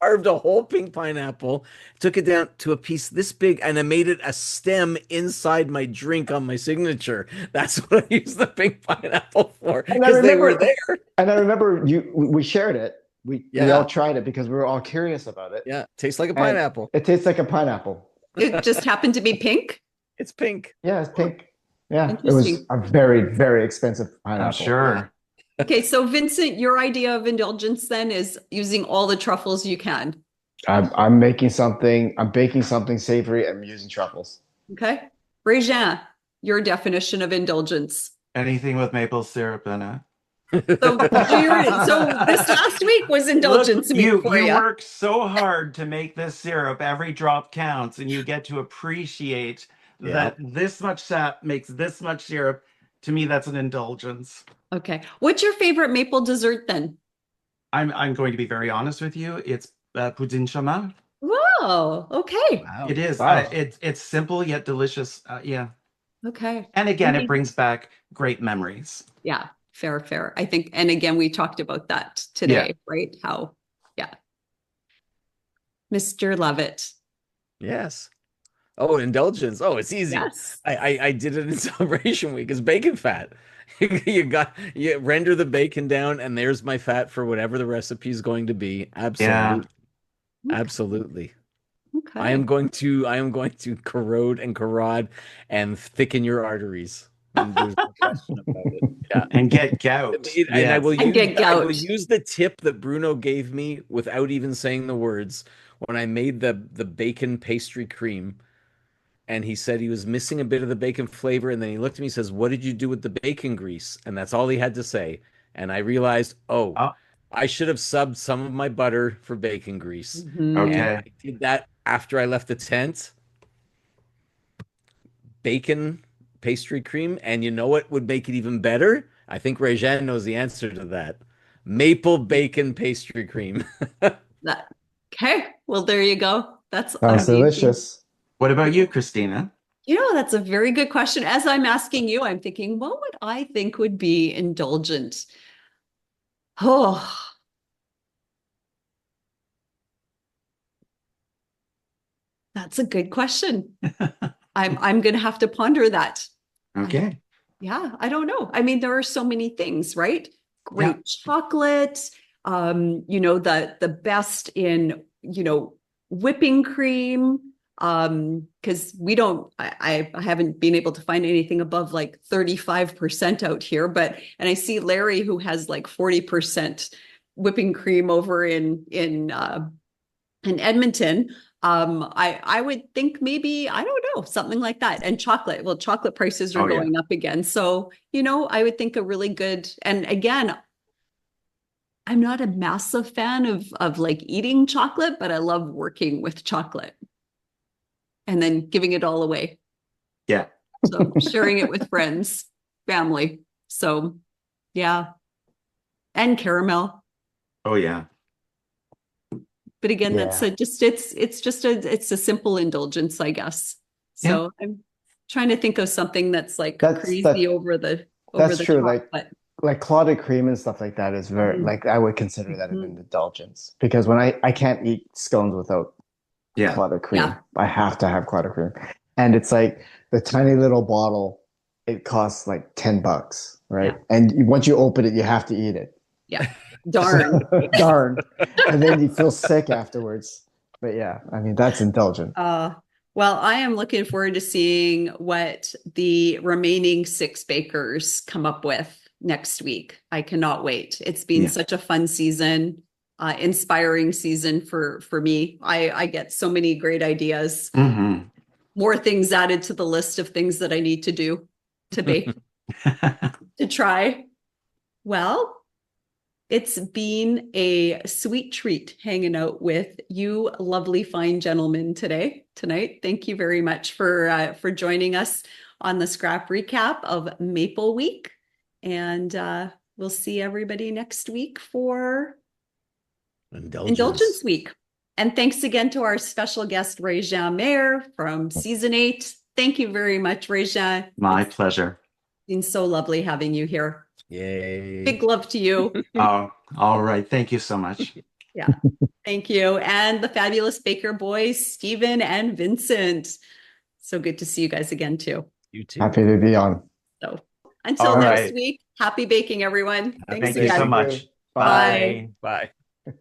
Carved a whole pink pineapple, took it down to a piece this big, and I made it a stem inside my drink on my signature. That's what I used the pink pineapple for, because they were there. And I remember we shared it. We Yeah. all tried it because we were all curious about it. Yeah, tastes like a And pineapple. it tastes like a pineapple. It just happened to be pink. It's pink. Yeah, it's pink. Yeah, it was Interesting. a very, very expensive pineapple. I'm sure. Okay, so Vincent, your idea of indulgence then is using all the truffles you can. I'm making something. I'm baking something savory. I'm using truffles. Okay. Rejean, your definition of indulgence. Anything with maple syrup in it. So this last week was indulgence Look, week you for you. work so hard to make this syrup. Every drop counts, and you get to appreciate that this much sap makes this much syrup. To me, that's an indulgence. Okay. What's your favorite maple dessert then? I'm going to be very honest with you. It's poudine chaman. Wow. Okay. Wow. It is. Wow. It's simple yet delicious. Yeah. Okay. And again, it brings back great memories. Yeah. Fair. I think, and again, we talked about that today, right? How, yeah. Mr. Lovett. Yes. Oh, indulgence. Oh, it's easy. Yes. I did it in celebration week. It's bacon fat. You render the bacon down, and there's my fat for whatever the recipe is going to be. Absolutely. Absolutely. Okay. I am going to corrode and corrode and thicken your arteries. And there's no question about it. Yeah. And get gout. And I will Yes. And get I will gout. use the tip that Bruno gave me without even saying the words when I made the bacon pastry cream. And he said he was missing a bit of the bacon flavor. And then he looked at me and says, "What did you do with the bacon grease?" And that's all he had to say. And I realized, oh, Oh, I should have subbed some of my butter for bacon grease. Mhm. And okay. I did that after I left the tent. Bacon pastry cream. And you know what would make it even better? I think Rejean knows the answer to that. Maple bacon pastry cream. That okay. Well, there you go. That's Sounds amazing. delicious. What about you, Christina? That's a very good question. As I'm asking you, I'm thinking, what would I think would be indulgent? Oh, that's a good question. I'm gonna have to ponder that. Okay. I don't know. I mean, there are so many things, right? Yeah. Great chocolate, the best in, whipping cream. Because we don't, I haven't been able to find anything above like 35% out here, and I see Larry who has like 40% whipping cream over in Edmonton. I would think maybe, I don't know, something like that. And chocolate, well, chocolate prices are Oh, yeah. going up again. So, I would think a really good, and again, I'm not a massive fan of like eating chocolate, but I love working with chocolate and then giving it all away. Yeah. So sharing it with friends, family. So yeah. And caramel. Oh, yeah. But again, that's Yeah. it's a simple indulgence, I guess. Yeah. So I'm trying to think of something that's like That's crazy that over that's the true. top, but Like clotted cream and stuff like that is very Mhm. like I would consider that an Mhm. indulgence because when I can't eat scones without Yeah. clotted cream. Yeah. I have to have clotted cream. And it's like the tiny little bottle, it costs like $10, right? Yeah. And once you open it, you have to eat it. Yeah. So, Darn. darn. And then you feel sick afterwards. But yeah, I mean, that's indulgent. Well, I am looking forward to seeing what the remaining 6 bakers come up with next week. I cannot wait. It's been Yeah. such a fun season, inspiring season for me. I get so many great ideas, Hmm. more things added to the list of things that I need to do to bake, to try. Well, it's been a sweet treat hanging out with you lovely fine gentlemen tonight. Thank you very much for joining us on the scrap recap of Maple Week. And we'll see everybody next week for Indulgence Week. And thanks again to our special guest, Rejean Mayer from season 8. Thank you very much, Rejean. My pleasure. It's been so lovely having you here. Yay. Big love to you. Oh, all right. Thank you so much. Yeah. Thank you. And the fabulous Baker boys, Stephen and Vincent. So good to see you guys again, too. You too. Happy to be on. So until All next right. week, happy baking, everyone. Happy Thanks Thank you so again. much. Bye. Bye. Bye.